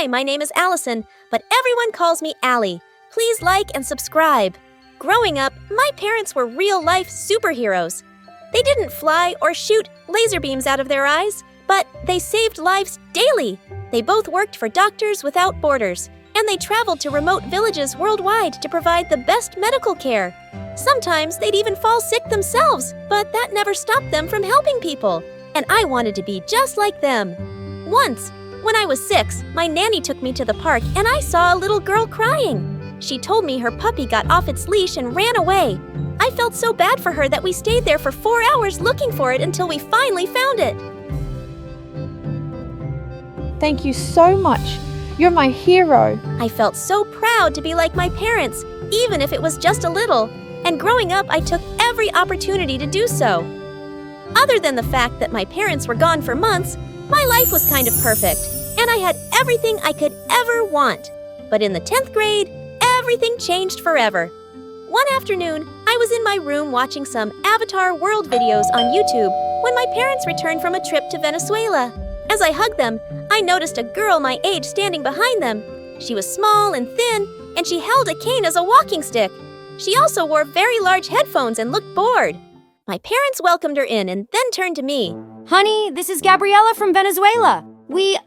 Hi, my name is Allison, but everyone calls me Allie. Please like and subscribe. Growing up, my parents were real-life superheroes. They didn't fly or shoot laser beams out of their eyes, but they saved lives daily. They both worked for Doctors Without Borders, and they traveled to remote villages worldwide to provide the best medical care. Sometimes they'd even fall sick themselves, but that never stopped them from helping people. And I wanted to be just like them. Once, when I was 6, my nanny took me to the park and I saw a little girl crying. She told me her puppy got off its leash and ran away. I felt so bad for her that we stayed there for 4 hours looking for it until we finally found it. Thank you so much. You're my hero. I felt so proud to be like my parents, even if it was just a little. And growing up, I took every opportunity to do so. Other than the fact that my parents were gone for months, my life was kind of perfect, and I had everything I could ever want. But in the 10th grade, everything changed forever. One afternoon, I was in my room watching some Avatar World videos on YouTube when my parents returned from a trip to Venezuela. As I hugged them, I noticed a girl my age standing behind them. She was small and thin, and she held a cane as a walking stick. She also wore very large headphones and looked bored. My parents welcomed her in and then turned to me. Honey, this is Gabriella from Venezuela. We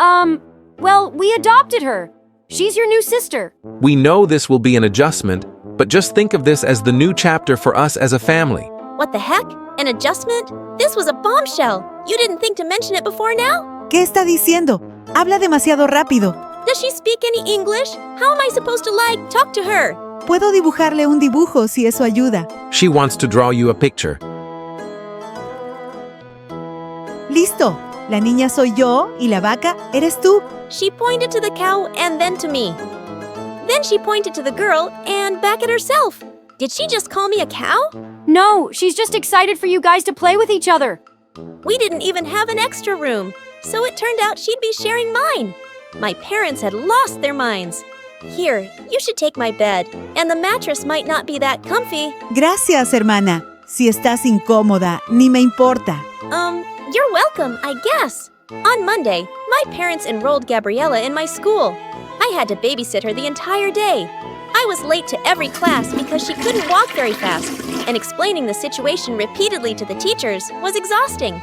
adopted her. She's your new sister. We know this will be an adjustment, but just think of this as the new chapter for us as a family. What the heck? An adjustment? This was a bombshell. You didn't think to mention it before now? ¿Qué está diciendo? Habla demasiado rápido. Does she speak any English? How am I supposed to, talk to her? Puedo dibujarle un dibujo si eso ayuda. She wants to draw you a picture. Listo. La niña soy yo y la vaca eres tú. She pointed to the cow and then to me. Then she pointed to the girl and back at herself. Did she just call me a cow? No, she's just excited for you guys to play with each other. We didn't even have an extra room, so it turned out she'd be sharing mine. My parents had lost their minds. Here, you should take my bed, and the mattress might not be that comfy. Gracias, hermana. Si estás incómoda, ni me importa. You're welcome, I guess. On Monday, my parents enrolled Gabriella in my school. I had to babysit her the entire day. I was late to every class because she couldn't walk very fast, and explaining the situation repeatedly to the teachers was exhausting.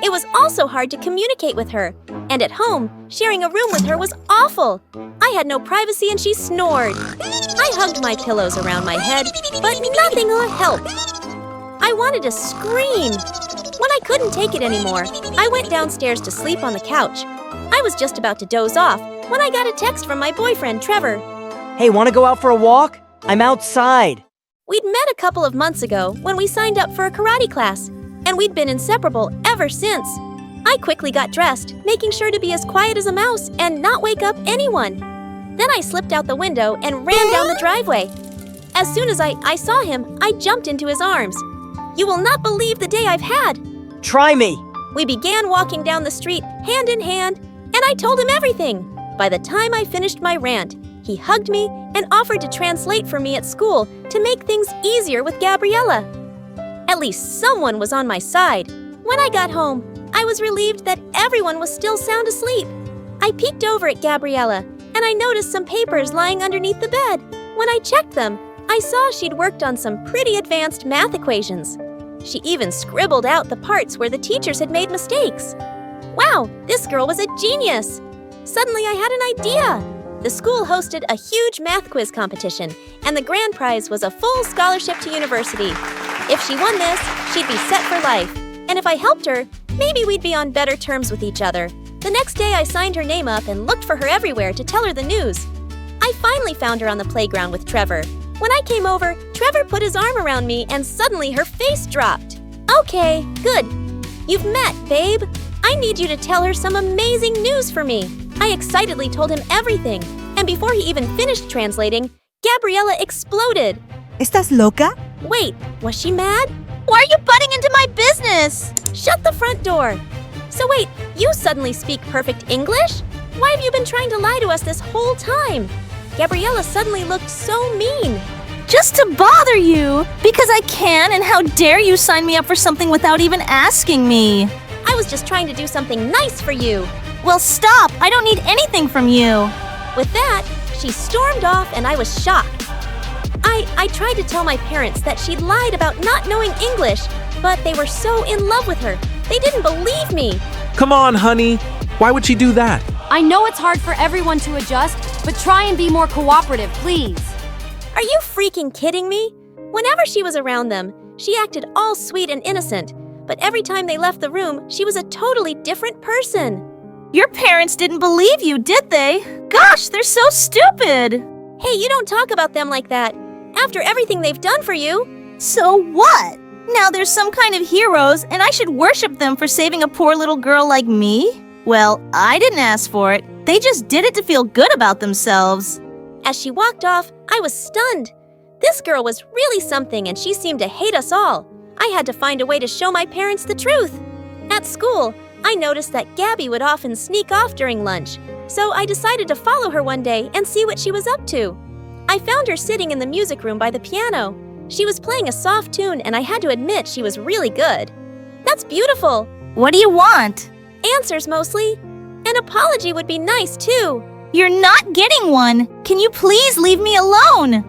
It was also hard to communicate with her, and at home, sharing a room with her was awful. I had no privacy and she snored. I hugged my pillows around my head, but nothing helped. I wanted to scream. When I couldn't take it anymore, I went downstairs to sleep on the couch. I was just about to doze off when I got a text from my boyfriend, Trevor. Hey, want to go out for a walk? I'm outside. We'd met a couple of months ago when we signed up for a karate class, and we'd been inseparable ever since. I quickly got dressed, making sure to be as quiet as a mouse and not wake up anyone. Then I slipped out the window and ran down the driveway. As soon as I saw him, I jumped into his arms. You will not believe the day I've had. Try me. We began walking down the street, hand in hand, and I told him everything. By the time I finished my rant, he hugged me and offered to translate for me at school to make things easier with Gabriella. At least someone was on my side. When I got home, I was relieved that everyone was still sound asleep. I peeked over at Gabriella, and I noticed some papers lying underneath the bed. When I checked them, I saw she'd worked on some pretty advanced math equations. She even scribbled out the parts where the teachers had made mistakes. Wow, this girl was a genius! Suddenly I had an idea. The school hosted a huge math quiz competition, and the grand prize was a full scholarship to university. If she won this, she'd be set for life. And if I helped her, maybe we'd be on better terms with each other. The next day I signed her name up and looked for her everywhere to tell her the news. I finally found her on the playground with Trevor. When I came over, Trevor put his arm around me and suddenly her face dropped. Okay, good. You've met, babe. I need you to tell her some amazing news for me. I excitedly told him everything, and before he even finished translating, Gabriella exploded. ¿Estás loca? Wait, was she mad? Why are you butting into my business? Shut the front door. So wait, you suddenly speak perfect English? Why have you been trying to lie to us this whole time? Gabriella suddenly looked so mean. Just to bother you, because I can, and how dare you sign me up for something without even asking me? I was just trying to do something nice for you. Well, stop! I don't need anything from you. With that, she stormed off and I was shocked. I tried to tell my parents that she'd lied about not knowing English, but they were so in love with her. They didn't believe me. Come on, honey. Why would she do that? I know it's hard for everyone to adjust, but try and be more cooperative, please. Are you freaking kidding me? Whenever she was around them, she acted all sweet and innocent, but every time they left the room, she was a totally different person. Your parents didn't believe you, did they? Gosh, they're so stupid! Hey, you don't talk about them like that. After everything they've done for you. So what? Now they're some kind of heroes, and I should worship them for saving a poor little girl like me? Well, I didn't ask for it. They just did it to feel good about themselves. As she walked off, I was stunned. This girl was really something, and she seemed to hate us all. I had to find a way to show my parents the truth. At school, I noticed that Gabby would often sneak off during lunch, so I decided to follow her one day and see what she was up to. I found her sitting in the music room by the piano. She was playing a soft tune, and I had to admit she was really good. That's beautiful. What do you want? Answers mostly. An apology would be nice too. You're not getting one. Can you please leave me alone?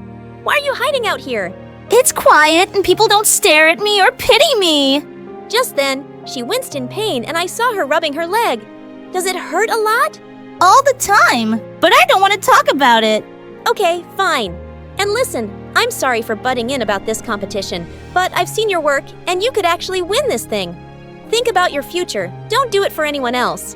Why are you hiding out here? It's quiet and people don't stare at me or pity me. Just then, she winced in pain and I saw her rubbing her leg. Does it hurt a lot? All the time, but I don't want to talk about it. Okay, fine. And listen, I'm sorry for butting in about this competition, but I've seen your work and you could actually win this thing. Think about your future. Don't do it for anyone else.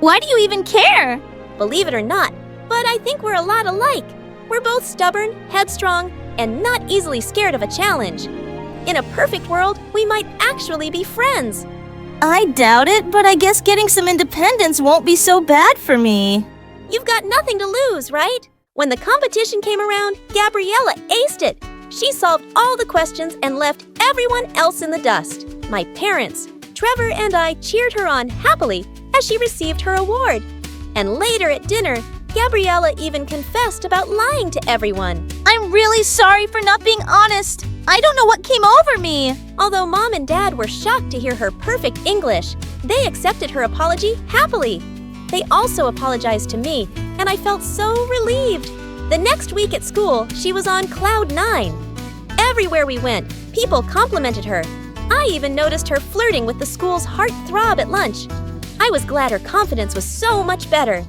Why do you even care? Believe it or not, but I think we're a lot alike. We're both stubborn, headstrong, and not easily scared of a challenge. In a perfect world, we might actually be friends. I doubt it, but I guess getting some independence won't be so bad for me. You've got nothing to lose, right? When the competition came around, Gabriella aced it. She solved all the questions and left everyone else in the dust. My parents, Trevor, and I cheered her on happily as she received her award. And later at dinner, Gabriella even confessed about lying to everyone. I'm really sorry for not being honest. I don't know what came over me. Although Mom and Dad were shocked to hear her perfect English, they accepted her apology happily. They also apologized to me, and I felt so relieved. The next week at school, she was on cloud 9. Everywhere we went, people complimented her. I even noticed her flirting with the school's heartthrob at lunch. I was glad her confidence was so much better.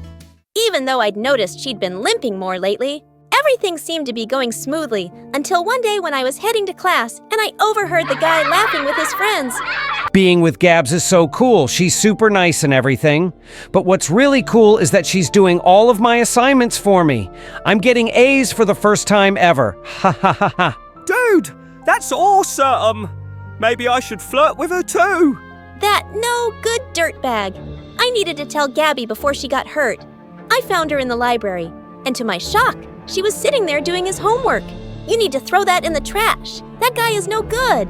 Even though I'd noticed she'd been limping more lately, everything seemed to be going smoothly until one day when I was heading to class and I overheard the guy laughing with his friends. Being with Gabs is so cool. She's super nice and everything. But what's really cool is that she's doing all of my assignments for me. I'm getting A's for the first time ever. Ha ha ha ha. Dude, that's awesome. Maybe I should flirt with her too. That no good dirtbag. I needed to tell Gabby before she got hurt. I found her in the library, and to my shock, she was sitting there doing his homework. You need to throw that in the trash. That guy is no good.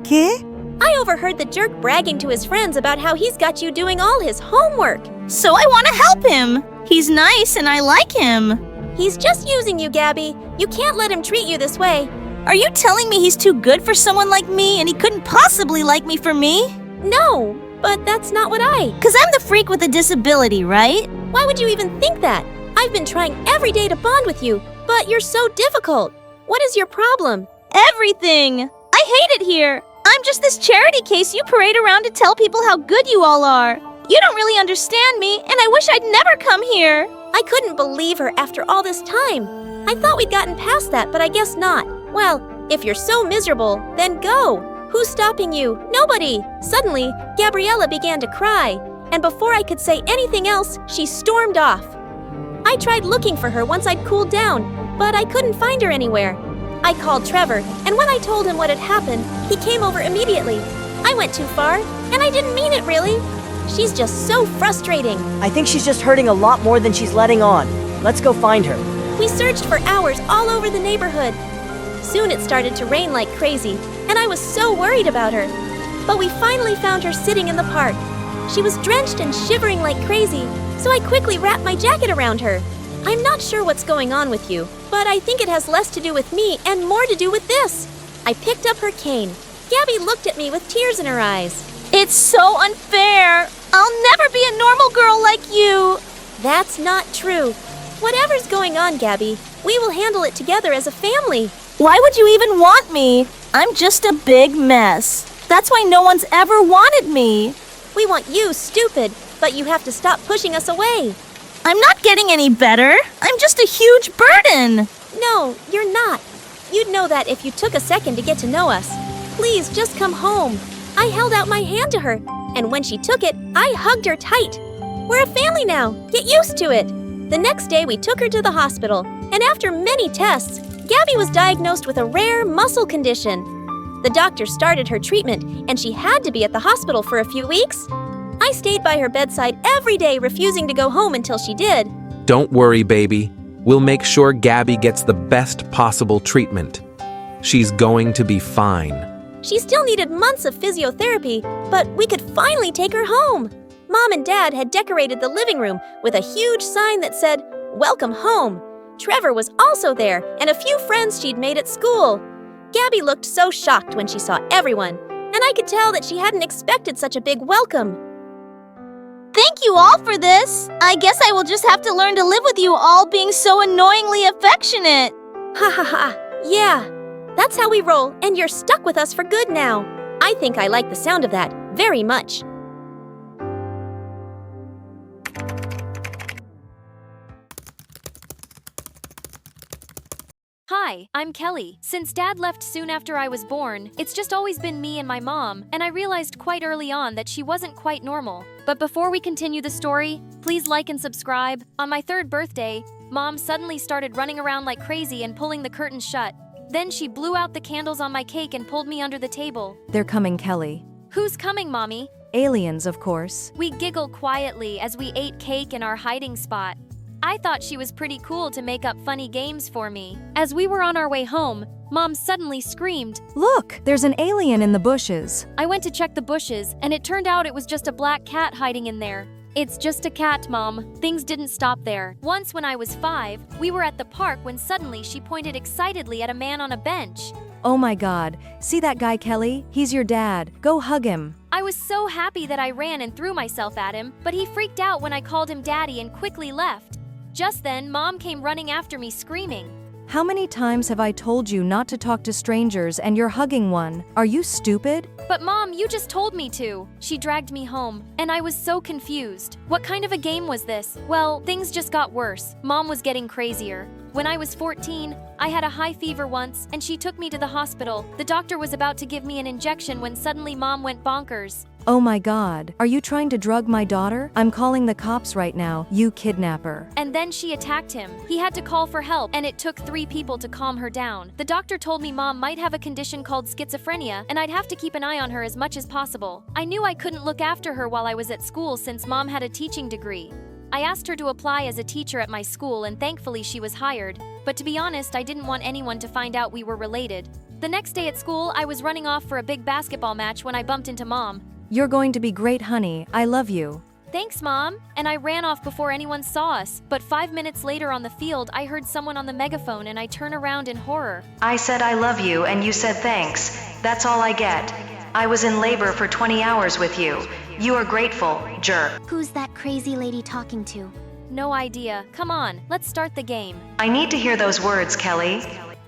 ¿Qué? I overheard the jerk bragging to his friends about how he's got you doing all his homework. So I want to help him. He's nice and I like him. He's just using you, Gabby. You can't let him treat you this way. Are you telling me he's too good for someone like me and he couldn't possibly like me for me? No, but that's not what I... 'Cause I'm the freak with a disability, right? Why would you even think that? I've been trying every day to bond with you, but you're so difficult. What is your problem? Everything. I hate it here. I'm just this charity case you parade around to tell people how good you all are. You don't really understand me, and I wish I'd never come here. I couldn't believe her after all this time. I thought we'd gotten past that, but I guess not. Well, if you're so miserable, then go. Who's stopping you? Nobody. Suddenly, Gabriella began to cry, and before I could say anything else, she stormed off. I tried looking for her once I'd cooled down, but I couldn't find her anywhere. I called Trevor, and when I told him what had happened, he came over immediately. I went too far, and I didn't mean it really. She's just so frustrating. I think she's just hurting a lot more than she's letting on. Let's go find her. We searched for hours all over the neighborhood. Soon it started to rain like crazy, and I was so worried about her. But we finally found her sitting in the park. She was drenched and shivering like crazy, so I quickly wrapped my jacket around her. I'm not sure what's going on with you, but I think it has less to do with me and more to do with this. I picked up her cane. Gabby looked at me with tears in her eyes. It's so unfair. I'll never be a normal girl like you. That's not true. Whatever's going on, Gabby, we will handle it together as a family. Why would you even want me? I'm just a big mess. That's why no one's ever wanted me. We want you, stupid, but you have to stop pushing us away. I'm not getting any better. I'm just a huge burden. No, you're not. You'd know that if you took a second to get to know us. Please, just come home. I held out my hand to her, and when she took it, I hugged her tight. We're a family now. Get used to it. The next day, we took her to the hospital, and after many tests, Gabby was diagnosed with a rare muscle condition. The doctor started her treatment, and she had to be at the hospital for a few weeks. I stayed by her bedside every day, refusing to go home until she did. Don't worry, baby. We'll make sure Gabby gets the best possible treatment. She's going to be fine. She still needed months of physiotherapy, but we could finally take her home. Mom and Dad had decorated the living room with a huge sign that said, "Welcome home." Trevor was also there, and a few friends she'd made at school. Gabby looked so shocked when she saw everyone, and I could tell that she hadn't expected such a big welcome. Thank you all for this. I guess I will just have to learn to live with you all being so annoyingly affectionate. Ha ha ha. Yeah, that's how we roll, and you're stuck with us for good now. I think I like the sound of that very much. Hi, I'm Kelly. Since Dad left soon after I was born, it's just always been me and my mom, and I realized quite early on that she wasn't quite normal. But before we continue the story, please like and subscribe. On my 3rd birthday, Mom suddenly started running around like crazy and pulling the curtains shut. Then she blew out the candles on my cake and pulled me under the table. They're coming, Kelly. Who's coming, Mommy? Aliens, of course. We giggled quietly as we ate cake in our hiding spot. I thought she was pretty cool to make up funny games for me. As we were on our way home, Mom suddenly screamed, Look, there's an alien in the bushes. I went to check the bushes, and it turned out it was just a black cat hiding in there. It's just a cat, Mom. Things didn't stop there. Once when I was 5, we were at the park when suddenly she pointed excitedly at a man on a bench. Oh my God. See that guy, Kelly? He's your dad. Go hug him. I was so happy that I ran and threw myself at him, but he freaked out when I called him Daddy and quickly left. Just then, Mom came running after me screaming. How many times have I told you not to talk to strangers and you're hugging one? Are you stupid? But Mom, you just told me to. She dragged me home, and I was so confused. What kind of a game was this? Well, things just got worse. Mom was getting crazier. When I was 14, I had a high fever once, and she took me to the hospital. The doctor was about to give me an injection when suddenly Mom went bonkers. Oh my God. Are you trying to drug my daughter? I'm calling the cops right now, you kidnapper. And then she attacked him. He had to call for help, and it took 3 people to calm her down. The doctor told me Mom might have a condition called schizophrenia, and I'd have to keep an eye on her as much as possible. I knew I couldn't look after her while I was at school since Mom had a teaching degree. I asked her to apply as a teacher at my school, and thankfully she was hired. But to be honest, I didn't want anyone to find out we were related. The next day at school, I was running off for a big basketball match when I bumped into Mom. You're going to be great, honey. I love you. Thanks, Mom. And I ran off before anyone saw us. But 5 minutes later on the field, I heard someone on the megaphone and I turn around in horror. I said I love you and you said thanks. That's all I get. I was in labor for 20 hours with you. You are grateful, jerk. Who's that crazy lady talking to? No idea. Come on, let's start the game. I need to hear those words, Kelly.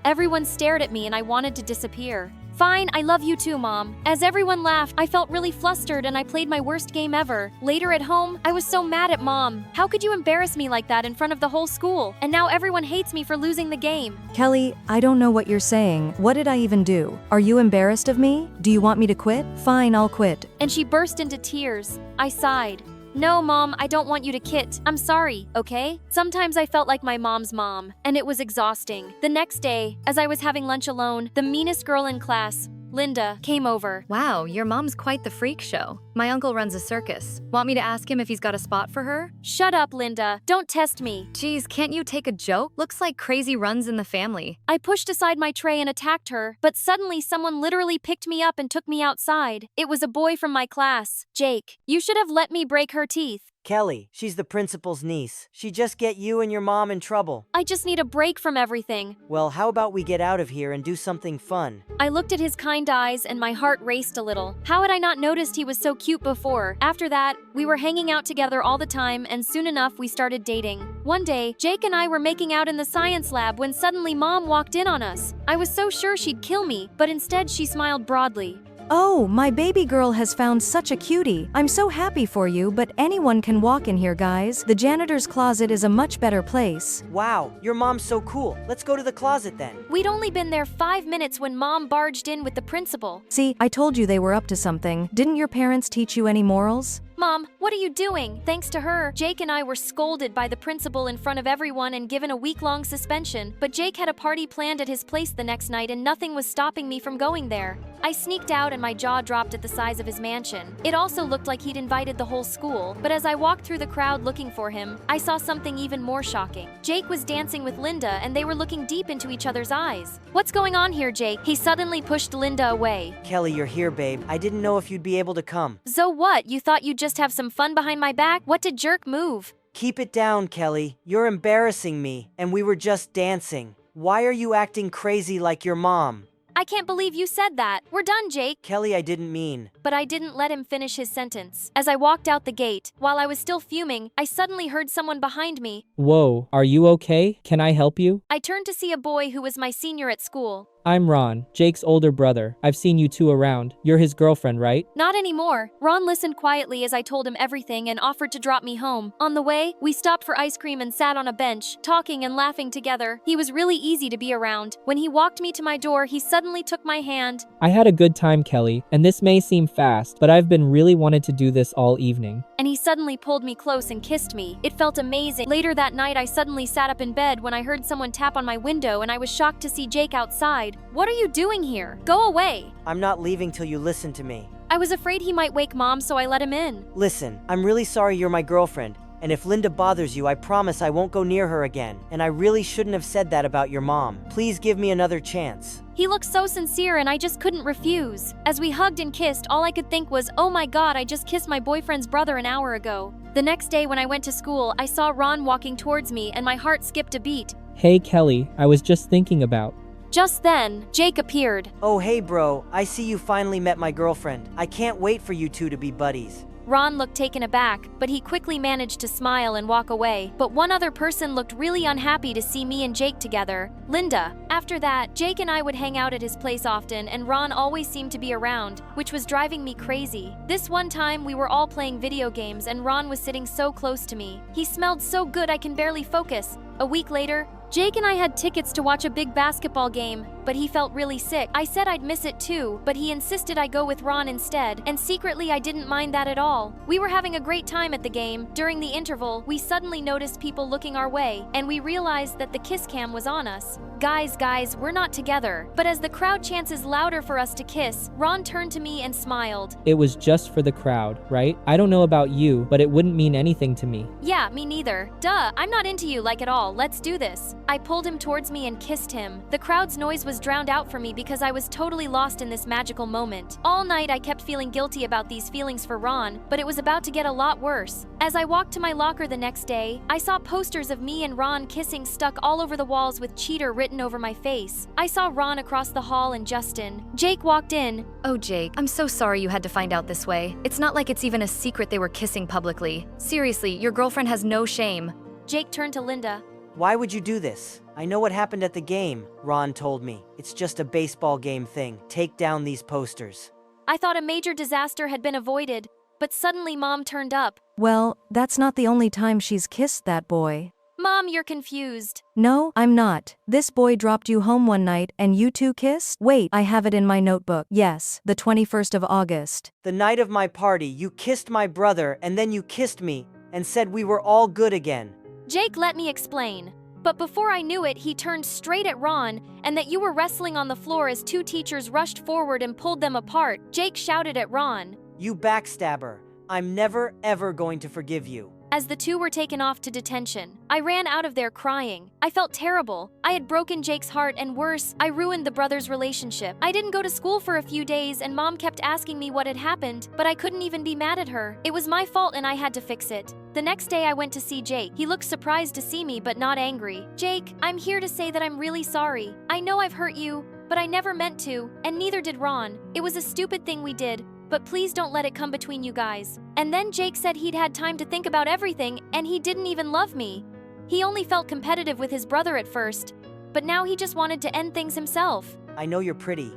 Everyone stared at me and I wanted to disappear. Fine, I love you too, Mom. As everyone laughed, I felt really flustered and I played my worst game ever. Later at home, I was so mad at Mom. How could you embarrass me like that in front of the whole school? And now everyone hates me for losing the game. Kelly, I don't know what you're saying. What did I even do? Are you embarrassed of me? Do you want me to quit? Fine, I'll quit. And she burst into tears. I sighed. No, Mom, I don't want you to quit. I'm sorry, okay? Sometimes I felt like my mom's mom, and it was exhausting. The next day, as I was having lunch alone, the meanest girl in class, Linda, came over. Wow, your mom's quite the freak show. My uncle runs a circus. Want me to ask him if he's got a spot for her? Shut up, Linda. Don't test me. Geez, can't you take a joke? Looks like crazy runs in the family. I pushed aside my tray and attacked her, but suddenly someone literally picked me up and took me outside. It was a boy from my class, Jake. You should have let me break her teeth. Kelly, she's the principal's niece. She just get you and your mom in trouble. I just need a break from everything. Well, how about we get out of here and do something fun? I looked at his kind eyes and my heart raced a little. How had I not noticed he was so cute before? After that, we were hanging out together all the time and soon enough we started dating. One day, Jake and I were making out in the science lab when suddenly Mom walked in on us. I was so sure she'd kill me, but instead she smiled broadly. Oh, my baby girl has found such a cutie. I'm so happy for you, but anyone can walk in here, guys. The janitor's closet is a much better place. Wow, your mom's so cool. Let's go to the closet then. We'd only been there 5 minutes when Mom barged in with the principal. See, I told you they were up to something. Didn't your parents teach you any morals? Mom, what are you doing? Thanks to her, Jake and I were scolded by the principal in front of everyone and given a week-long suspension, but Jake had a party planned at his place the next night and nothing was stopping me from going there. I sneaked out and my jaw dropped at the size of his mansion. It also looked like he'd invited the whole school, but as I walked through the crowd looking for him, I saw something even more shocking. Jake was dancing with Linda and they were looking deep into each other's eyes. What's going on here, Jake? He suddenly pushed Linda away. Kelly, you're here, babe. I didn't know if you'd be able to come. So what? You thought you'd just have some fun behind my back? What did jerk move? Keep it down, Kelly. You're embarrassing me, and we were just dancing. Why are you acting crazy like your mom? I can't believe you said that. We're done, Jake. Kelly, I didn't mean. But I didn't let him finish his sentence. As I walked out the gate, while I was still fuming, I suddenly heard someone behind me. Whoa, are you okay? Can I help you? I turned to see a boy who was my senior at school. I'm Ron, Jake's older brother. I've seen you two around. You're his girlfriend, right? Not anymore. Ron listened quietly as I told him everything and offered to drop me home. On the way, we stopped for ice cream and sat on a bench, talking and laughing together. He was really easy to be around. When he walked me to my door, he suddenly took my hand. I had a good time, Kelly, and this may seem fast, but I've been really wanted to do this all evening. And he suddenly pulled me close and kissed me. It felt amazing. Later that night, I suddenly sat up in bed when I heard someone tap on my window and I was shocked to see Jake outside. What are you doing here? Go away. I'm not leaving till you listen to me. I was afraid he might wake Mom, so I let him in. Listen, I'm really sorry you're my girlfriend, and if Linda bothers you, I promise I won't go near her again, and I really shouldn't have said that about your mom. Please give me another chance. He looked so sincere and I just couldn't refuse. As we hugged and kissed, all I could think was, oh my god, I just kissed my boyfriend's brother an hour ago. The next day when I went to school, I saw Ron walking towards me and my heart skipped a beat. Hey Kelly, I was just thinking about. Just then, Jake appeared. Oh hey bro, I see you finally met my girlfriend. I can't wait for you two to be buddies. Ron looked taken aback, but he quickly managed to smile and walk away. But one other person looked really unhappy to see me and Jake together, Linda. After that, Jake and I would hang out at his place often, and Ron always seemed to be around, which was driving me crazy. This one time, we were all playing video games, and Ron was sitting so close to me. He smelled so good I can barely focus. A week later, Jake and I had tickets to watch a big basketball game, but he felt really sick. I said I'd miss it too, but he insisted I go with Ron instead, and secretly I didn't mind that at all. We were having a great time at the game. During the interval, we suddenly noticed people looking our way, and we realized that the kiss cam was on us. Guys, we're not together. But as the crowd chances louder for us to kiss, Ron turned to me and smiled. It was just for the crowd, right? I don't know about you, but it wouldn't mean anything to me. Yeah, me neither. Duh, I'm not into you like at all. Let's do this. I pulled him towards me and kissed him. The crowd's noise was drowned out for me because I was totally lost in this magical moment. All night I kept feeling guilty about these feelings for Ron, but it was about to get a lot worse. As I walked to my locker the next day, I saw posters of me and Ron kissing stuck all over the walls with cheater written over my face. I saw Ron across the hall and Justin. Jake walked in. Oh, Jake, I'm so sorry you had to find out this way. It's not like it's even a secret they were kissing publicly. Seriously, your girlfriend has no shame. Jake turned to Linda. Why would you do this? I know what happened at the game, Ron told me. It's just a baseball game thing. Take down these posters. I thought a major disaster had been avoided, but suddenly Mom turned up. Well, that's not the only time she's kissed that boy. Mom, you're confused. No, I'm not. This boy dropped you home one night and you two kissed? Wait, I have it in my notebook. Yes, the 21st of August. The night of my party, you kissed my brother and then you kissed me and said we were all good again. Jake, let me explain. But before I knew it, he turned straight at Ron, and that you were wrestling on the floor as two teachers rushed forward and pulled them apart. Jake shouted at Ron. You backstabber. I'm never, ever going to forgive you. as the two were taken off to detention. I ran out of there crying. I felt terrible. I had broken Jake's heart, and worse, I ruined the brothers' relationship. I didn't go to school for a few days, and Mom kept asking me what had happened, but I couldn't even be mad at her. It was my fault and I had to fix it. The next day I went to see Jake. He looked surprised to see me, but not angry. Jake, I'm here to say that I'm really sorry. I know I've hurt you, but I never meant to, and neither did Ron. It was a stupid thing we did, but please don't let it come between you guys. And then Jake said he'd had time to think about everything, and he didn't even love me. He only felt competitive with his brother at first, but now he just wanted to end things himself. I know you're pretty,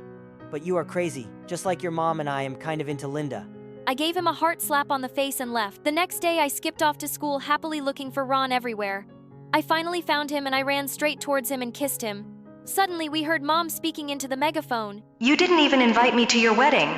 but you are crazy. Just like your mom and I am kind of into Linda. I gave him a heart slap on the face and left. The next day I skipped off to school happily looking for Ron everywhere. I finally found him and I ran straight towards him and kissed him. Suddenly we heard Mom speaking into the megaphone. You didn't even invite me to your wedding.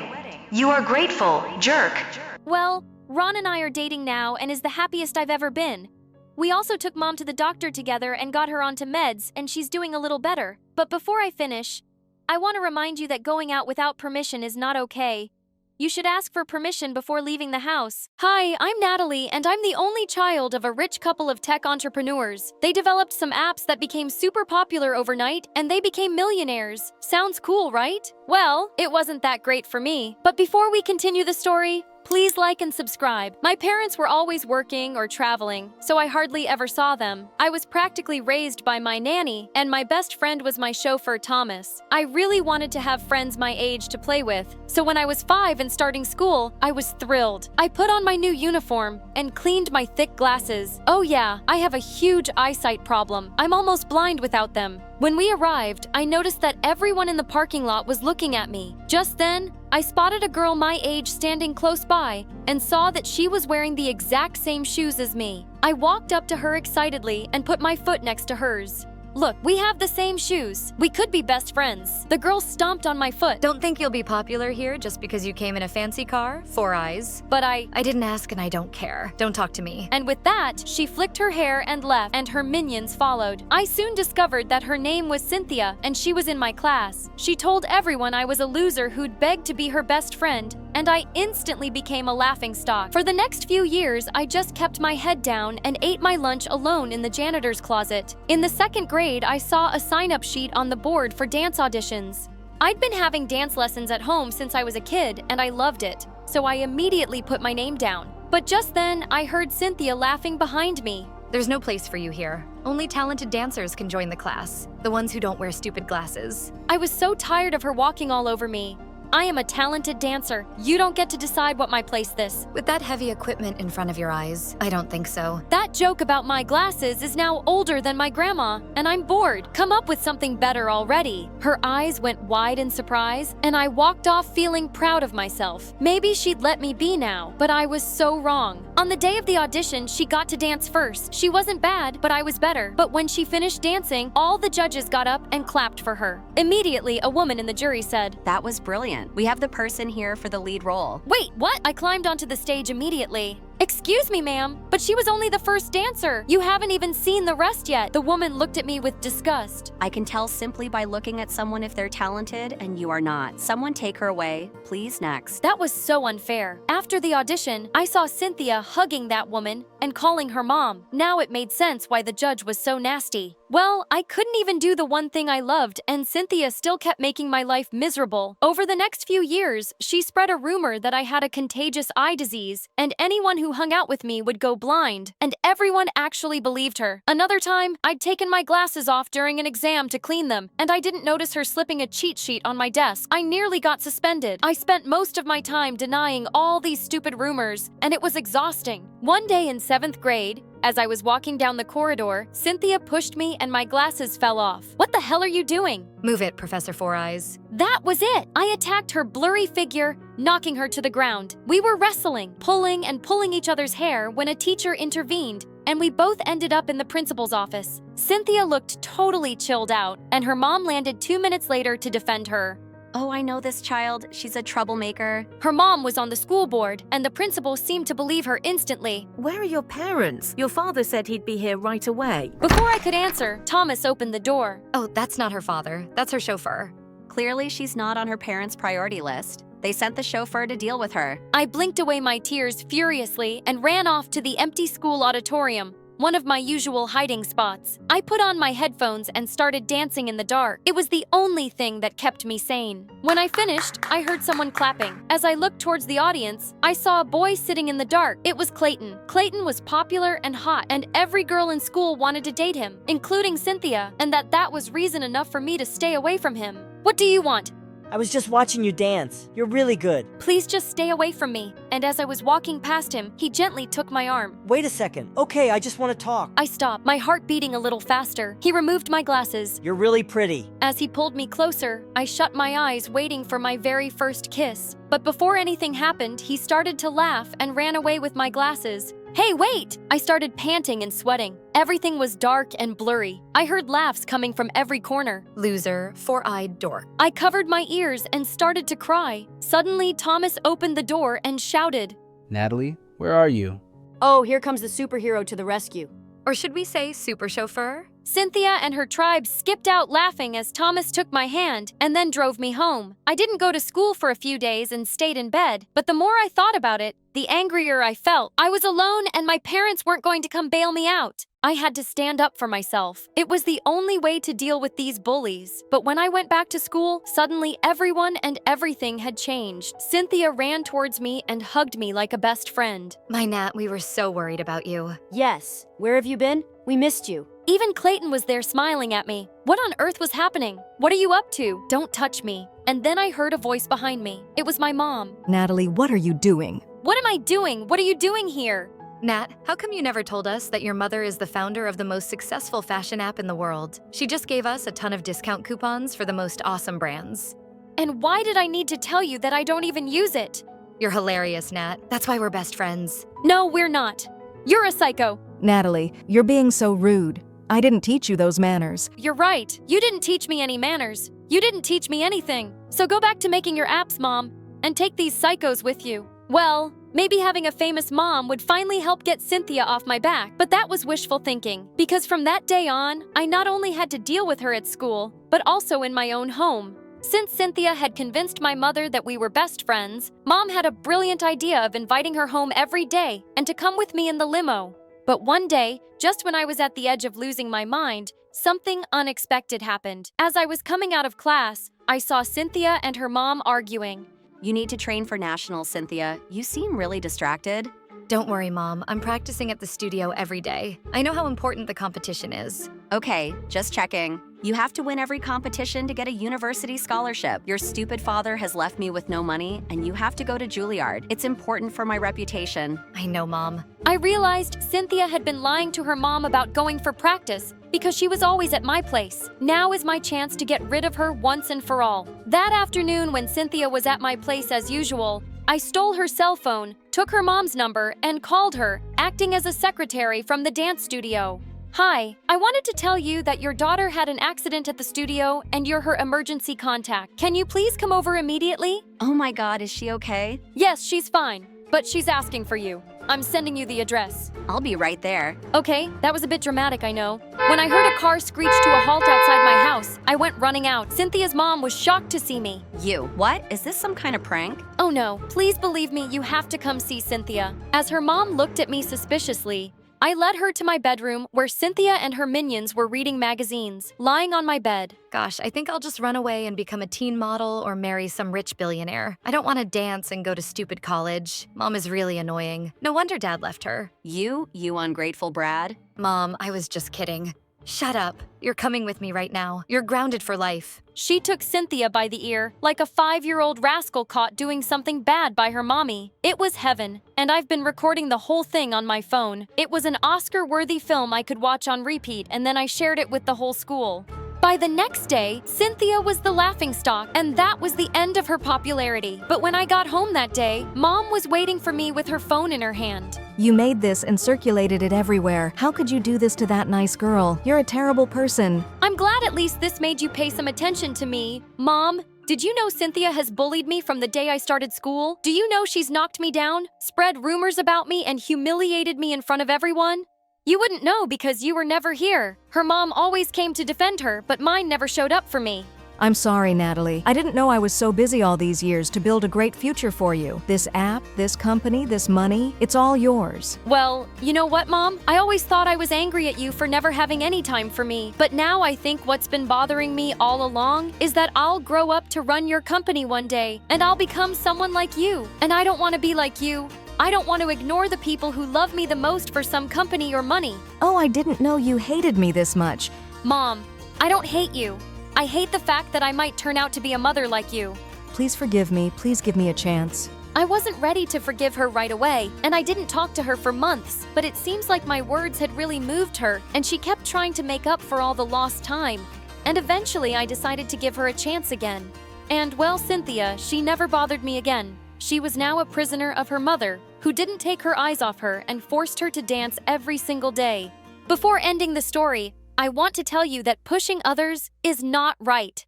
You are grateful, jerk. Well, Ron and I are dating now and is the happiest I've ever been. We also took Mom to the doctor together and got her onto meds, and she's doing a little better. But before I finish, I want to remind you that going out without permission is not okay. You should ask for permission before leaving the house. Hi, I'm Natalie, and I'm the only child of a rich couple of tech entrepreneurs. They developed some apps that became super popular overnight, and they became millionaires. Sounds cool, right? Well, it wasn't that great for me. But before we continue the story, please like and subscribe. My parents were always working or traveling, so I hardly ever saw them. I was practically raised by my nanny, and my best friend was my chauffeur, Thomas. I really wanted to have friends my age to play with, so when I was 5 and starting school, I was thrilled. I put on my new uniform and cleaned my thick glasses. Oh yeah, I have a huge eyesight problem. I'm almost blind without them. When we arrived, I noticed that everyone in the parking lot was looking at me. Just then, I spotted a girl my age standing close by and saw that she was wearing the exact same shoes as me. I walked up to her excitedly and put my foot next to hers. Look, we have the same shoes. We could be best friends. The girl stomped on my foot. Don't think you'll be popular here just because you came in a fancy car? 4 eyes. But I didn't ask and I don't care. Don't talk to me. And with that, she flicked her hair and left, and her minions followed. I soon discovered that her name was Cynthia, and she was in my class. She told everyone I was a loser who'd begged to be her best friend, and I instantly became a laughingstock. For the next few years, I just kept my head down and ate my lunch alone in the janitor's closet. In the 2nd grade, I saw a sign-up sheet on the board for dance auditions. I'd been having dance lessons at home since I was a kid, and I loved it, so I immediately put my name down. But just then, I heard Cynthia laughing behind me. There's no place for you here. Only talented dancers can join the class. The ones who don't wear stupid glasses. I was so tired of her walking all over me. I am a talented dancer. You don't get to decide what my place is. With that heavy equipment in front of your eyes, I don't think so. That joke about my glasses is now older than my grandma, and I'm bored. Come up with something better already. Her eyes went wide in surprise, and I walked off feeling proud of myself. Maybe she'd let me be now, but I was so wrong. On the day of the audition, she got to dance first. She wasn't bad, but I was better. But when she finished dancing, all the judges got up and clapped for her. Immediately, a woman in the jury said, "That was brilliant. We have the person here for the lead role." Wait, what? I climbed onto the stage immediately. Excuse me, ma'am, but she was only the first dancer. You haven't even seen the rest yet. The woman looked at me with disgust. I can tell simply by looking at someone if they're talented, and you are not. Someone take her away, please. Next. That was so unfair. After the audition, I saw Cynthia hugging that woman and calling her mom. Now it made sense why the judge was so nasty. Well, I couldn't even do the one thing I loved, and Cynthia still kept making my life miserable. Over the next few years, she spread a rumor that I had a contagious eye disease, and anyone who hung out with me would go blind, and everyone actually believed her. Another time, I'd taken my glasses off during an exam to clean them, and I didn't notice her slipping a cheat sheet on my desk. I nearly got suspended. I spent most of my time denying all these stupid rumors, and it was exhausting. One day in 7th grade, as I was walking down the corridor, Cynthia pushed me and my glasses fell off. What the hell are you doing? Move it, Professor Four Eyes. That was it! I attacked her blurry figure, knocking her to the ground. We were wrestling, pulling and pulling each other's hair when a teacher intervened, and we both ended up in the principal's office. Cynthia looked totally chilled out, and her mom landed 2 minutes later to defend her. Oh, I know this child. She's a troublemaker. Her mom was on the school board, and the principal seemed to believe her instantly. Where are your parents? Your father said he'd be here right away. Before I could answer, Thomas opened the door. Oh, that's not her father. That's her chauffeur. Clearly, she's not on her parents' priority list. They sent the chauffeur to deal with her. I blinked away my tears furiously and ran off to the empty school auditorium, one of my usual hiding spots. I put on my headphones and started dancing in the dark. It was the only thing that kept me sane. When I finished, I heard someone clapping. As I looked towards the audience, I saw a boy sitting in the dark. It was Clayton. Clayton was popular and hot, and every girl in school wanted to date him, including Cynthia, and that was reason enough for me to stay away from him. What do you want? I was just watching you dance. You're really good. Please just stay away from me. And as I was walking past him, he gently took my arm. Wait a second. Okay, I just want to talk. I stopped, my heart beating a little faster. He removed my glasses. You're really pretty. As he pulled me closer, I shut my eyes waiting for my very first kiss. But before anything happened, he started to laugh and ran away with my glasses. Hey, wait! I started panting and sweating. Everything was dark and blurry. I heard laughs coming from every corner. Loser, four-eyed dork. I covered my ears and started to cry. Suddenly, Thomas opened the door and shouted, Natalie, where are you? Oh, here comes the superhero to the rescue. Or should we say super chauffeur? Cynthia and her tribe skipped out laughing as Thomas took my hand and then drove me home. I didn't go to school for a few days and stayed in bed, but the more I thought about it, the angrier I felt. I was alone and my parents weren't going to come bail me out. I had to stand up for myself. It was the only way to deal with these bullies. But when I went back to school, suddenly everyone and everything had changed. Cynthia ran towards me and hugged me like a best friend. My Nat, we were so worried about you. Yes. Where have you been? We missed you. Even Clayton was there smiling at me. What on earth was happening? What are you up to? Don't touch me. And then I heard a voice behind me. It was my mom. Natalie, what are you doing? What am I doing? What are you doing here? Nat, how come you never told us that your mother is the founder of the most successful fashion app in the world? She just gave us a ton of discount coupons for the most awesome brands. And why did I need to tell you that I don't even use it? You're hilarious, Nat. That's why we're best friends. No, we're not. You're a psycho. Natalie, you're being so rude. I didn't teach you those manners. You're right. You didn't teach me any manners. You didn't teach me anything. So go back to making your apps, Mom, and take these psychos with you. Well, maybe having a famous mom would finally help get Cynthia off my back, but that was wishful thinking. Because from that day on, I not only had to deal with her at school, but also in my own home. Since Cynthia had convinced my mother that we were best friends, Mom had a brilliant idea of inviting her home every day and to come with me in the limo. But one day, just when I was at the edge of losing my mind, something unexpected happened. As I was coming out of class, I saw Cynthia and her mom arguing. You need to train for nationals, Cynthia. You seem really distracted. Don't worry, Mom. I'm practicing at the studio every day. I know how important the competition is. Okay, just checking. You have to win every competition to get a university scholarship. Your stupid father has left me with no money, and you have to go to Juilliard. It's important for my reputation. I know, Mom. I realized Cynthia had been lying to her mom about going for practice because she was always at my place. Now is my chance to get rid of her once and for all. That afternoon, when Cynthia was at my place as usual, I stole her cell phone, took her mom's number, and called her, acting as a secretary from the dance studio. Hi, I wanted to tell you that your daughter had an accident at the studio and you're her emergency contact. Can you please come over immediately? Oh my God, is she okay? Yes, she's fine, but she's asking for you. I'm sending you the address. I'll be right there. Okay, that was a bit dramatic, I know. When I heard a car screech to a halt outside my house, I went running out. Cynthia's mom was shocked to see me. You, what? Is this some kind of prank? Oh no, please believe me, you have to come see Cynthia. As her mom looked at me suspiciously, I led her to my bedroom where Cynthia and her minions were reading magazines, lying on my bed. Gosh, I think I'll just run away and become a teen model or marry some rich billionaire. I don't want to dance and go to stupid college. Mom is really annoying. No wonder Dad left her. You ungrateful Brad? Mom, I was just kidding. Shut up. You're coming with me right now. You're grounded for life. She took Cynthia by the ear, like a 5-year-old rascal caught doing something bad by her mommy. It was heaven, and I've been recording the whole thing on my phone. It was an Oscar-worthy film I could watch on repeat, and then I shared it with the whole school. By the next day, Cynthia was the laughingstock, and that was the end of her popularity. But when I got home that day, Mom was waiting for me with her phone in her hand. You made this and circulated it everywhere. How could you do this to that nice girl? You're a terrible person. I'm glad at least this made you pay some attention to me. Mom, did you know Cynthia has bullied me from the day I started school? Do you know she's knocked me down, spread rumors about me, and humiliated me in front of everyone? You wouldn't know because you were never here. Her mom always came to defend her, but mine never showed up for me. I'm sorry, Natalie. I didn't know I was so busy all these years to build a great future for you. This app, this company, this money, it's all yours. Well, you know what, Mom? I always thought I was angry at you for never having any time for me. But now I think what's been bothering me all along is that I'll grow up to run your company one day, and I'll become someone like you. And I don't want to be like you. I don't want to ignore the people who love me the most for some company or money. Oh, I didn't know you hated me this much. Mom, I don't hate you. I hate the fact that I might turn out to be a mother like you. Please forgive me. Please give me a chance. I wasn't ready to forgive her right away, and I didn't talk to her for months, but it seems like my words had really moved her, and she kept trying to make up for all the lost time. And eventually I decided to give her a chance again. And well, Cynthia, she never bothered me again. She was now a prisoner of her mother, who didn't take her eyes off her and forced her to dance every single day. Before ending the story, I want to tell you that pushing others is not right.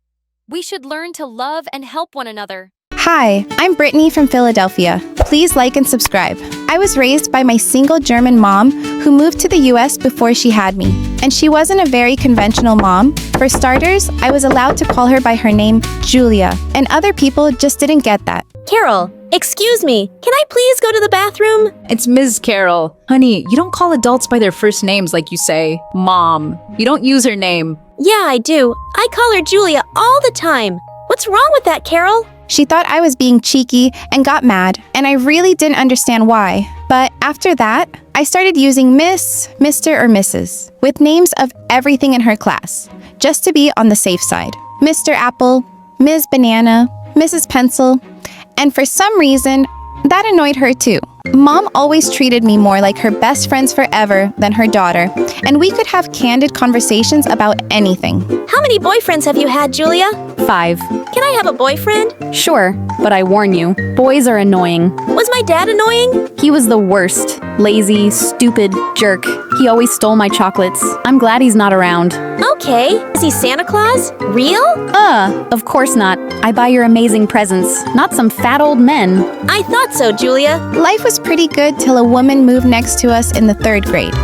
We should learn to love and help one another. Hi, I'm Brittany from Philadelphia. Please like and subscribe. I was raised by my single German mom who moved to the US before she had me. And she wasn't a very conventional mom. For starters, I was allowed to call her by her name, Julia, and other people just didn't get that. Carol, excuse me, can I please go to the bathroom? It's Ms. Carol. Honey, you don't call adults by their first names like you say, Mom. You don't use her name. Yeah, I do. I call her Julia all the time. What's wrong with that, Carol? She thought I was being cheeky and got mad, and I really didn't understand why. But after that, I started using Miss, Mr., or Mrs. with names of everything in her class, just to be on the safe side. Mr. Apple, Ms. Banana, Mrs. Pencil, and for some reason, that annoyed her too. Mom always treated me more like her best friends forever than her daughter, and we could have candid conversations about anything. How many boyfriends have you had, Julia? 5. Can I have a boyfriend? Sure, but I warn you, boys are annoying. Was my dad annoying? He was the worst. Lazy, stupid, jerk. He always stole my chocolates. I'm glad he's not around. Okay. Is he Santa Claus? Real? Of course not. I buy your amazing presents, not some fat old men. I thought so, Julia. Life was pretty good till a woman moved next to us in the 3rd grade.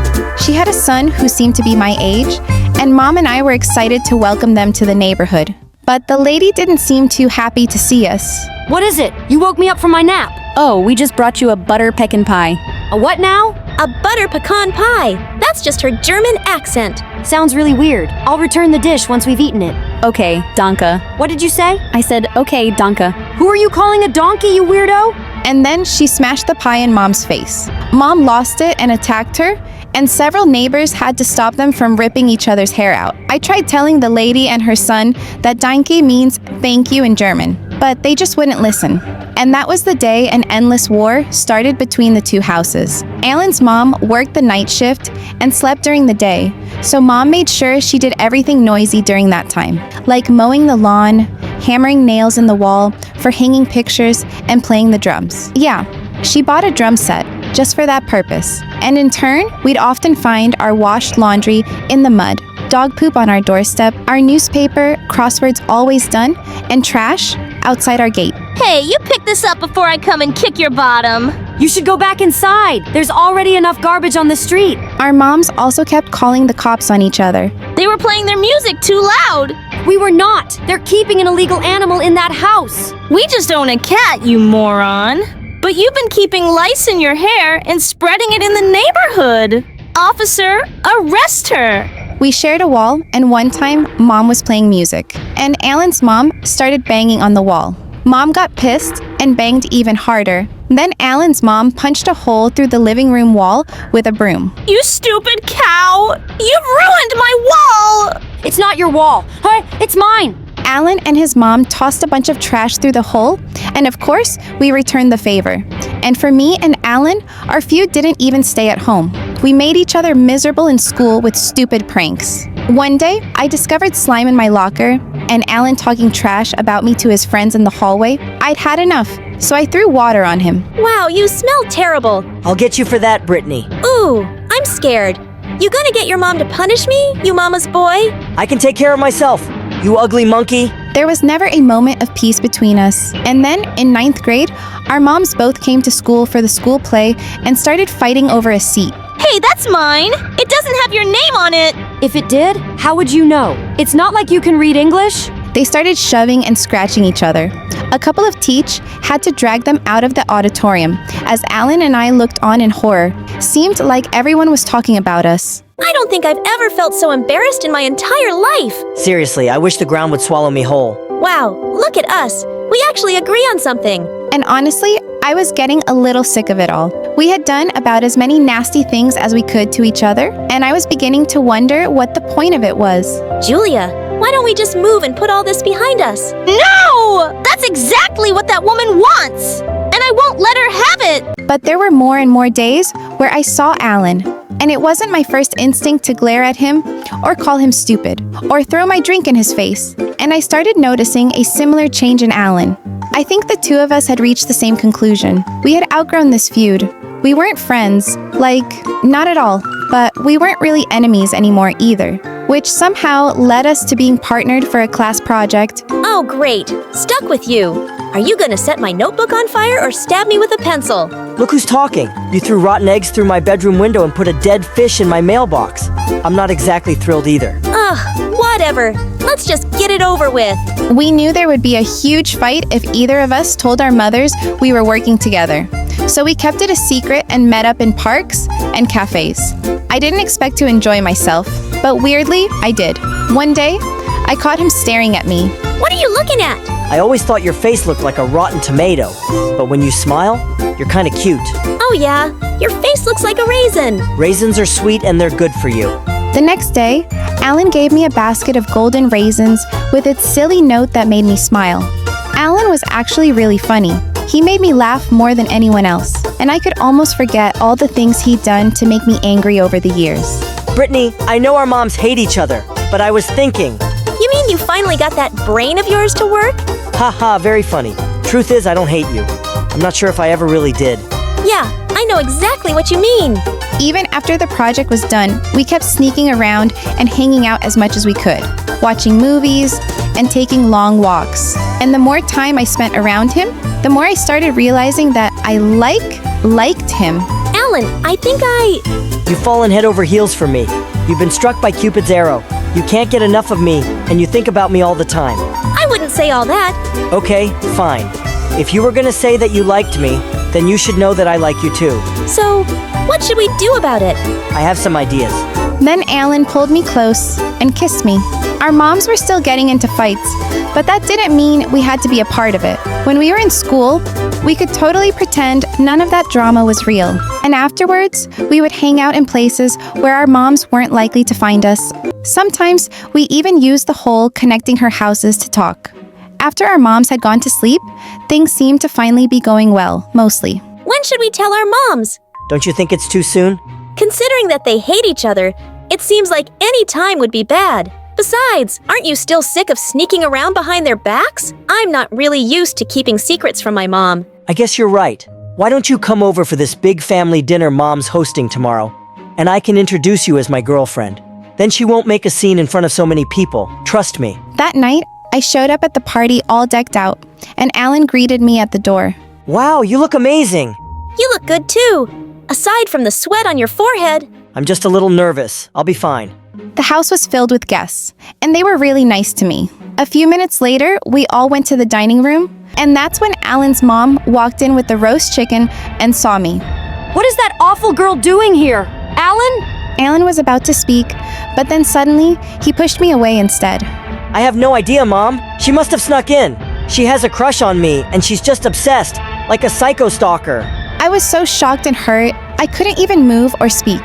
She had a son who seemed to be my age, and Mom and I were excited to welcome them to the neighborhood. But the lady didn't seem too happy to see us. What is it? You woke me up from my nap. Oh, we just brought you a butter pecan pie. A what now? A butter pecan pie. That's just her German accent. Sounds really weird. I'll return the dish once we've eaten it. Okay, Danke. What did you say? I said, okay, Danke. Who are you calling a donkey, you weirdo? And then she smashed the pie in Mom's face. Mom lost it and attacked her, and several neighbors had to stop them from ripping each other's hair out. I tried telling the lady and her son that Danke means thank you in German, but they just wouldn't listen. And that was the day an endless war started between the two houses. Alan's mom worked the night shift and slept during the day, so Mom made sure she did everything noisy during that time, like mowing the lawn, hammering nails in the wall for hanging pictures, and playing the drums. Yeah, she bought a drum set just for that purpose. And in turn, we'd often find our washed laundry in the mud, dog poop on our doorstep, our newspaper, crosswords always done, and trash outside our gate. Hey, you pick this up before I come and kick your bottom. You should go back inside. There's already enough garbage on the street. Our moms also kept calling the cops on each other. They were playing their music too loud. We were not. They're keeping an illegal animal in that house. We just own a cat, you moron. But you've been keeping lice in your hair and spreading it in the neighborhood. Officer, arrest her. We shared a wall, and one time, Mom was playing music, and Alan's mom started banging on the wall. Mom got pissed and banged even harder. Then Alan's mom punched a hole through the living room wall with a broom. You stupid cow! You've ruined my wall! It's not your wall. It's mine. Alan and his mom tossed a bunch of trash through the hole, and of course, we returned the favor. And for me and Alan, our feud didn't even stay at home. We made each other miserable in school with stupid pranks. One day, I discovered slime in my locker, and Alan talking trash about me to his friends in the hallway. I'd had enough, so I threw water on him. Wow, you smell terrible. I'll get you for that, Brittany. Ooh, I'm scared. You gonna get your mom to punish me, you mama's boy? I can take care of myself, you ugly monkey. There was never a moment of peace between us. And then, in 9th grade, our moms both came to school for the school play and started fighting over a seat. Hey, that's mine! It doesn't have your name on it! If it did, how would you know? It's not like you can read English. They started shoving and scratching each other. A couple of teach had to drag them out of the auditorium as Alan and I looked on in horror. Seemed like everyone was talking about us. I don't think I've ever felt so embarrassed in my entire life. Seriously, I wish the ground would swallow me whole. Wow, look at us. We actually agree on something. And honestly, I was getting a little sick of it all. We had done about as many nasty things as we could to each other, and I was beginning to wonder what the point of it was. Julia, why don't we just move and put all this behind us? No! That's exactly what that woman wants! And I won't let her have it! But there were more and more days where I saw Alan, and it wasn't my first instinct to glare at him, or call him stupid, or throw my drink in his face. And I started noticing a similar change in Alan. I think the two of us had reached the same conclusion. We had outgrown this feud. We weren't friends, not at all, but we weren't really enemies anymore either, which somehow led us to being partnered for a class project. Oh, great. Stuck with you. Are you gonna set my notebook on fire or stab me with a pencil? Look who's talking. You threw rotten eggs through my bedroom window and put a dead fish in my mailbox. I'm not exactly thrilled either. Ugh, whatever. Let's just get it over with. We knew there would be a huge fight if either of us told our mothers we were working together. So we kept it a secret and met up in parks and cafes. I didn't expect to enjoy myself, but weirdly, I did. One day, I caught him staring at me. What are you looking at? I always thought your face looked like a rotten tomato, but when you smile, you're kind of cute. Oh yeah, your face looks like a raisin. Raisins are sweet and they're good for you. The next day, Alan gave me a basket of golden raisins with its silly note that made me smile. Alan was actually really funny. He made me laugh more than anyone else, and I could almost forget all the things he'd done to make me angry over the years. Brittany, I know our moms hate each other, but I was thinking. You mean you finally got that brain of yours to work? Haha, very funny. Truth is, I don't hate you. I'm not sure if I ever really did. Yeah, I know exactly what you mean. Even after the project was done, we kept sneaking around and hanging out as much as we could, watching movies and taking long walks. And the more time I spent around him, the more I started realizing that I liked him. Alan, I think You've fallen head over heels for me. You've been struck by Cupid's arrow. You can't get enough of me, and you think about me all the time. I wouldn't say all that. Okay, fine. If you were gonna say that you liked me, then you should know that I like you too. So, what should we do about it? I have some ideas. Then Alan pulled me close and kissed me. Our moms were still getting into fights, but that didn't mean we had to be a part of it. When we were in school, we could totally pretend none of that drama was real. And afterwards, we would hang out in places where our moms weren't likely to find us. Sometimes, we even used the whole connecting her houses to talk. After our moms had gone to sleep, things seemed to finally be going well, mostly. When should we tell our moms? Don't you think it's too soon? Considering that they hate each other, it seems like any time would be bad. Besides, aren't you still sick of sneaking around behind their backs? I'm not really used to keeping secrets from my mom. I guess you're right. Why don't you come over for this big family dinner Mom's hosting tomorrow? And I can introduce you as my girlfriend. Then she won't make a scene in front of so many people. Trust me. That night, I showed up at the party all decked out, and Alan greeted me at the door. Wow, you look amazing. You look good too. Aside from the sweat on your forehead. I'm just a little nervous. I'll be fine. The house was filled with guests, and they were really nice to me. A few minutes later, we all went to the dining room, and that's when Alan's mom walked in with the roast chicken and saw me. What is that awful girl doing here? Alan? Alan was about to speak, but then suddenly, he pushed me away instead. I have no idea, Mom. She must have snuck in. She has a crush on me, and she's just obsessed, like a psycho stalker. I was so shocked and hurt, I couldn't even move or speak.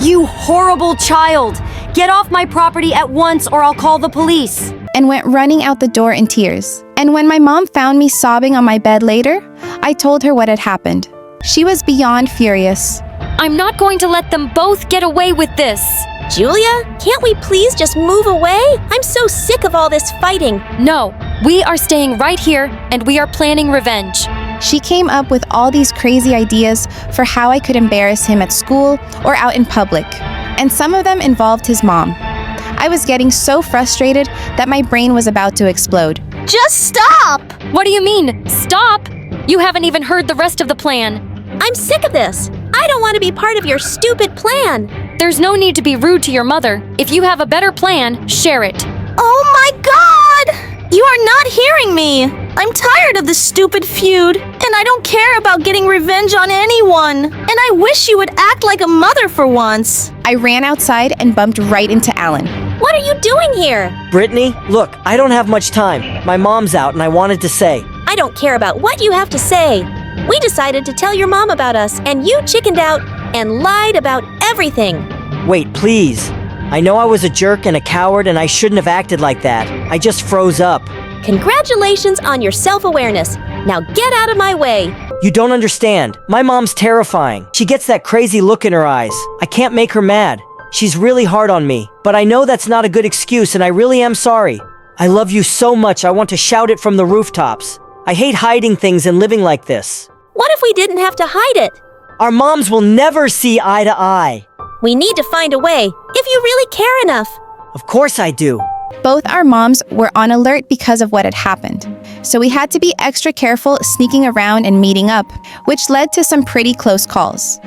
You horrible child! Get off my property at once or I'll call the police! And went running out the door in tears. And when my mom found me sobbing on my bed later, I told her what had happened. She was beyond furious. I'm not going to let them both get away with this. Julia, can't we please just move away? I'm so sick of all this fighting. No, we are staying right here and we are planning revenge. She came up with all these crazy ideas for how I could embarrass him at school or out in public, and some of them involved his mom. I was getting so frustrated that my brain was about to explode. Just stop! What do you mean, stop? You haven't even heard the rest of the plan. I'm sick of this. I don't want to be part of your stupid plan. There's no need to be rude to your mother. If you have a better plan, share it. Oh my God! You are not hearing me! I'm tired of this stupid feud, and I don't care about getting revenge on anyone. And I wish you would act like a mother for once. I ran outside and bumped right into Alan. What are you doing here? Brittany, look, I don't have much time. My mom's out and I wanted to say. I don't care about what you have to say. We decided to tell your mom about us, and you chickened out and lied about everything. Wait, please. I know I was a jerk and a coward and I shouldn't have acted like that. I just froze up. Congratulations on your self-awareness. Now get out of my way. You don't understand. My mom's terrifying. She gets that crazy look in her eyes. I can't make her mad. She's really hard on me. But I know that's not a good excuse and I really am sorry. I love you so much I want to shout it from the rooftops. I hate hiding things and living like this. What if we didn't have to hide it? Our moms will never see eye to eye. We need to find a way, if you really care enough. Of course I do. Both our moms were on alert because of what had happened. So we had to be extra careful sneaking around and meeting up, which led to some pretty close calls.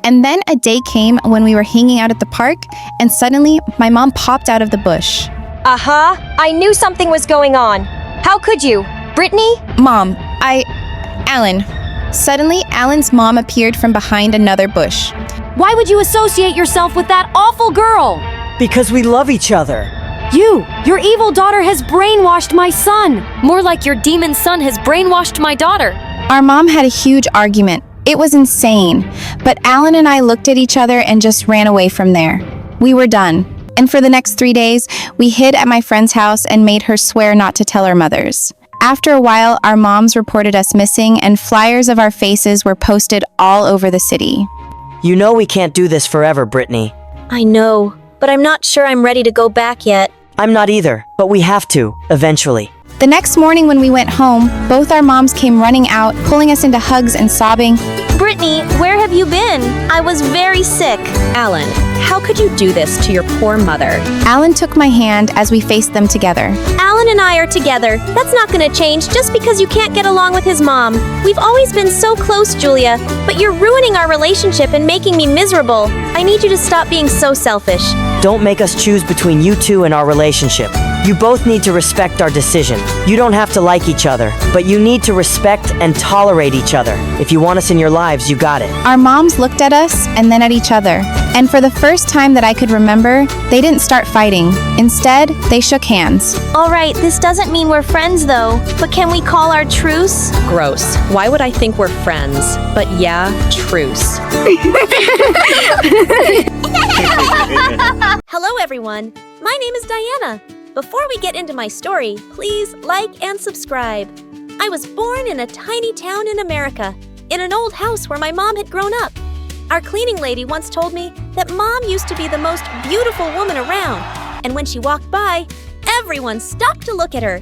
And then a day came when we were hanging out at the park, and suddenly my mom popped out of the bush. I knew something was going on. How could you? Brittany? Mom, Alan. Suddenly, Alan's mom appeared from behind another bush. Why would you associate yourself with that awful girl? Because we love each other. Your evil daughter has brainwashed my son. More like your demon son has brainwashed my daughter. Our mom had a huge argument. It was insane. But Alan and I looked at each other and just ran away from there. We were done. And for the next 3 days, we hid at my friend's house and made her swear not to tell our mothers. After a while, our moms reported us missing and flyers of our faces were posted all over the city. You know we can't do this forever, Brittany. I know, but I'm not sure I'm ready to go back yet. I'm not either, but we have to, eventually. The next morning when we went home, both our moms came running out, pulling us into hugs and sobbing. Brittany, where have you been? I was very sick. Alan, how could you do this to your poor mother? Alan took my hand as we faced them together. Alan and I are together. That's not gonna change just because you can't get along with his mom. We've always been so close, Julia, but you're ruining our relationship and making me miserable. I need you to stop being so selfish. Don't make us choose between you two and our relationship. You both need to respect our decision. You don't have to like each other, but you need to respect and tolerate each other. If you want us in your lives, you got it. Our moms looked at us and then at each other. And for the first time that I could remember, they didn't start fighting. Instead, they shook hands. All right, this doesn't mean we're friends though, but can we call our truce? Gross. Why would I think we're friends? But yeah, truce. Hello everyone, my name is Diana. Before we get into my story, please like and subscribe. I was born in a tiny town in America, in an old house where my mom had grown up. Our cleaning lady once told me that Mom used to be the most beautiful woman around, and when she walked by, everyone stopped to look at her.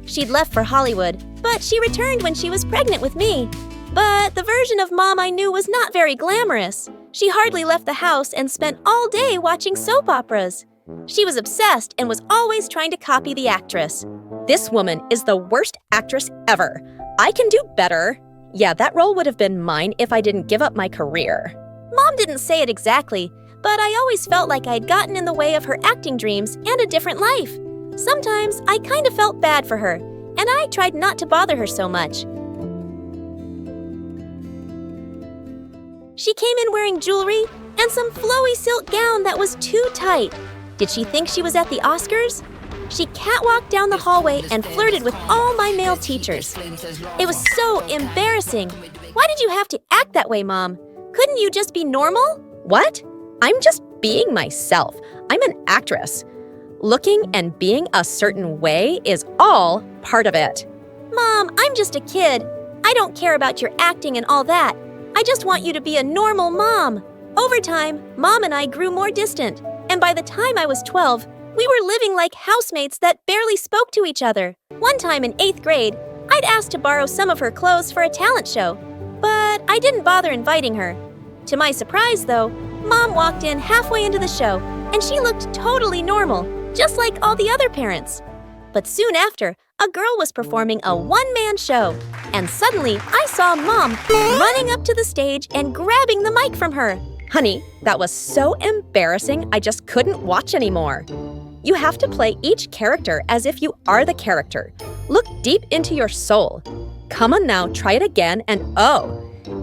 She'd left for Hollywood, but she returned when she was pregnant with me. But the version of Mom I knew was not very glamorous. She hardly left the house and spent all day watching soap operas. She was obsessed and was always trying to copy the actress. This woman is the worst actress ever. I can do better. Yeah, that role would have been mine if I didn't give up my career. Mom didn't say it exactly, but I always felt like I'd gotten in the way of her acting dreams and a different life. Sometimes I kind of felt bad for her, and I tried not to bother her so much. She came in wearing jewelry and some flowy silk gown that was too tight. Did she think she was at the Oscars? She catwalked down the hallway and flirted with all my male teachers. It was so embarrassing. Why did you have to act that way, Mom? Couldn't you just be normal? What? I'm just being myself. I'm an actress. Looking and being a certain way is all part of it. Mom, I'm just a kid. I don't care about your acting and all that. I just want you to be a normal mom. Over time, Mom and I grew more distant, and by the time I was 12, we were living like housemates that barely spoke to each other. One time in 8th grade, I'd asked to borrow some of her clothes for a talent show, but I didn't bother inviting her. To my surprise, though, Mom walked in halfway into the show, and she looked totally normal, just like all the other parents. But soon after, a girl was performing a one-man show, and suddenly I saw Mom running up to the stage and grabbing the mic from her. Honey, that was so embarrassing, I just couldn't watch anymore. You have to play each character as if you are the character. Look deep into your soul. Come on now, try it again, and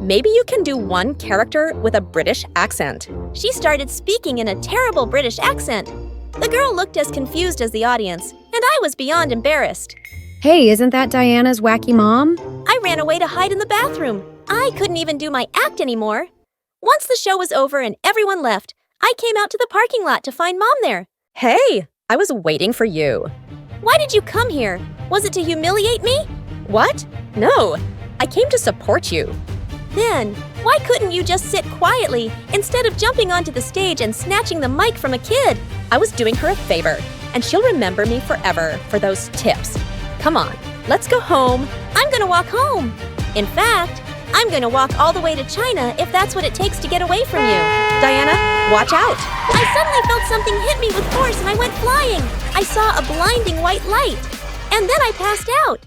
maybe you can do one character with a British accent. She started speaking in a terrible British accent. The girl looked as confused as the audience, and I was beyond embarrassed. Hey, isn't that Diana's wacky mom? I ran away to hide in the bathroom. I couldn't even do my act anymore. Once the show was over and everyone left, I came out to the parking lot to find Mom there. Hey, I was waiting for you. Why did you come here? Was it to humiliate me? What? No, I came to support you. Then, why couldn't you just sit quietly instead of jumping onto the stage and snatching the mic from a kid? I was doing her a favor, and she'll remember me forever for those tips. Come on, let's go home. I'm gonna walk home. In fact, I'm gonna walk all the way to China if that's what it takes to get away from you. Diana, watch out. I suddenly felt something hit me with force and I went flying. I saw a blinding white light. And then I passed out.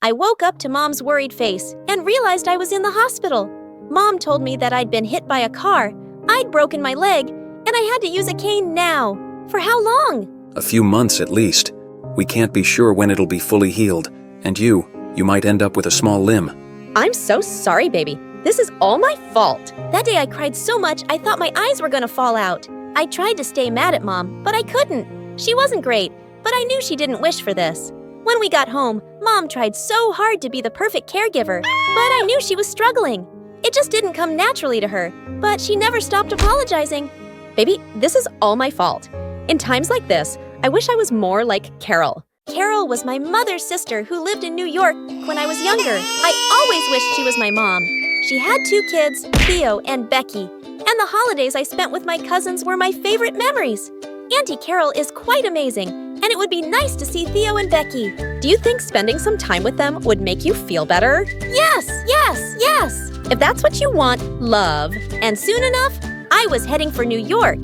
I woke up to Mom's worried face and realized I was in the hospital. Mom told me that I'd been hit by a car, I'd broken my leg, and I had to use a cane now. For how long? A few months at least. We can't be sure when it'll be fully healed. And you might end up with a small limb. I'm so sorry, baby. This is all my fault. That day I cried so much I thought my eyes were gonna fall out. I tried to stay mad at Mom, but I couldn't. She wasn't great, but I knew she didn't wish for this. When we got home, Mom tried so hard to be the perfect caregiver, but I knew she was struggling. It just didn't come naturally to her, but she never stopped apologizing. Baby, this is all my fault. In times like this, I wish I was more like Carol. Carol was my mother's sister who lived in New York when I was younger. I always wished she was my mom. She had 2 kids, Theo and Becky, and the holidays I spent with my cousins were my favorite memories. Auntie Carol is quite amazing, and it would be nice to see Theo and Becky. Do you think spending some time with them would make you feel better? Yes, yes, yes! If that's what you want, love. And soon enough, I was heading for New York.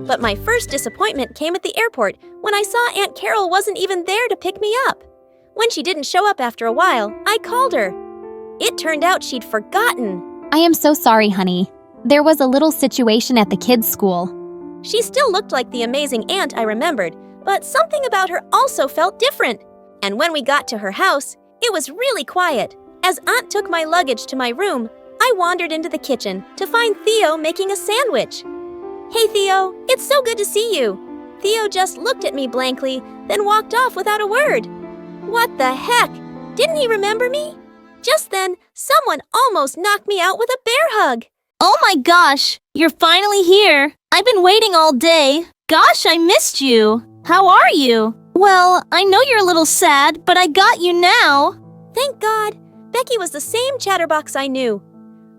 But my first disappointment came at the airport when I saw Aunt Carol wasn't even there to pick me up. When she didn't show up after a while, I called her. It turned out she'd forgotten. I am so sorry, honey. There was a little situation at the kids' school. She still looked like the amazing aunt I remembered, but something about her also felt different. And when we got to her house, it was really quiet. As Aunt took my luggage to my room, I wandered into the kitchen to find Theo making a sandwich. Hey Theo, it's so good to see you. Theo just looked at me blankly, then walked off without a word. What the heck? Didn't he remember me? Just then, someone almost knocked me out with a bear hug. Oh my gosh, you're finally here. I've been waiting all day. Gosh, I missed you. How are you? Well, I know you're a little sad, but I got you now. Thank God. Becky was the same chatterbox I knew.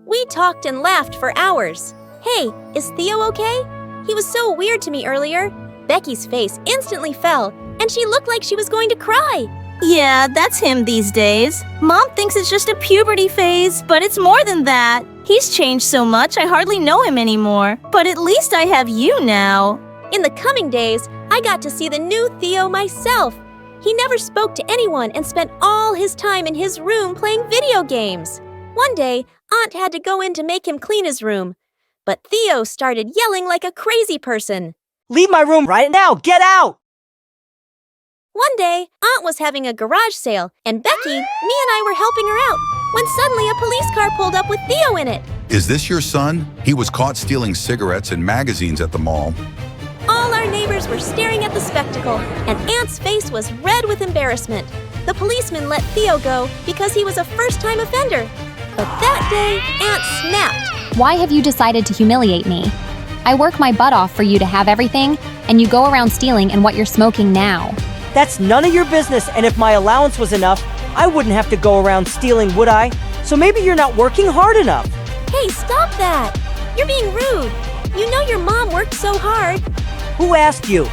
We talked and laughed for hours. Hey, is Theo okay? He was so weird to me earlier. Becky's face instantly fell, and she looked like she was going to cry. Yeah, that's him these days. Mom thinks it's just a puberty phase, but it's more than that. He's changed so much I hardly know him anymore. But at least I have you now. In the coming days, I got to see the new Theo myself. He never spoke to anyone and spent all his time in his room playing video games. One day, Aunt had to go in to make him clean his room. But Theo started yelling like a crazy person. Leave my room right now! Get out! One day, Aunt was having a garage sale, and Becky, me and I were helping her out, when suddenly a police car pulled up with Theo in it. Is this your son? He was caught stealing cigarettes and magazines at the mall. All our neighbors were staring at the spectacle, and Aunt's face was red with embarrassment. The policeman let Theo go because he was a first-time offender. But that day, Aunt snapped. Why have you decided to humiliate me? I work my butt off for you to have everything, and you go around stealing and what you're smoking now. That's none of your business, and if my allowance was enough, I wouldn't have to go around stealing, would I? So maybe you're not working hard enough. Hey, stop that! You're being rude. You know your mom worked so hard. Who asked you?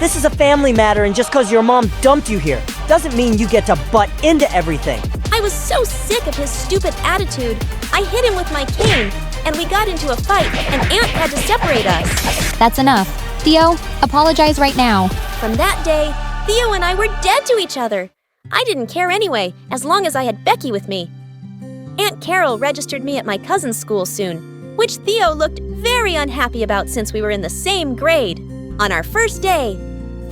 This is a family matter, and just because your mom dumped you here doesn't mean you get to butt into everything. I was so sick of his stupid attitude. I hit him with my cane, and we got into a fight, and Aunt had to separate us. That's enough. Theo, apologize right now. From that day, Theo and I were dead to each other. I didn't care anyway, as long as I had Becky with me. Aunt Carol registered me at my cousin's school soon, which Theo looked very unhappy about since we were in the same grade. On our first day,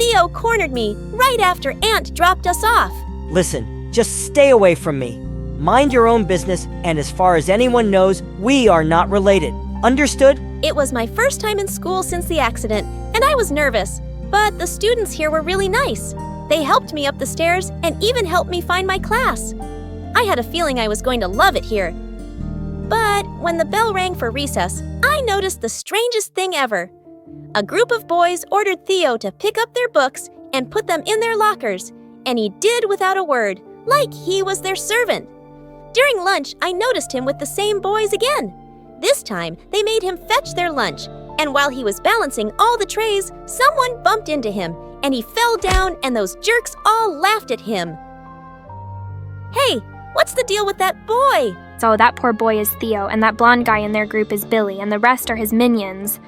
Theo cornered me right after Aunt dropped us off. Listen, just stay away from me. Mind your own business, and as far as anyone knows, we are not related. Understood? It was my first time in school since the accident, and I was nervous. But the students here were really nice. They helped me up the stairs and even helped me find my class. I had a feeling I was going to love it here. But when the bell rang for recess, I noticed the strangest thing ever. A group of boys ordered Theo to pick up their books and put them in their lockers, and he did without a word, like he was their servant. During lunch, I noticed him with the same boys again. This time, they made him fetch their lunch, and while he was balancing all the trays, someone bumped into him, and he fell down, and those jerks all laughed at him. Hey, what's the deal with that boy? So that poor boy is Theo, and that blonde guy in their group is Billy, and the rest are his minions.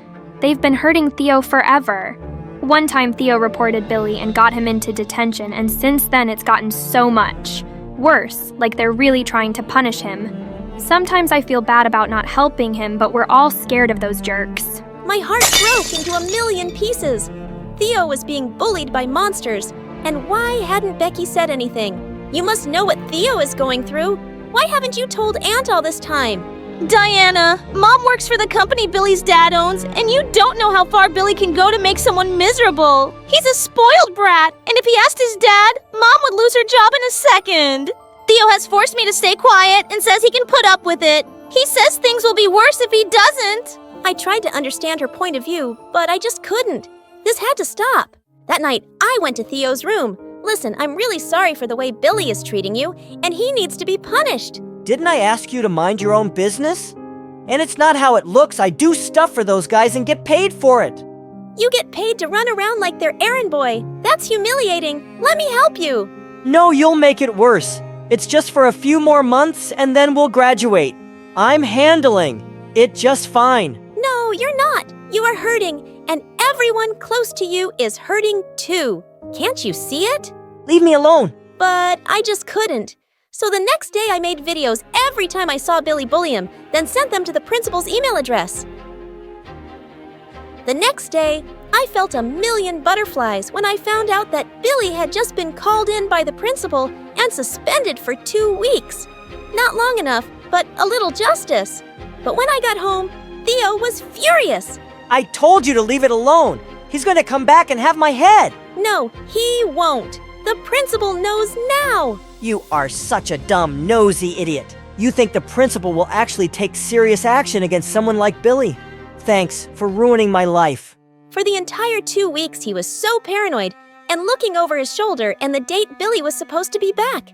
They've been hurting Theo forever. One time Theo reported Billy and got him into detention, and since then it's gotten so much. Worse, like they're really trying to punish him. Sometimes I feel bad about not helping him, but we're all scared of those jerks. My heart broke into a million pieces. Theo was being bullied by monsters, and why hadn't Becky said anything? You must know what Theo is going through. Why haven't you told Aunt all this time? Diana, Mom works for the company Billy's dad owns, and you don't know how far Billy can go to make someone miserable. He's a spoiled brat, and if he asked his dad, Mom would lose her job in a second. Theo has forced me to stay quiet and says he can put up with it. He says things will be worse if he doesn't. I tried to understand her point of view, but I just couldn't. This had to stop. That night, I went to Theo's room. Listen, I'm really sorry for the way Billy is treating you, and he needs to be punished. Didn't I ask you to mind your own business? And it's not how it looks. I do stuff for those guys and get paid for it. You get paid to run around like their errand boy. That's humiliating. Let me help you. No, you'll make it worse. It's just for a few more months and then we'll graduate. I'm handling it just fine. No, you're not. You are hurting, and everyone close to you is hurting too. Can't you see it? Leave me alone. But I just couldn't. So the next day I made videos every time I saw Billy bully him, then sent them to the principal's email address. The next day, I felt a million butterflies when I found out that Billy had just been called in by the principal and suspended for 2 weeks. Not long enough, but a little justice. But when I got home, Theo was furious. I told you to leave it alone. He's going to come back and have my head. No, he won't. The principal knows now. You are such a dumb, nosy idiot. You think the principal will actually take serious action against someone like Billy? Thanks for ruining my life. For the entire 2 weeks, he was so paranoid and looking over his shoulder and the date Billy was supposed to be back.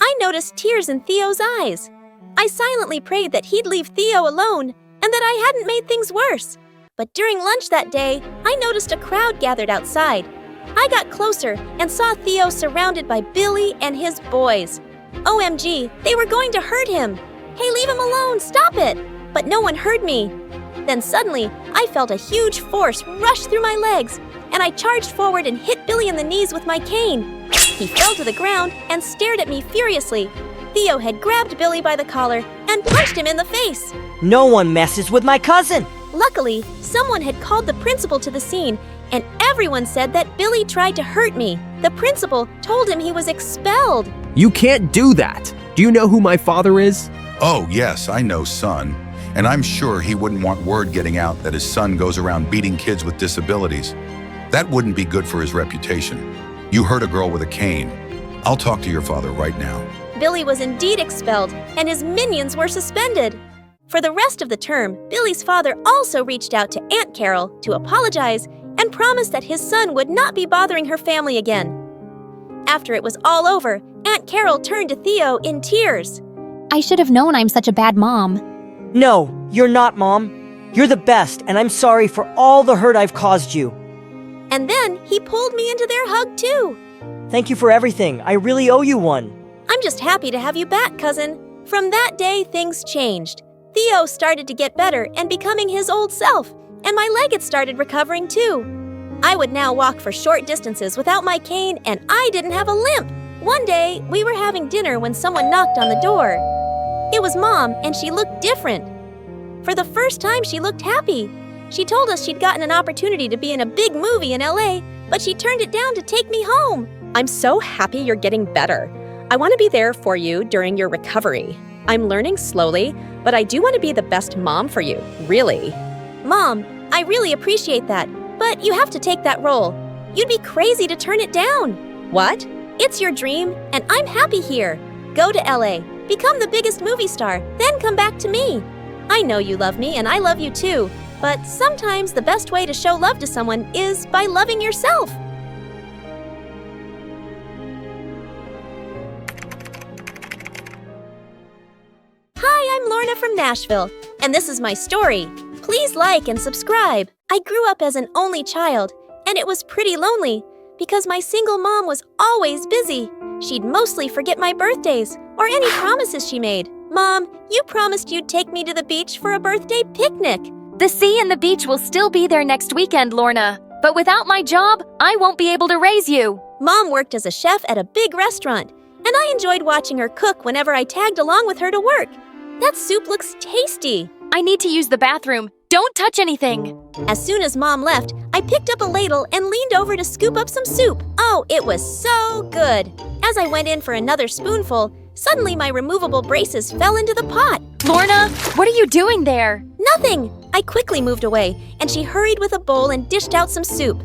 I noticed tears in Theo's eyes. I silently prayed that he'd leave Theo alone and that I hadn't made things worse. But during lunch that day, I noticed a crowd gathered outside. I got closer and saw Theo surrounded by Billy and his boys. OMG, they were going to hurt him. Hey, leave him alone, stop it! But no one heard me. Then suddenly, I felt a huge force rush through my legs, and I charged forward and hit Billy in the knees with my cane. He fell to the ground and stared at me furiously. Theo had grabbed Billy by the collar and punched him in the face. No one messes with my cousin. Luckily, someone had called the principal to the scene, and everyone said that Billy tried to hurt me. The principal told him he was expelled. You can't do that. Do you know who my father is? Oh, yes, I know, son. And I'm sure he wouldn't want word getting out that his son goes around beating kids with disabilities. That wouldn't be good for his reputation. You hurt a girl with a cane. I'll talk to your father right now. Billy was indeed expelled, and his minions were suspended. For the rest of the term, Billy's father also reached out to Aunt Carol to apologize and promised that his son would not be bothering her family again. After it was all over, Aunt Carol turned to Theo in tears. I should have known I'm such a bad mom. No, you're not, Mom. You're the best, and I'm sorry for all the hurt I've caused you. And then he pulled me into their hug too. Thank you for everything. I really owe you one. I'm just happy to have you back, cousin. From that day, things changed. Theo started to get better and becoming his old self, and my leg had started recovering too. I would now walk for short distances without my cane, and I didn't have a limp. One day, we were having dinner when someone knocked on the door. It was Mom, and she looked different. For the first time, she looked happy. She told us she'd gotten an opportunity to be in a big movie in LA, but she turned it down to take me home. I'm so happy you're getting better. I want to be there for you during your recovery. I'm learning slowly, but I do want to be the best mom for you, really. Mom, I really appreciate that, but you have to take that role. You'd be crazy to turn it down. What? It's your dream, and I'm happy here. Go to LA, become the biggest movie star, then come back to me. I know you love me, and I love you too, but sometimes the best way to show love to someone is by loving yourself. Hi, I'm Lorna from Nashville, and this is my story. Please like and subscribe. I grew up as an only child, and it was pretty lonely because my single mom was always busy. She'd mostly forget my birthdays or any promises she made. Mom, you promised you'd take me to the beach for a birthday picnic. The sea and the beach will still be there next weekend, Lorna. But without my job, I won't be able to raise you. Mom worked as a chef at a big restaurant, and I enjoyed watching her cook whenever I tagged along with her to work. That soup looks tasty. I need to use the bathroom. Don't touch anything. As soon as Mom left, I picked up a ladle and leaned over to scoop up some soup. Oh, it was so good. As I went in for another spoonful, suddenly my removable braces fell into the pot. Lorna, what are you doing there? Nothing. I quickly moved away, and she hurried with a bowl and dished out some soup.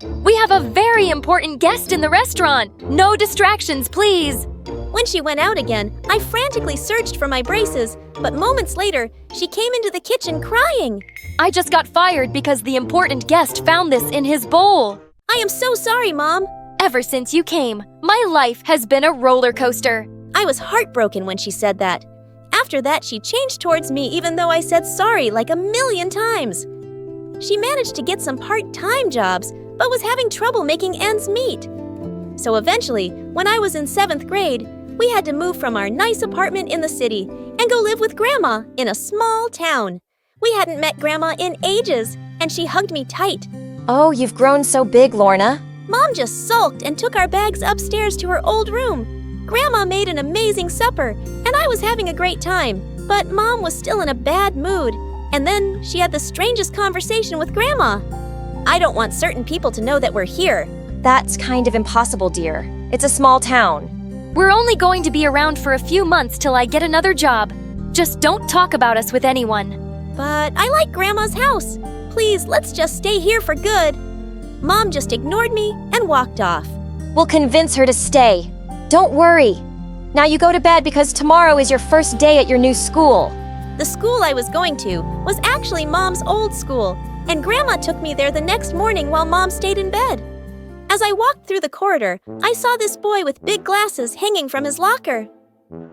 We have a very important guest in the restaurant. No distractions, please. When she went out again, I frantically searched for my braces, but moments later, she came into the kitchen crying. I just got fired because the important guest found this in his bowl. I am so sorry, Mom. Ever since you came, my life has been a roller coaster. I was heartbroken when she said that. After that, she changed towards me even though I said sorry like 1,000,000 times. She managed to get some part-time jobs, but was having trouble making ends meet. So eventually, when I was in 7th grade, we had to move from our nice apartment in the city and go live with Grandma in a small town. We hadn't met Grandma in ages, and she hugged me tight. Oh, you've grown so big, Lorna. Mom just sulked and took our bags upstairs to her old room. Grandma made an amazing supper, and I was having a great time, but Mom was still in a bad mood. And then she had the strangest conversation with Grandma. I don't want certain people to know that we're here. That's kind of impossible, dear. It's a small town. We're only going to be around for a few months till I get another job. Just don't talk about us with anyone. But I like Grandma's house. Please, let's just stay here for good. Mom just ignored me and walked off. We'll convince her to stay. Don't worry. Now you go to bed because tomorrow is your first day at your new school. The school I was going to was actually Mom's old school, and Grandma took me there the next morning while Mom stayed in bed. As I walked through the corridor, I saw this boy with big glasses hanging from his locker.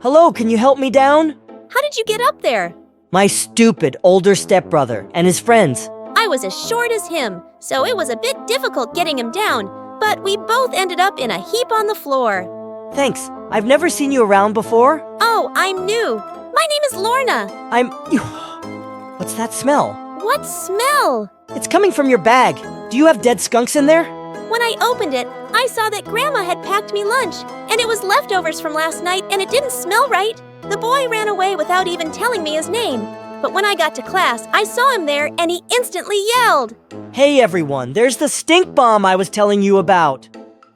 Hello, can you help me down? How did you get up there? My stupid older stepbrother and his friends. I was as short as him, so it was a bit difficult getting him down, but we both ended up in a heap on the floor. Thanks. I've never seen you around before. Oh, I'm new. My name is Lorna. What's that smell? What smell? It's coming from your bag. Do you have dead skunks in there? When I opened it, I saw that Grandma had packed me lunch, and it was leftovers from last night, and it didn't smell right. The boy ran away without even telling me his name. But when I got to class, I saw him there, and he instantly yelled. Hey everyone, there's the stink bomb I was telling you about.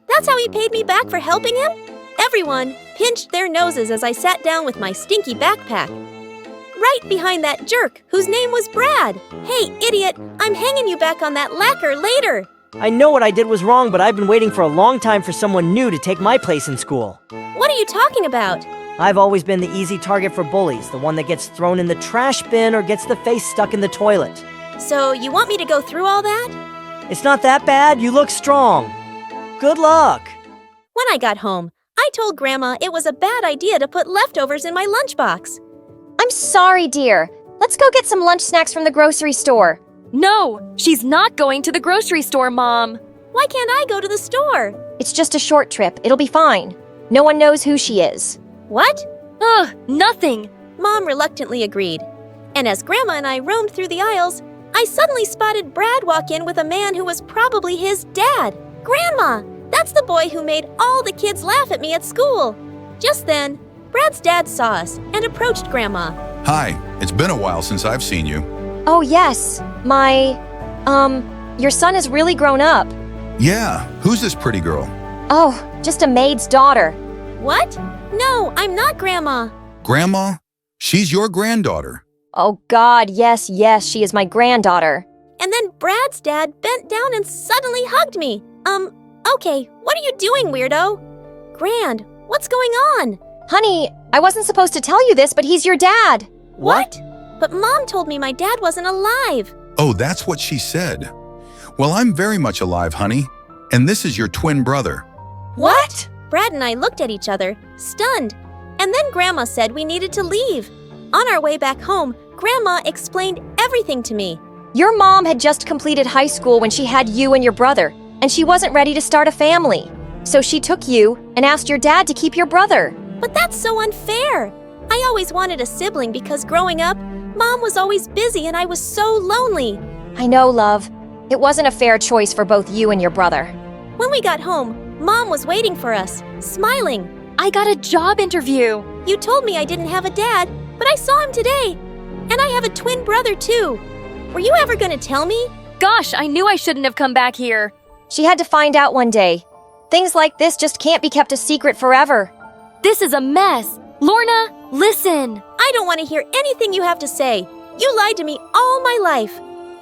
That's how he paid me back for helping him? Everyone pinched their noses as I sat down with my stinky backpack. Right behind that jerk, whose name was Brad. Hey, idiot, I'm hanging you back on that lacquer later. I know what I did was wrong, but I've been waiting for a long time for someone new to take my place in school. What are you talking about? I've always been the easy target for bullies, the one that gets thrown in the trash bin or gets the face stuck in the toilet. So you want me to go through all that? It's not that bad, you look strong. Good luck. When I got home, I told Grandma it was a bad idea to put leftovers in my lunchbox. I'm sorry, dear. Let's go get some lunch snacks from the grocery store. No, she's not going to the grocery store, Mom. Why can't I go to the store? It's just a short trip. It'll be fine. No one knows who she is. What? Ugh, nothing. Mom reluctantly agreed. And as Grandma and I roamed through the aisles, I suddenly spotted Brad walk in with a man who was probably his dad. Grandma! That's the boy who made all the kids laugh at me at school. Just then, Brad's dad saw us and approached Grandma. Hi, it's been a while since I've seen you. Oh, yes. Your son has really grown up. Yeah, who's this pretty girl? Oh, just a maid's daughter. What? No, I'm not Grandma. Grandma? She's your granddaughter. Oh God, yes, she is my granddaughter. And then Brad's dad bent down and suddenly hugged me. Okay, what are you doing, weirdo? Grand, what's going on? Honey, I wasn't supposed to tell you this, but he's your dad. What? But Mom told me my dad wasn't alive. Oh, that's what she said. Well, I'm very much alive, honey. And this is your twin brother. What? Brad and I looked at each other, stunned. And then Grandma said we needed to leave. On our way back home, Grandma explained everything to me. Your mom had just completed high school when she had you and your brother, and she wasn't ready to start a family. So she took you and asked your dad to keep your brother. But that's so unfair. I always wanted a sibling because growing up, Mom was always busy and I was so lonely. I know, love. It wasn't a fair choice for both you and your brother. When we got home, Mom was waiting for us, smiling. I got a job interview. You told me I didn't have a dad, but I saw him today. And I have a twin brother too. Were you ever gonna tell me? Gosh, I knew I shouldn't have come back here. She had to find out one day. Things like this just can't be kept a secret forever. This is a mess. Lorna, listen. I don't want to hear anything you have to say. You lied to me all my life.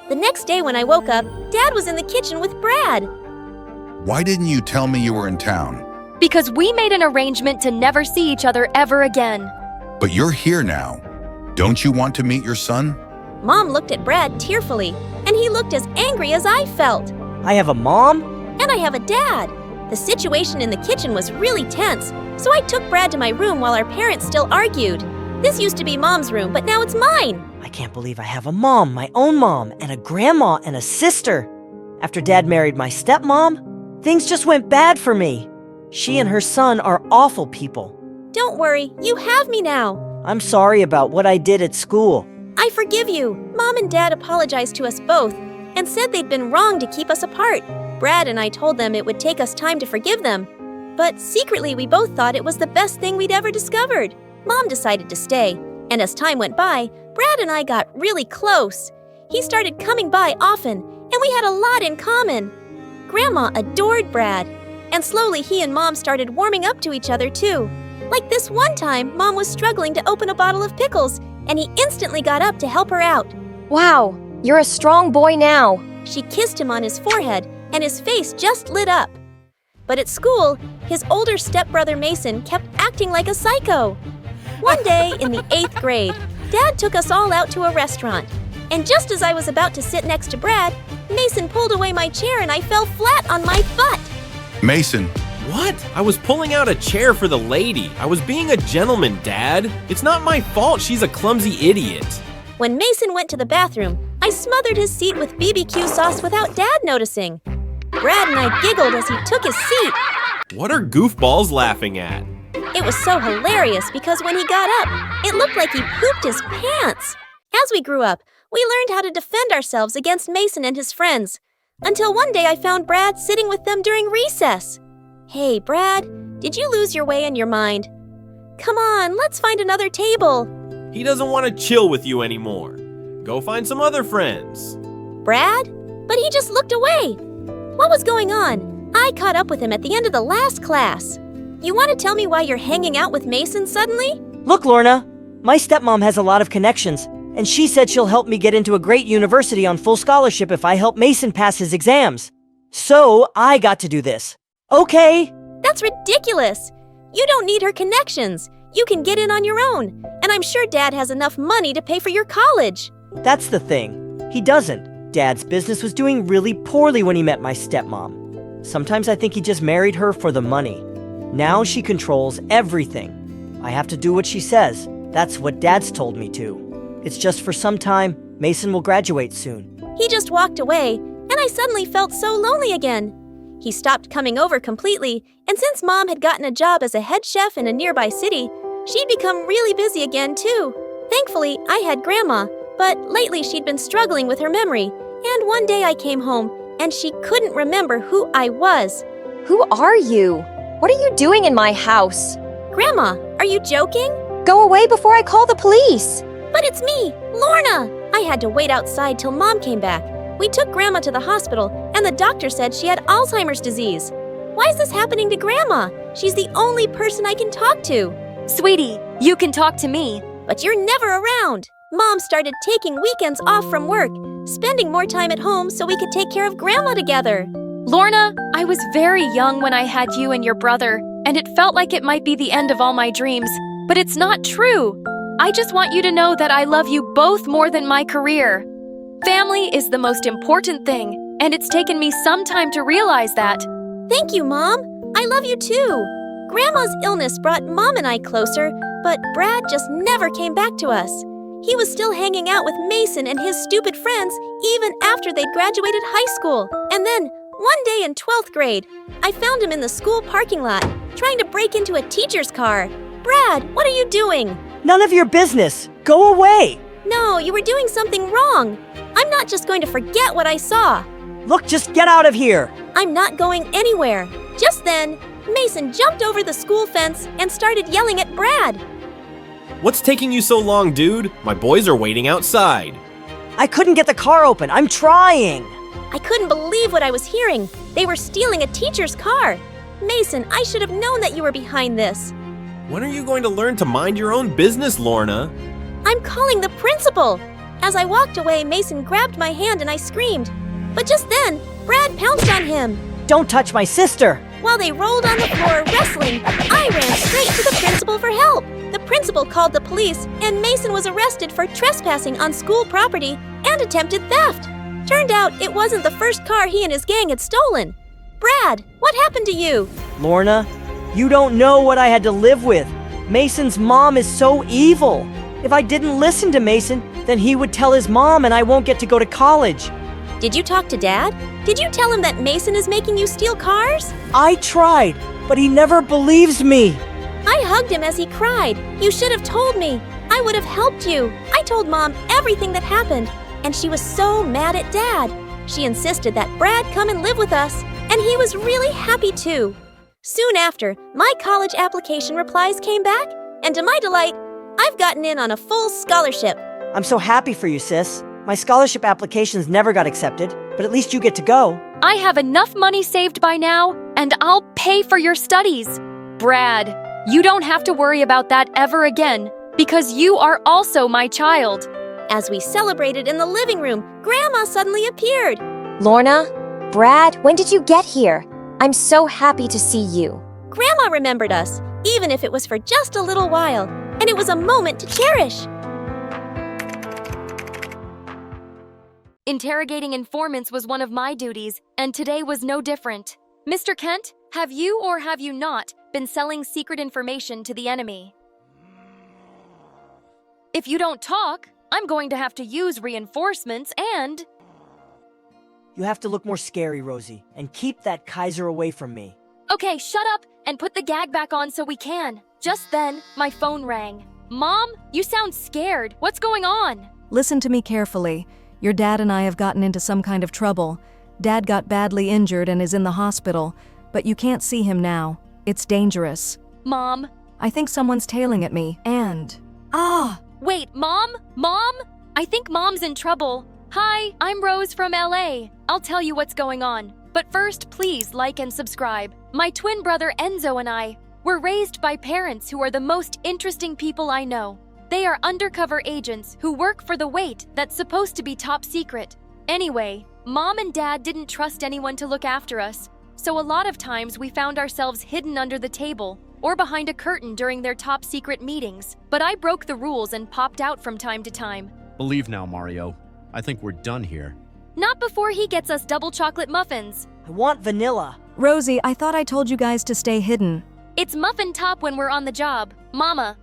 The next day when I woke up, Dad was in the kitchen with Brad. Why didn't you tell me you were in town? Because we made an arrangement to never see each other ever again. But you're here now. Don't you want to meet your son? Mom looked at Brad tearfully, and he looked as angry as I felt. I have a mom? And I have a dad. The situation in the kitchen was really tense, so I took Brad to my room while our parents still argued. This used to be Mom's room, but now it's mine. I can't believe I have a mom, my own mom, and a grandma and a sister. After Dad married my stepmom, things just went bad for me. She and her son are awful people. Don't worry, you have me now. I'm sorry about what I did at school. I forgive you. Mom and Dad apologized to us both and said they'd been wrong to keep us apart. Brad and I told them it would take us time to forgive them. But secretly, we both thought it was the best thing we'd ever discovered. Mom decided to stay, and as time went by, Brad and I got really close. He started coming by often, and we had a lot in common. Grandma adored Brad, and slowly he and Mom started warming up to each other too. Like this one time, Mom was struggling to open a bottle of pickles, and he instantly got up to help her out. Wow, you're a strong boy now. She kissed him on his forehead, and his face just lit up. But at school, his older stepbrother Mason kept acting like a psycho. One day in the 8th grade, Dad took us all out to a restaurant. And just as I was about to sit next to Brad, Mason pulled away my chair and I fell flat on my butt. Mason. What? I was pulling out a chair for the lady. I was being a gentleman, Dad. It's not my fault she's a clumsy idiot. When Mason went to the bathroom, I smothered his seat with BBQ sauce without Dad noticing. Brad and I giggled as he took his seat. What are goofballs laughing at? It was so hilarious because when he got up, it looked like he pooped his pants. As we grew up, we learned how to defend ourselves against Mason and his friends. Until one day I found Brad sitting with them during recess. Hey, Brad, did you lose your way in your mind? Come on, let's find another table. He doesn't want to chill with you anymore. Go find some other friends. Brad? But he just looked away. What was going on? I caught up with him at the end of the last class. You want to tell me why you're hanging out with Mason suddenly? Look, Lorna, my stepmom has a lot of connections, and she said she'll help me get into a great university on full scholarship if I help Mason pass his exams. So I got to do this. Okay. That's ridiculous. You don't need her connections. You can get in on your own, and I'm sure Dad has enough money to pay for your college. That's the thing. He doesn't. Dad's business was doing really poorly when he met my stepmom. Sometimes I think he just married her for the money. Now she controls everything. I have to do what she says. That's what Dad's told me to. It's just for some time. Mason will graduate soon. He just walked away, and I suddenly felt so lonely again. He stopped coming over completely, and since Mom had gotten a job as a head chef in a nearby city, she'd become really busy again too. Thankfully, I had Grandma, but lately she'd been struggling with her memory, and one day I came home, and she couldn't remember who I was. Who are you? What are you doing in my house? Grandma, are you joking? Go away before I call the police. But it's me, Lorna. I had to wait outside till Mom came back. We took Grandma to the hospital, and the doctor said she had Alzheimer's disease. Why is this happening to Grandma? She's the only person I can talk to. Sweetie, you can talk to me. But you're never around. Mom started taking weekends off from work, spending more time at home so we could take care of Grandma together. Lorna, I was very young when I had you and your brother, and it felt like it might be the end of all my dreams, but it's not true. I just want you to know that I love you both more than my career. Family is the most important thing, and it's taken me some time to realize that. Thank you, Mom. I love you too. Grandma's illness brought Mom and I closer, but Brad just never came back to us. He was still hanging out with Mason and his stupid friends even after they'd graduated high school. And then, one day in 12th grade, I found him in the school parking lot, trying to break into a teacher's car. Brad, what are you doing? None of your business. Go away. No, you were doing something wrong. I'm not just going to forget what I saw. Look, just get out of here. I'm not going anywhere. Just then, Mason jumped over the school fence and started yelling at Brad. What's taking you so long, dude? My boys are waiting outside. I couldn't get the car open. I'm trying. I couldn't believe what I was hearing. They were stealing a teacher's car. Mason, I should have known that you were behind this. When are you going to learn to mind your own business, Lorna? I'm calling the principal. As I walked away, Mason grabbed my hand and I screamed. But just then, Brad pounced on him. Don't touch my sister. While they rolled on the floor wrestling, I ran straight to the principal for help. The principal called the police, and Mason was arrested for trespassing on school property and attempted theft. Turned out it wasn't the first car he and his gang had stolen. Brad, what happened to you? Lorna, you don't know what I had to live with. Mason's mom is so evil. If I didn't listen to Mason, then he would tell his mom and I won't get to go to college. Did you talk to Dad? Did you tell him that Mason is making you steal cars? I tried, but he never believes me. I hugged him as he cried. You should have told me. I would have helped you. I told Mom everything that happened, and she was so mad at Dad. She insisted that Brad come and live with us, and he was really happy too. Soon after, my college application replies came back, and to my delight, I've gotten in on a full scholarship. I'm so happy for you, sis. My scholarship applications never got accepted, but at least you get to go. I have enough money saved by now, and I'll pay for your studies. Brad, you don't have to worry about that ever again, because you are also my child. As we celebrated in the living room, Grandma suddenly appeared. Lorna, Brad, when did you get here? I'm so happy to see you. Grandma remembered us, even if it was for just a little while, and it was a moment to cherish. Interrogating informants was one of my duties, and today was no different. Mr. Kent, have you or have you not been selling secret information to the enemy? If you don't talk, I'm going to have to use reinforcements and... You have to look more scary, Rosie, and keep that Kaiser away from me. Okay, shut up and put the gag back on so we can. Just then, my phone rang. Mom, you sound scared. What's going on? Listen to me carefully. Your dad and I have gotten into some kind of trouble. Dad got badly injured and is in the hospital, but you can't see him now. It's dangerous. Mom? I think someone's tailing at me, and... Wait, Mom? Mom? I think Mom's in trouble. Hi, I'm Rose from LA. I'll tell you what's going on. But first, please like and subscribe. My twin brother Enzo and I were raised by parents who are the most interesting people I know. They are undercover agents who work for the wait that's supposed to be top secret. Anyway, Mom and Dad didn't trust anyone to look after us, so a lot of times we found ourselves hidden under the table or behind a curtain during their top secret meetings. But I broke the rules and popped out from time to time. Believe now, Mario. I think we're done here. Not before he gets us double chocolate muffins. I want vanilla. Rosie, I thought I told you guys to stay hidden. It's muffin top when we're on the job. Mama.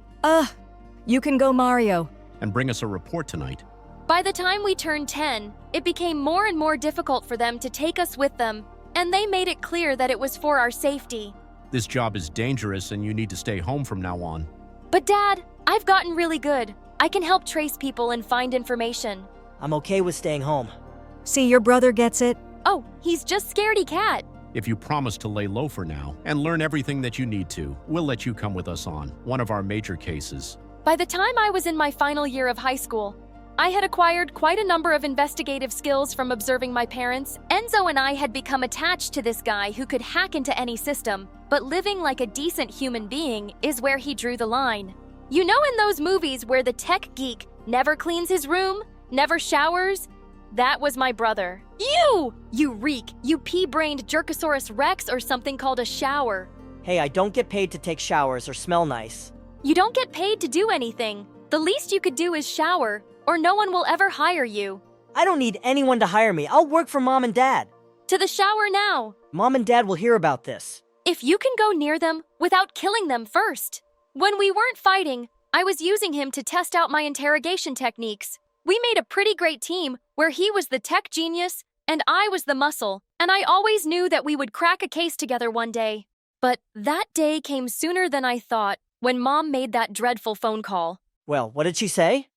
You can go, Mario. And bring us a report tonight. By the time we turned 10, it became more and more difficult for them to take us with them, and they made it clear that it was for our safety. This job is dangerous and you need to stay home from now on. But Dad, I've gotten really good. I can help trace people and find information. I'm okay with staying home. See, your brother gets it. Oh, he's just scaredy cat. If you promise to lay low for now and learn everything that you need to, we'll let you come with us on one of our major cases. By the time I was in my final year of high school, I had acquired quite a number of investigative skills from observing my parents. Enzo and I had become attached to this guy who could hack into any system, but living like a decent human being is where he drew the line. You know, in those movies where the tech geek never cleans his room, never showers? That was my brother. You reek, you pea-brained Jerkosaurus Rex or something called a shower. Hey, I don't get paid to take showers or smell nice. You don't get paid to do anything. The least you could do is shower, or no one will ever hire you. I don't need anyone to hire me. I'll work for Mom and Dad. To the shower now. Mom and Dad will hear about this. If you can go near them without killing them first. When we weren't fighting, I was using him to test out my interrogation techniques. We made a pretty great team where he was the tech genius and I was the muscle, and I always knew that we would crack a case together one day. But that day came sooner than I thought when Mom made that dreadful phone call. Well, what did she say?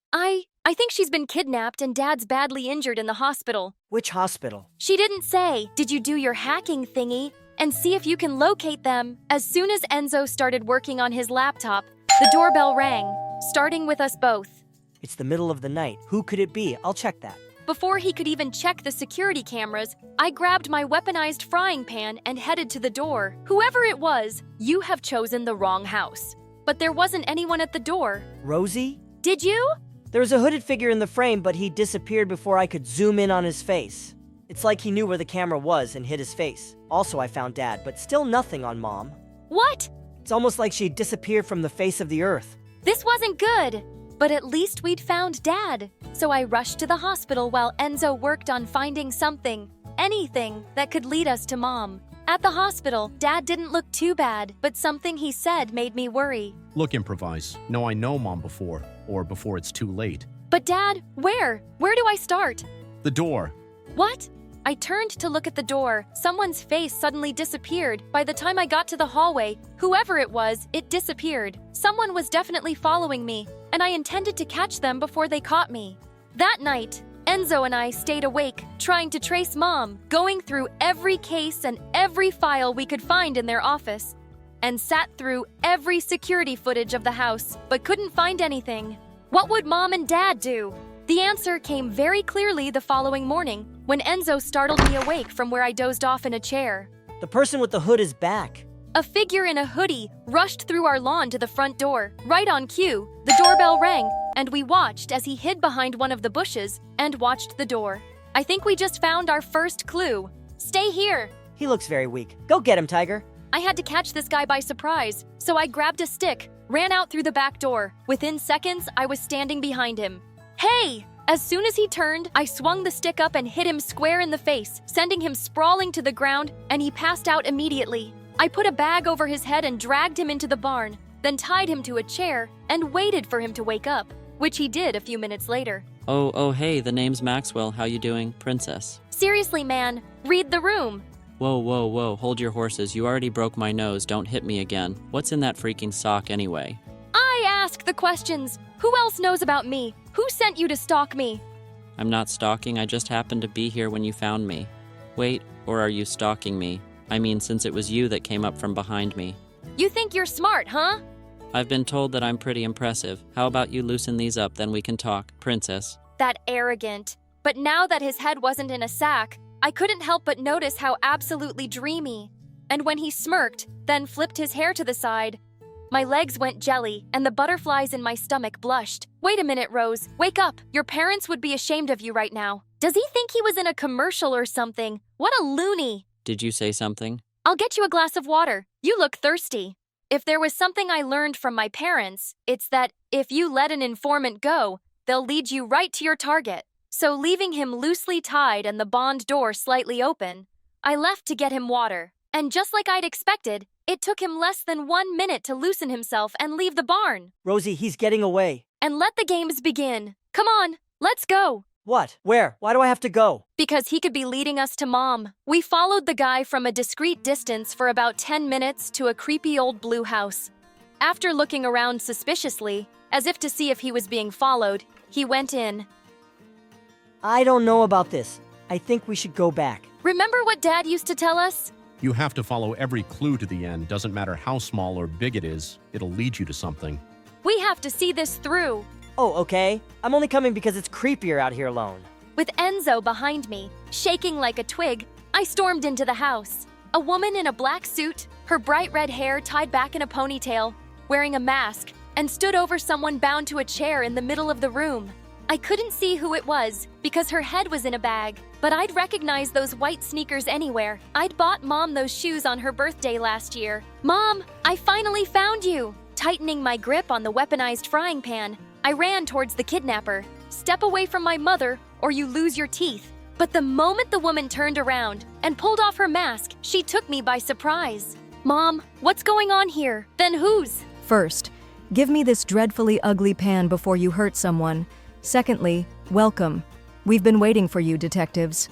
I think she's been kidnapped and Dad's badly injured in the hospital. Which hospital? She didn't say. Did you do your hacking thingy and see if you can locate them? As soon as Enzo started working on his laptop, the doorbell rang, starting with us both. It's the middle of the night. Who could it be? I'll check that. Before he could even check the security cameras, I grabbed my weaponized frying pan and headed to the door. Whoever it was, you have chosen the wrong house. But there wasn't anyone at the door. Rosie? Did you? There was a hooded figure in the frame, but he disappeared before I could zoom in on his face. It's like he knew where the camera was and hid his face. Also, I found Dad, but still nothing on Mom. What? It's almost like she disappeared from the face of the earth. This wasn't good. But at least we'd found Dad. So I rushed to the hospital while Enzo worked on finding something, anything, that could lead us to Mom. At the hospital, Dad didn't look too bad, but something he said made me worry. Look, improvise. No, I know Mom before, or before it's too late. But Dad, where? Where do I start? The door. What? I turned to look at the door. Someone's face suddenly disappeared. By the time I got to the hallway, whoever it was, it disappeared. Someone was definitely following me, and I intended to catch them before they caught me. That night, Enzo and I stayed awake, trying to trace Mom, going through every case and every file we could find in their office, and sat through every security footage of the house, but couldn't find anything. What would Mom and Dad do? The answer came very clearly the following morning, when Enzo startled me awake from where I dozed off in a chair. The person with the hood is back. A figure in a hoodie rushed through our lawn to the front door. Right on cue, the doorbell rang, and we watched as he hid behind one of the bushes and watched the door. I think we just found our first clue. Stay here. He looks very weak. Go get him, Tiger. I had to catch this guy by surprise, so I grabbed a stick, ran out through the back door. Within seconds, I was standing behind him. Hey! As soon as he turned, I swung the stick up and hit him square in the face, sending him sprawling to the ground, and he passed out immediately. I put a bag over his head and dragged him into the barn, then tied him to a chair and waited for him to wake up, which he did a few minutes later. Oh, hey, the name's Maxwell. How you doing, princess? Seriously, man, read the room. Whoa, hold your horses. You already broke my nose. Don't hit me again. What's in that freaking sock anyway? I ask the questions. Who else knows about me? Who sent you to stalk me? I'm not stalking. I just happened to be here when you found me. Wait, or are you stalking me? I mean, since it was you that came up from behind me. You think you're smart, huh? I've been told that I'm pretty impressive. How about you loosen these up, then we can talk, princess? That arrogant. But now that his head wasn't in a sack, I couldn't help but notice how absolutely dreamy. And when he smirked, then flipped his hair to the side, my legs went jelly, and the butterflies in my stomach blushed. Wait a minute, Rose. Wake up. Your parents would be ashamed of you right now. Does he think he was in a commercial or something? What a loony. Did you say something? I'll get you a glass of water. You look thirsty. If there was something I learned from my parents, it's that if you let an informant go, they'll lead you right to your target. So leaving him loosely tied and the bond door slightly open, I left to get him water. And just like I'd expected, it took him less than 1 minute to loosen himself and leave the barn. Rosie, he's getting away. And let the games begin. Come on, let's go. What? Where? Why do I have to go? Because he could be leading us to Mom. We followed the guy from a discreet distance for about 10 minutes to a creepy old blue house. After looking around suspiciously, as if to see if he was being followed, he went in. I don't know about this. I think we should go back. Remember what Dad used to tell us? You have to follow every clue to the end. Doesn't matter how small or big it is, it'll lead you to something. We have to see this through. Oh, okay. I'm only coming because it's creepier out here alone. With Enzo behind me, shaking like a twig, I stormed into the house. A woman in a black suit, her bright red hair tied back in a ponytail, wearing a mask, and stood over someone bound to a chair in the middle of the room. I couldn't see who it was because her head was in a bag, but I'd recognize those white sneakers anywhere. I'd bought Mom those shoes on her birthday last year. Mom, I finally found you! Tightening my grip on the weaponized frying pan, I ran towards the kidnapper. Step away from my mother, or you lose your teeth. But the moment the woman turned around and pulled off her mask, she took me by surprise. Mom, what's going on here? Then whose? First, give me this dreadfully ugly pan before you hurt someone. Secondly, welcome. We've been waiting for you, detectives.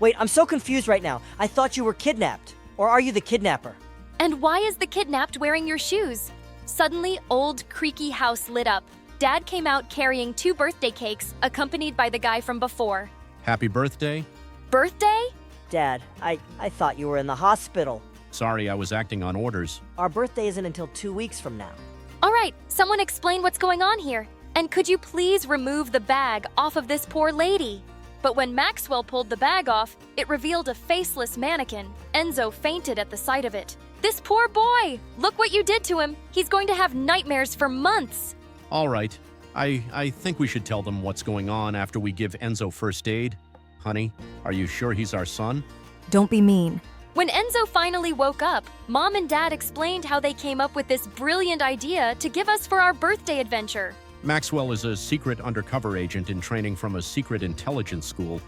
Wait, I'm so confused right now. I thought you were kidnapped. Or are you the kidnapper? And why is the kidnapped wearing your shoes? Suddenly, old, creaky house lit up. Dad came out carrying 2 birthday cakes, accompanied by the guy from before. Happy birthday? Birthday? Dad, I thought you were in the hospital. Sorry, I was acting on orders. Our birthday isn't until 2 weeks from now. All right, someone explain what's going on here. And could you please remove the bag off of this poor lady? But when Maxwell pulled the bag off, it revealed a faceless mannequin. Enzo fainted at the sight of it. This poor boy! Look what you did to him. He's going to have nightmares for months. All right. I think we should tell them what's going on after we give Enzo first aid. Honey, are you sure he's our son? Don't be mean. When Enzo finally woke up, Mom and Dad explained how they came up with this brilliant idea to give us for our birthday adventure. Maxwell is a secret undercover agent in training from a secret intelligence school.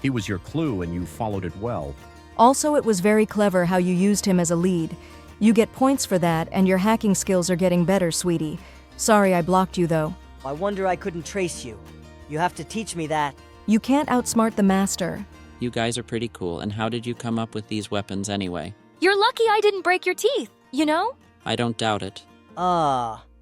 He was your clue and you followed it well. Also, it was very clever how you used him as a lead. You get points for that, and your hacking skills are getting better, sweetie. Sorry I blocked you, though. I wonder I couldn't trace you. You have to teach me that. You can't outsmart the master. You guys are pretty cool, and how did you come up with these weapons anyway? You're lucky I didn't break your teeth, you know? I don't doubt it.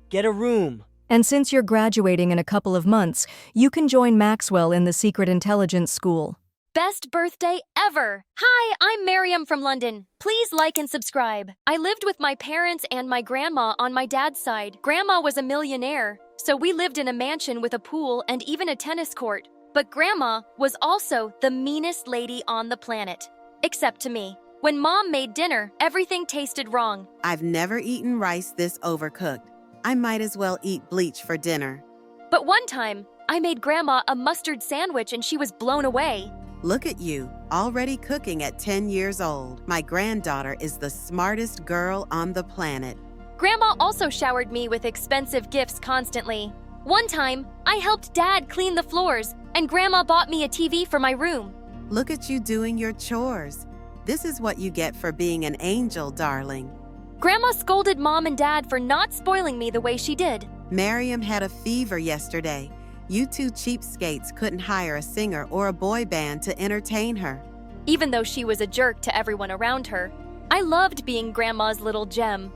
Get a room. And since you're graduating in a couple of months, you can join Maxwell in the Secret Intelligence School. Best birthday ever! Hi, I'm Miriam from London. Please like and subscribe. I lived with my parents and my grandma on my dad's side. Grandma was a millionaire, so we lived in a mansion with a pool and even a tennis court. But Grandma was also the meanest lady on the planet. Except to me. When Mom made dinner, everything tasted wrong. I've never eaten rice this overcooked. I might as well eat bleach for dinner. But one time, I made Grandma a mustard sandwich and she was blown away. Look at you, already cooking at 10 years old. My granddaughter is the smartest girl on the planet. Grandma also showered me with expensive gifts constantly. One time, I helped Dad clean the floors, and Grandma bought me a TV for my room. Look at you doing your chores. This is what you get for being an angel, darling. Grandma scolded Mom and Dad for not spoiling me the way she did. Miriam had a fever yesterday. You 2 cheapskates couldn't hire a singer or a boy band to entertain her. Even though she was a jerk to everyone around her, I loved being Grandma's little gem.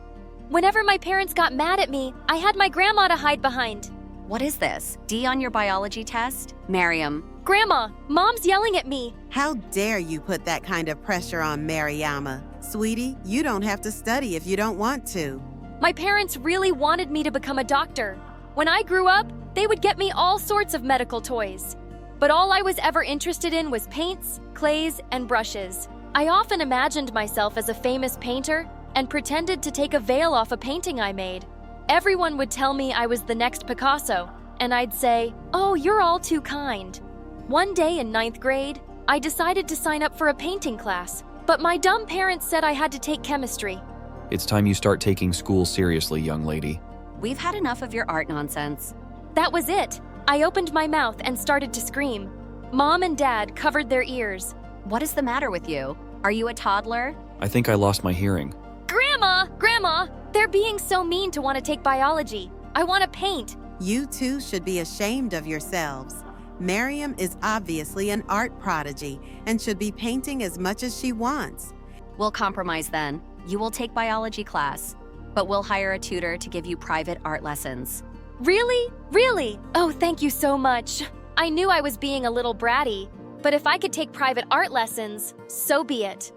Whenever my parents got mad at me, I had my grandma to hide behind. What is this? D on your biology test? Miriam. Grandma, Mom's yelling at me. How dare you put that kind of pressure on Mariama? Sweetie, you don't have to study if you don't want to. My parents really wanted me to become a doctor. When I grew up, they would get me all sorts of medical toys. But all I was ever interested in was paints, clays, and brushes. I often imagined myself as a famous painter and pretended to take a veil off a painting I made. Everyone would tell me I was the next Picasso, and I'd say, "Oh, you're all too kind." One day in 9th grade, I decided to sign up for a painting class, but my dumb parents said I had to take chemistry. It's time you start taking school seriously, young lady. We've had enough of your art nonsense. That was it. I opened my mouth and started to scream. Mom and Dad covered their ears. What is the matter with you? Are you a toddler? I think I lost my hearing. Grandma, they're being so mean to want to take biology. I want to paint. You 2 should be ashamed of yourselves. Miriam is obviously an art prodigy and should be painting as much as she wants. We'll compromise then. You will take biology class, but we'll hire a tutor to give you private art lessons. Really? Really? Oh, thank you so much. I knew I was being a little bratty, but if I could take private art lessons, so be it.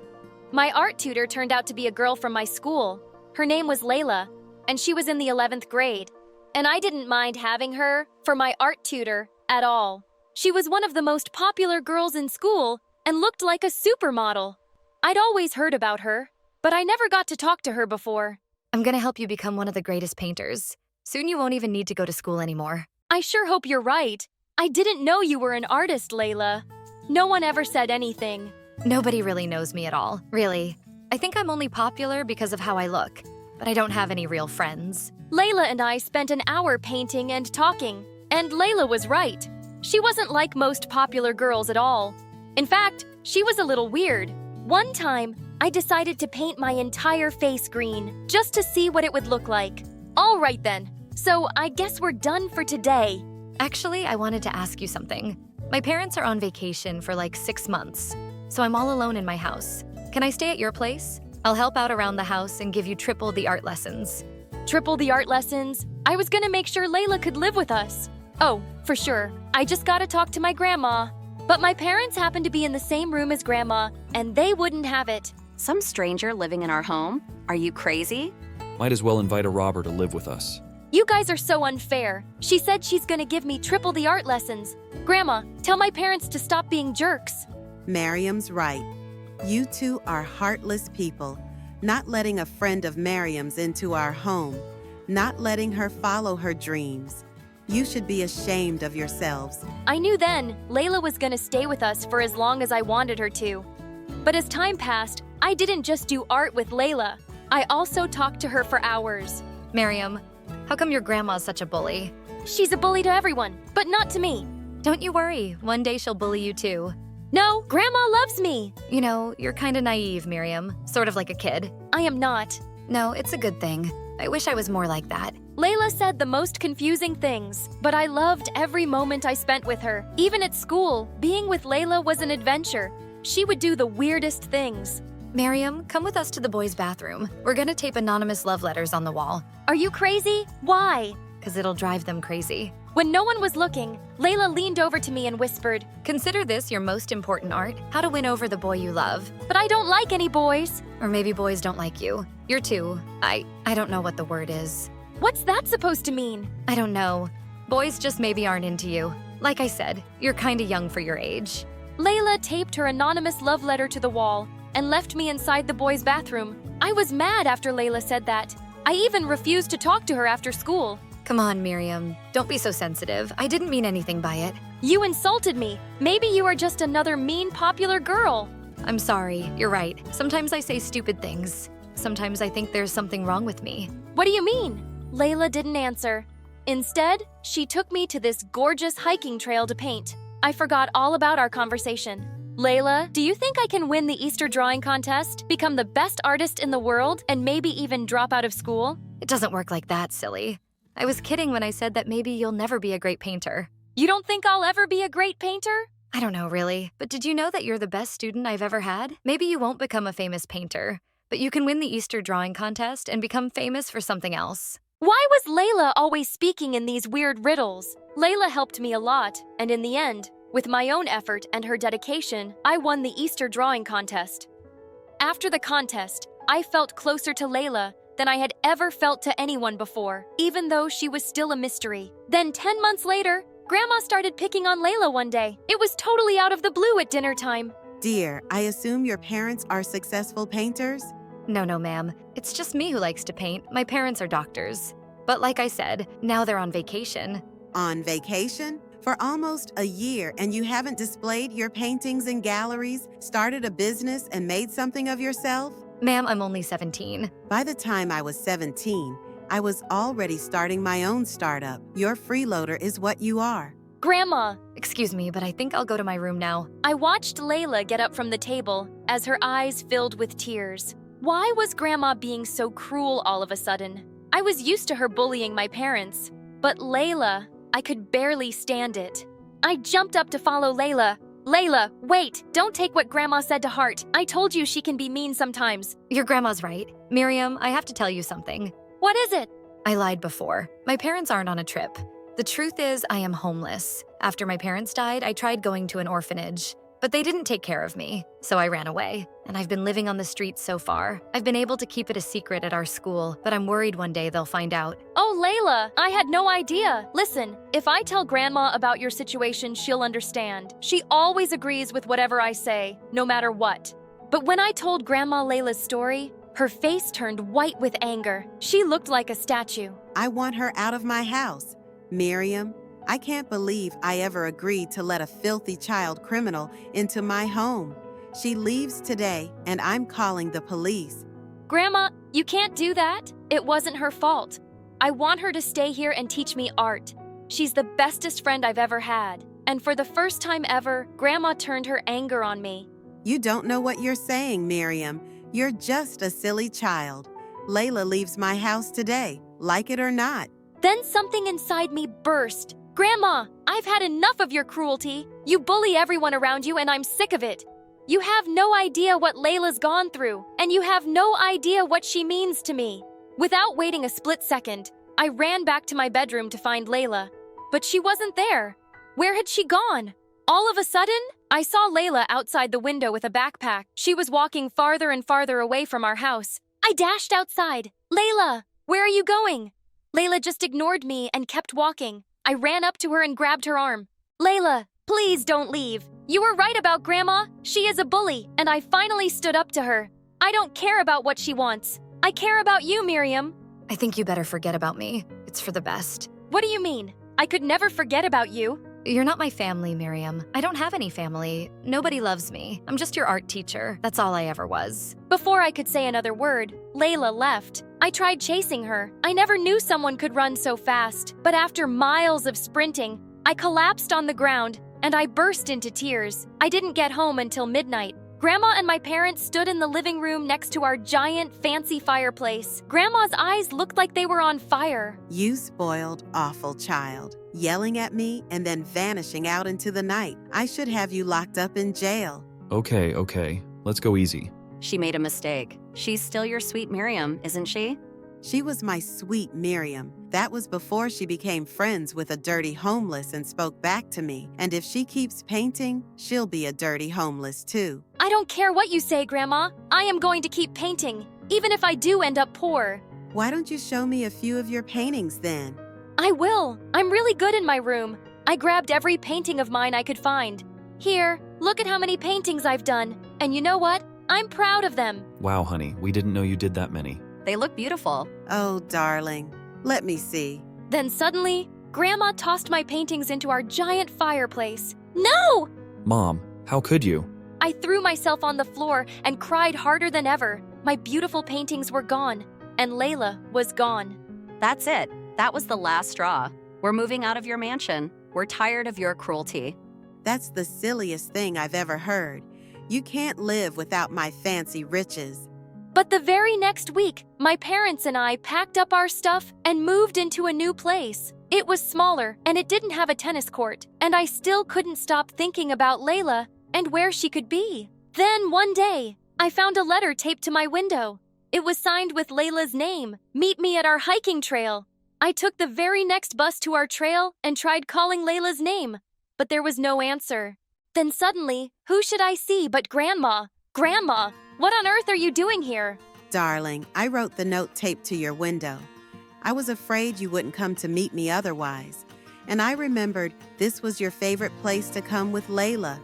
My art tutor turned out to be a girl from my school. Her name was Layla, and she was in the 11th grade. and I didn't mind having her for my art tutor at all. She was one of the most popular girls in school and looked like a supermodel. I'd always heard about her, but I never got to talk to her before. I'm gonna help you become one of the greatest painters. Soon you won't even need to go to school anymore. I sure hope you're right. I didn't know you were an artist, Layla. No one ever said anything. Nobody really knows me at all, really. I think I'm only popular because of how I look, but I don't have any real friends. Layla and I spent an hour painting and talking, and Layla was right. She wasn't like most popular girls at all. In fact, she was a little weird. One time, I decided to paint my entire face green, just to see what it would look like. All right then, so I guess we're done for today. Actually, I wanted to ask you something. My parents are on vacation for like 6 months, so I'm all alone in my house. Can I stay at your place? I'll help out around the house and give you triple the art lessons. Triple the art lessons? I was gonna make sure Layla could live with us. Oh, for sure. I just gotta talk to my grandma. But my parents happen to be in the same room as Grandma, and they wouldn't have it. Some stranger living in our home? Are you crazy? Might as well invite a robber to live with us. You guys are so unfair. She said she's gonna give me triple the art lessons. Grandma, tell my parents to stop being jerks. Miriam's right. You two are heartless people, not letting a friend of Miriam's into our home, not letting her follow her dreams. You should be ashamed of yourselves. I knew then Layla was gonna stay with us for as long as I wanted her to. But as time passed, I didn't just do art with Layla. I also talked to her for hours. Miriam, how come your grandma's such a bully? She's a bully to everyone, but not to me. Don't you worry, one day she'll bully you too. No, Grandma loves me. You know, you're kinda naive, Miriam. Sort of like a kid. I am not. No, it's a good thing. I wish I was more like that. Layla said the most confusing things, but I loved every moment I spent with her. Even at school, being with Layla was an adventure. She would do the weirdest things. Miriam, come with us to the boys' bathroom. We're gonna tape anonymous love letters on the wall. Are you crazy? Why? 'Cause it'll drive them crazy. When no one was looking, Layla leaned over to me and whispered, "Consider this your most important art, how to win over the boy you love." But I don't like any boys. Or maybe boys don't like you. You're too. I don't know what the word is. What's that supposed to mean? I don't know. Boys just maybe aren't into you. Like I said, you're kinda young for your age. Layla taped her anonymous love letter to the wall and left me inside the boys' bathroom. I was mad after Layla said that. I even refused to talk to her after school. Come on, Miriam. Don't be so sensitive. I didn't mean anything by it. You insulted me. Maybe you are just another mean, popular girl. I'm sorry. You're right. Sometimes I say stupid things. Sometimes I think there's something wrong with me. What do you mean? Layla didn't answer. Instead, she took me to this gorgeous hiking trail to paint. I forgot all about our conversation. Layla, do you think I can win the Easter drawing contest, become the best artist in the world, and maybe even drop out of school? It doesn't work like that, silly. I was kidding when I said that maybe you'll never be a great painter. You don't think I'll ever be a great painter? I don't know, really. But did you know that you're the best student I've ever had? Maybe you won't become a famous painter, but you can win the Easter drawing contest and become famous for something else. Why was Layla always speaking in these weird riddles? Layla helped me a lot, and in the end, with my own effort and her dedication, I won the Easter drawing contest. After the contest, I felt closer to Layla than I had ever felt to anyone before, even though she was still a mystery. Then 10 months later, Grandma started picking on Layla one day. It was totally out of the blue at dinner time. Dear, I assume your parents are successful painters? No, ma'am. It's just me who likes to paint. My parents are doctors. But like I said, now they're on vacation. On vacation? For almost a year, and you haven't displayed your paintings in galleries, started a business, and made something of yourself? Ma'am, I'm only 17. By the time I was 17, I was already starting my own startup. Your freeloader is what you are. Grandma! Excuse me, but I think I'll go to my room now. I watched Layla get up from the table as her eyes filled with tears. Why was Grandma being so cruel all of a sudden? I was used to her bullying my parents, but Layla, I could barely stand it. I jumped up to follow Layla. Layla, wait! Don't take what Grandma said to heart. I told you she can be mean sometimes. Your grandma's right. Miriam, I have to tell you something. What is it? I lied before. My parents aren't on a trip. The truth is, I am homeless. After my parents died, I tried going to an orphanage, But they didn't take care of me, so I ran away. And I've been living on the streets so far. I've been able to keep it a secret at our school, but I'm worried one day they'll find out. Oh, Layla, I had no idea. Listen, if I tell Grandma about your situation, she'll understand. She always agrees with whatever I say, no matter what. But when I told Grandma Layla's story, her face turned white with anger. She looked like a statue. I want her out of my house. Miriam, I can't believe I ever agreed to let a filthy child criminal into my home. She leaves today, and I'm calling the police. Grandma, you can't do that. It wasn't her fault. I want her to stay here and teach me art. She's the bestest friend I've ever had. And for the first time ever, Grandma turned her anger on me. You don't know what you're saying, Miriam. You're just a silly child. Layla leaves my house today, like it or not. Then something inside me burst. Grandma, I've had enough of your cruelty. You bully everyone around you, and I'm sick of it. You have no idea what Layla's gone through, and you have no idea what she means to me. Without waiting a split second, I ran back to my bedroom to find Layla. But she wasn't there. Where had she gone? All of a sudden, I saw Layla outside the window with a backpack. She was walking farther and farther away from our house. I dashed outside. Layla, where are you going? Layla just ignored me and kept walking. I ran up to her and grabbed her arm. Layla, please don't leave. You were right about Grandma. She is a bully, and I finally stood up to her. I don't care about what she wants. I care about you, Miriam. I think you better forget about me. It's for the best. What do you mean? I could never forget about you. You're not my family, Miriam. I don't have any family. Nobody loves me. I'm just your art teacher. That's all I ever was. Before I could say another word, Layla left. I tried chasing her. I never knew someone could run so fast. But after miles of sprinting, I collapsed on the ground and I burst into tears. I didn't get home until midnight. Grandma and my parents stood in the living room next to our giant, fancy fireplace. Grandma's eyes looked like they were on fire. You spoiled, awful child. Yelling at me and then vanishing out into the night. I should have you locked up in jail. Okay. Let's go easy. She made a mistake. She's still your sweet Miriam, isn't she? She was my sweet Miriam. That was before she became friends with a dirty homeless and spoke back to me. And if she keeps painting, she'll be a dirty homeless too. I don't care what you say, Grandma. I am going to keep painting, even if I do end up poor. Why don't you show me a few of your paintings then? I will. I'm really good in my room. I grabbed every painting of mine I could find. Here, look at how many paintings I've done. And you know what? I'm proud of them. Wow, honey, we didn't know you did that many. They look beautiful. Oh, darling. Let me see. Then suddenly, Grandma tossed my paintings into our giant fireplace. No! Mom, how could you? I threw myself on the floor and cried harder than ever. My beautiful paintings were gone, and Layla was gone. That's it. That was the last straw. We're moving out of your mansion. We're tired of your cruelty. That's the silliest thing I've ever heard. You can't live without my fancy riches. But the very next week, my parents and I packed up our stuff and moved into a new place. It was smaller, and it didn't have a tennis court, and I still couldn't stop thinking about Layla and where she could be. Then one day, I found a letter taped to my window. It was signed with Layla's name. Meet me at our hiking trail. I took the very next bus to our trail and tried calling Layla's name, but there was no answer. Then suddenly, who should I see but Grandma? Grandma, what on earth are you doing here? Darling, I wrote the note taped to your window. I was afraid you wouldn't come to meet me otherwise. And I remembered this was your favorite place to come with Layla.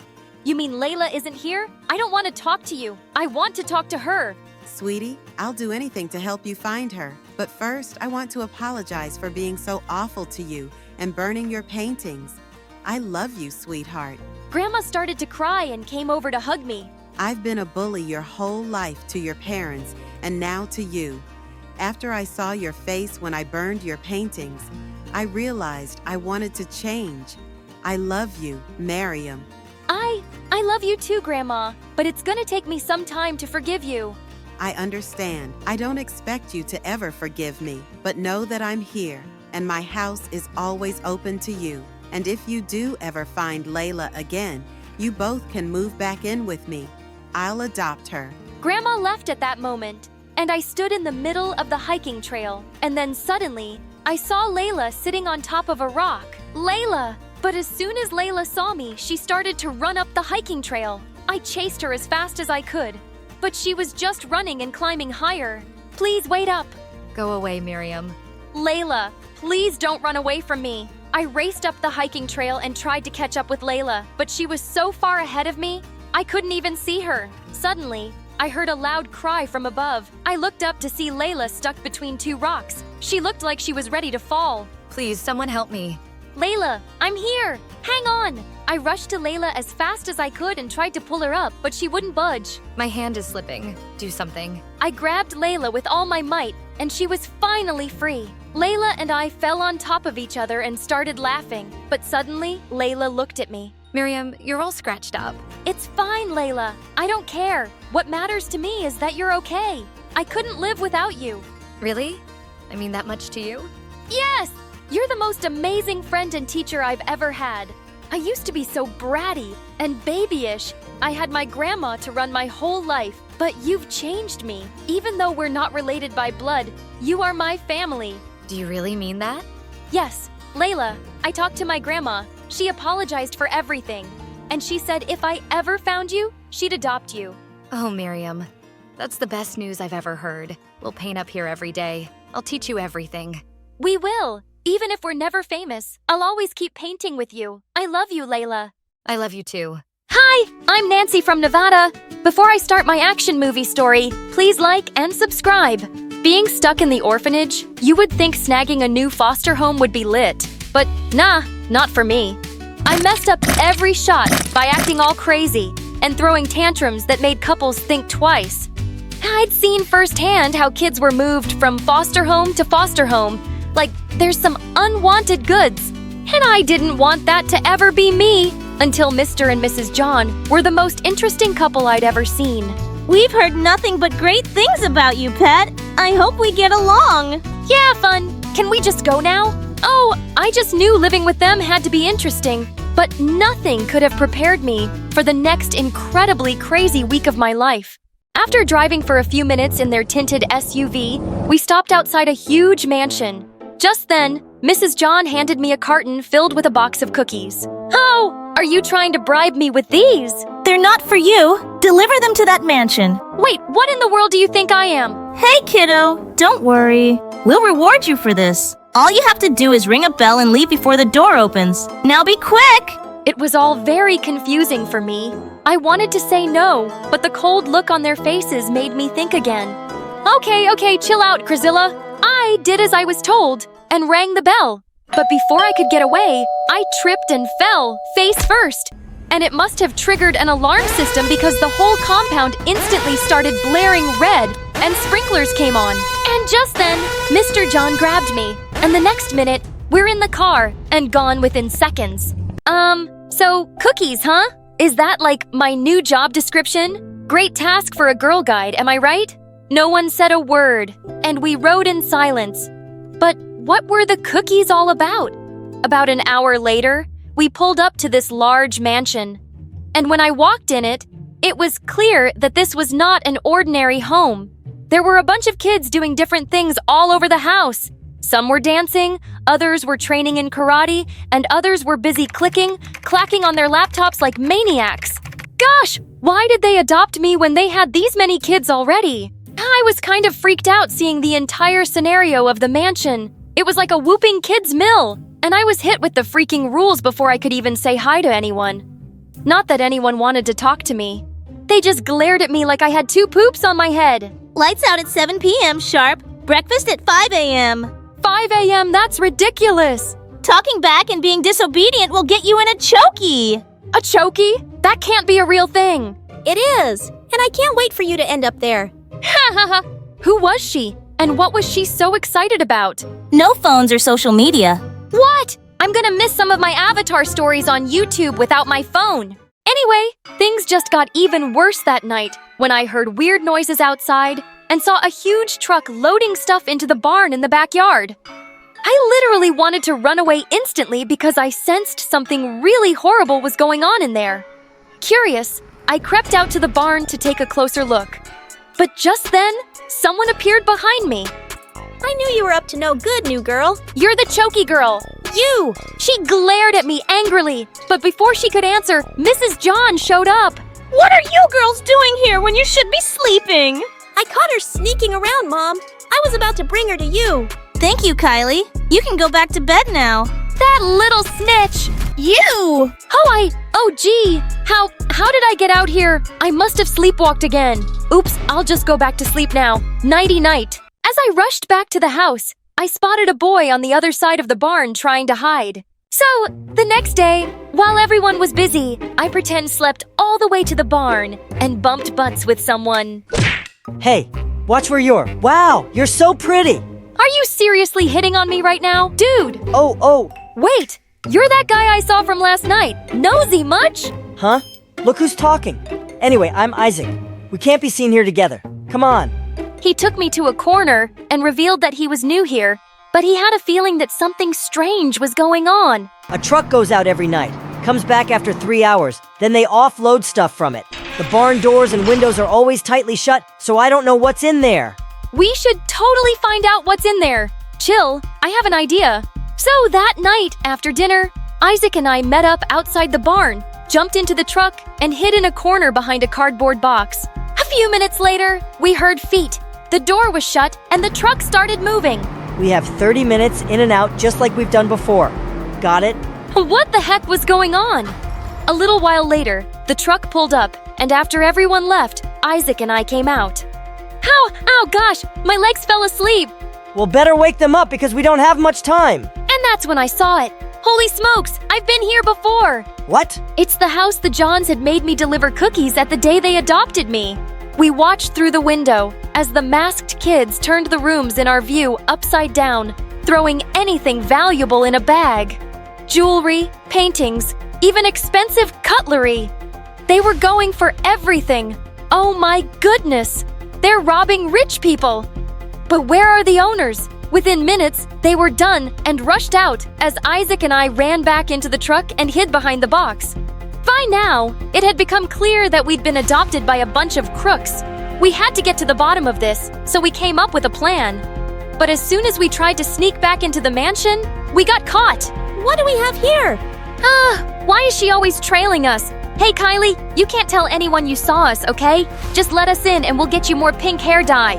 You mean Layla isn't here? I don't want to talk to you. I want to talk to her. Sweetie, I'll do anything to help you find her. But first, I want to apologize for being so awful to you and burning your paintings. I love you, sweetheart. Grandma started to cry and came over to hug me. I've been a bully your whole life to your parents and now to you. After I saw your face when I burned your paintings, I realized I wanted to change. I love you, Miriam. I love you too, Grandma, but it's gonna take me some time to forgive you. I understand. I don't expect you to ever forgive me, but know that I'm here, and my house is always open to you. And if you do ever find Layla again, you both can move back in with me. I'll adopt her. Grandma left at that moment, and I stood in the middle of the hiking trail. And then suddenly, I saw Layla sitting on top of a rock. Layla! But as soon as Layla saw me, she started to run up the hiking trail. I chased her as fast as I could, but she was just running and climbing higher. Please wait up. Go away, Miriam. Layla, please don't run away from me. I raced up the hiking trail and tried to catch up with Layla, but she was so far ahead of me, I couldn't even see her. Suddenly, I heard a loud cry from above. I looked up to see Layla stuck between two rocks. She looked like she was ready to fall. Please, someone help me. Layla, I'm here! Hang on! I rushed to Layla as fast as I could and tried to pull her up, but she wouldn't budge. My hand is slipping. Do something. I grabbed Layla with all my might, and she was finally free. Layla and I fell on top of each other and started laughing, but suddenly, Layla looked at me. Miriam, you're all scratched up. It's fine, Layla. I don't care. What matters to me is that you're okay. I couldn't live without you. Really? I mean that much to you? Yes! You're the most amazing friend and teacher I've ever had. I used to be so bratty and babyish. I had my grandma to run my whole life, but you've changed me. Even though we're not related by blood, you are my family. Do you really mean that? Yes, Layla, I talked to my grandma. She apologized for everything. And she said if I ever found you, she'd adopt you. Oh, Miriam, that's the best news I've ever heard. We'll paint up here every day. I'll teach you everything. We will. Even if we're never famous, I'll always keep painting with you. I love you, Layla. I love you too. Hi, I'm Nancy from Nevada. Before I start my action movie story, please like and subscribe. Being stuck in the orphanage, you would think snagging a new foster home would be lit. But nah, not for me. I messed up every shot by acting all crazy and throwing tantrums that made couples think twice. I'd seen firsthand how kids were moved from foster home to foster home, like there's some unwanted goods. And I didn't want that to ever be me until Mr. and Mrs. John were the most interesting couple I'd ever seen. We've heard nothing but great things about you, Pet. I hope we get along. Yeah, fun. Can we just go now? Oh, I just knew living with them had to be interesting, but nothing could have prepared me for the next incredibly crazy week of my life. After driving for a few minutes in their tinted SUV, we stopped outside a huge mansion. Just then, Mrs. John handed me a carton filled with a box of cookies. Oh, are you trying to bribe me with these? They're not for you. Deliver them to that mansion. Wait, what in the world do you think I am? Hey, kiddo, don't worry. We'll reward you for this. All you have to do is ring a bell and leave before the door opens. Now be quick! It was all very confusing for me. I wanted to say no, but the cold look on their faces made me think again. Okay, chill out, Grazilla. I did as I was told and rang the bell. But before I could get away, I tripped and fell, face first. And it must have triggered an alarm system because the whole compound instantly started blaring red and sprinklers came on. And just then, Mr. John grabbed me. And the next minute, we're in the car and gone within seconds. So cookies, huh? Is that like my new job description? Great task for a girl guide, am I right? No one said a word, and we rode in silence. But what were the cookies all about? About an hour later, we pulled up to this large mansion. And when I walked in it, it was clear that this was not an ordinary home. There were a bunch of kids doing different things all over the house. Some were dancing, others were training in karate, and others were busy clacking on their laptops like maniacs. Gosh, why did they adopt me when they had these many kids already? I was kind of freaked out seeing the entire scenario of the mansion. It was like a whooping kids' mill, and I was hit with the freaking rules before I could even say hi to anyone. Not that anyone wanted to talk to me. They just glared at me like I had two poops on my head. Lights out at 7 p.m. sharp. Breakfast at 5 a.m. 5 a.m., that's ridiculous. Talking back and being disobedient will get you in a chokey. A chokey? That can't be a real thing. It is, and I can't wait for you to end up there. Ha ha ha! Who was she? And what was she so excited about? No phones or social media. What? I'm gonna miss some of my Avatar stories on YouTube without my phone. Anyway, things just got even worse that night when I heard weird noises outside and saw a huge truck loading stuff into the barn in the backyard. I literally wanted to run away instantly because I sensed something really horrible was going on in there. Curious, I crept out to the barn to take a closer look. But just then, someone appeared behind me. I knew you were up to no good, new girl. You're the chokey girl. you! She glared at me angrily, but before she could answer, Mrs. John showed up. What are you girls doing here when you should be sleeping? I caught her sneaking around, Mom. I was about to bring her to you. Thank you, Kylie. You can go back to bed now. That little snitch! You! Oh gee! How did I get out here? I must have sleepwalked again. Oops, I'll just go back to sleep now. Nighty-night. As I rushed back to the house, I spotted a boy on the other side of the barn trying to hide. So, the next day, while everyone was busy, I pretend slept all the way to the barn and bumped butts with someone. Hey, watch where you're. Wow, you're so pretty. Are you seriously hitting on me right now? Dude! Oh. Wait! You're that guy I saw from last night. Nosy much? Huh? Look who's talking. Anyway, I'm Isaac. We can't be seen here together. Come on. He took me to a corner and revealed that he was new here, but he had a feeling that something strange was going on. A truck goes out every night, comes back after 3 hours, then they offload stuff from it. The barn doors and windows are always tightly shut, so I don't know what's in there. We should totally find out what's in there. Chill, I have an idea. So that night, after dinner, Isaac and I met up outside the barn, jumped into the truck, and hid in a corner behind a cardboard box. A few minutes later, we heard feet. The door was shut, and the truck started moving. We have 30 minutes in and out just like we've done before. Got it? What the heck was going on? A little while later, the truck pulled up, and after everyone left, Isaac and I came out. Ow, gosh, my legs fell asleep. Well, better wake them up because we don't have much time. And that's when I saw it. Holy smokes, I've been here before. What? It's the house the Johns had made me deliver cookies at the day they adopted me. We watched through the window as the masked kids turned the rooms in our view upside down, throwing anything valuable in a bag. Jewelry, paintings, even expensive cutlery. They were going for everything. Oh my goodness! They're robbing rich people. But where are the owners? Within minutes, they were done and rushed out as Isaac and I ran back into the truck and hid behind the box. By now, it had become clear that we'd been adopted by a bunch of crooks. We had to get to the bottom of this, so we came up with a plan. But as soon as we tried to sneak back into the mansion, we got caught. What do we have here? Why is she always trailing us? Hey, Kylie, you can't tell anyone you saw us, okay? Just let us in and we'll get you more pink hair dye.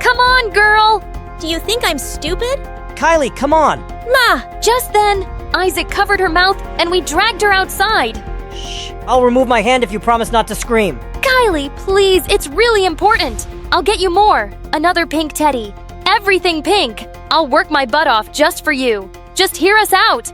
Come on, girl! Do you think I'm stupid? Kylie, come on! Ma! Just then, Isaac covered her mouth and we dragged her outside. Shh, I'll remove my hand if you promise not to scream. Kylie, please, it's really important. I'll get you more. Another pink teddy. Everything pink. I'll work my butt off just for you. Just hear us out.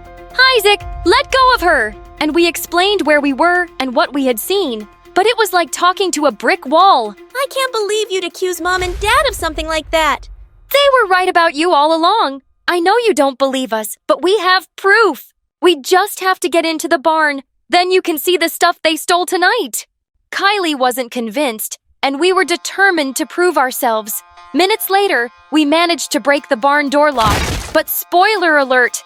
Isaac, let go of her! And we explained where we were and what we had seen. But it was like talking to a brick wall. I can't believe you'd accuse Mom and Dad of something like that. They were right about you all along. I know you don't believe us, but we have proof. We just have to get into the barn. Then you can see the stuff they stole tonight. Kylie wasn't convinced, and we were determined to prove ourselves. Minutes later, we managed to break the barn door lock. But spoiler alert!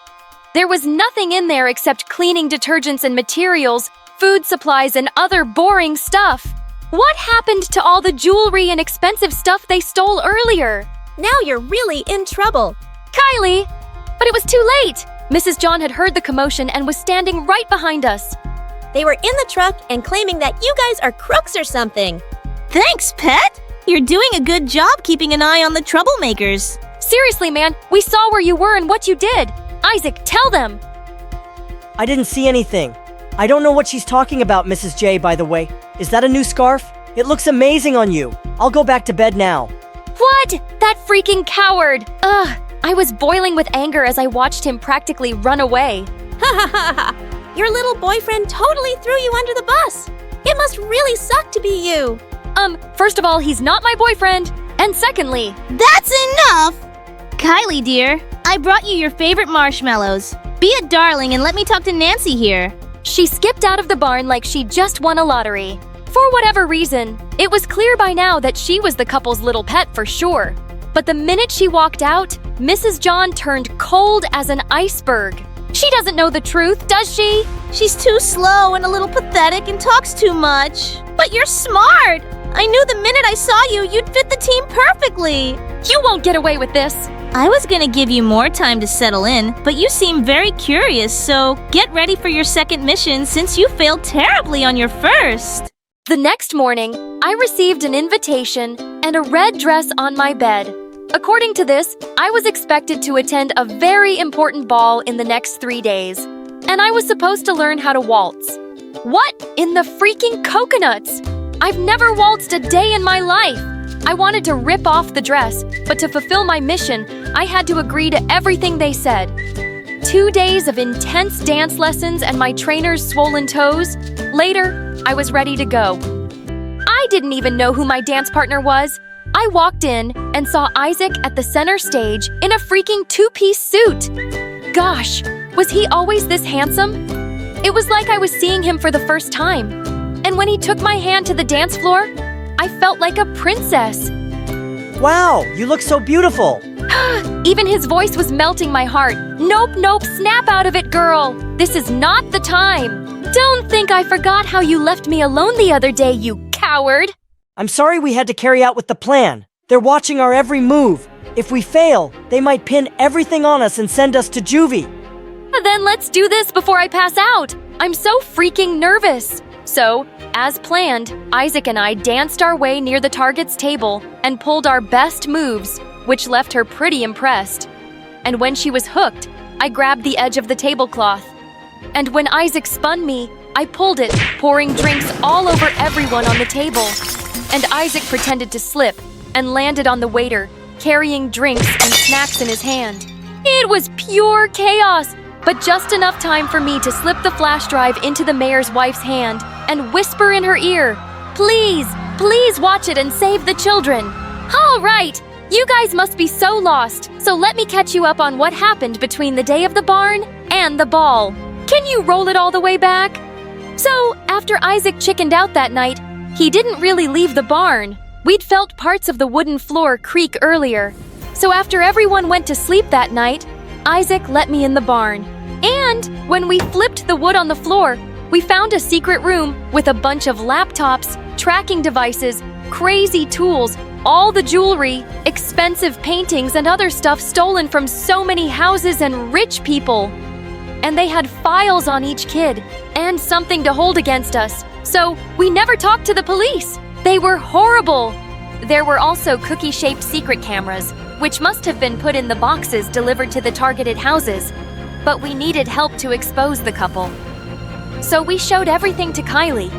There was nothing in there except cleaning detergents and materials, food supplies, and other boring stuff. What happened to all the jewelry and expensive stuff they stole earlier? Now you're really in trouble. Kylie! But it was too late! Mrs. John had heard the commotion and was standing right behind us. They were in the truck and claiming that you guys are crooks or something. Thanks, Pet! You're doing a good job keeping an eye on the troublemakers. Seriously, man, we saw where you were and what you did. Isaac, tell them! I didn't see anything. I don't know what she's talking about, Mrs. J, by the way. Is that a new scarf? It looks amazing on you. I'll go back to bed now. What? That freaking coward! Ugh, I was boiling with anger as I watched him practically run away. Ha ha ha ha! Your little boyfriend totally threw you under the bus. It must really suck to be you. First of all, he's not my boyfriend. And secondly... That's enough! Kylie, dear, I brought you your favorite marshmallows. Be a darling and let me talk to Nancy here. She skipped out of the barn like she just won a lottery. For whatever reason, it was clear by now that she was the couple's little pet for sure. But the minute she walked out, Mrs. John turned cold as an iceberg. She doesn't know the truth, does she? She's too slow and a little pathetic and talks too much. But you're smart! I knew the minute I saw you, you'd fit the team perfectly. You won't get away with this. I was gonna give you more time to settle in, but you seem very curious, so get ready for your second mission since you failed terribly on your first. The next morning, I received an invitation and a red dress on my bed. According to this, I was expected to attend a very important ball in the next 3 days, and I was supposed to learn how to waltz. What in the freaking coconuts? I've never waltzed a day in my life. I wanted to rip off the dress, but to fulfill my mission, I had to agree to everything they said. 2 days of intense dance lessons and my trainer's swollen toes. Later, I was ready to go. I didn't even know who my dance partner was. I walked in and saw Isaac at the center stage in a freaking 2-piece suit. Gosh, was he always this handsome? It was like I was seeing him for the first time. And when he took my hand to the dance floor, I felt like a princess. Wow, you look so beautiful. Even his voice was melting my heart. Nope, nope, snap out of it, girl. This is not the time. Don't think I forgot how you left me alone the other day, you coward. I'm sorry we had to carry out with the plan. They're watching our every move. If we fail, they might pin everything on us and send us to juvie. Then let's do this before I pass out. I'm so freaking nervous. So, as planned, Isaac and I danced our way near the target's table and pulled our best moves, which left her pretty impressed. And when she was hooked, I grabbed the edge of the tablecloth. And when Isaac spun me, I pulled it, pouring drinks all over everyone on the table. And Isaac pretended to slip and landed on the waiter, carrying drinks and snacks in his hand. It was pure chaos, but just enough time for me to slip the flash drive into the mayor's wife's hand and whisper in her ear, "Please, please watch it and save the children." All right, you guys must be so lost, so let me catch you up on what happened between the day of the barn and the ball. Can you roll it all the way back? So, after Isaac chickened out that night, he didn't really leave the barn. We'd felt parts of the wooden floor creak earlier. So after everyone went to sleep that night, Isaac let me in the barn. And when we flipped the wood on the floor, we found a secret room with a bunch of laptops, tracking devices, crazy tools, all the jewelry, expensive paintings, and other stuff stolen from so many houses and rich people. And they had files on each kid and something to hold against us. So we never talked to the police. They were horrible. There were also cookie-shaped secret cameras, which must have been put in the boxes delivered to the targeted houses. But we needed help to expose the couple. So we showed everything to Kylie,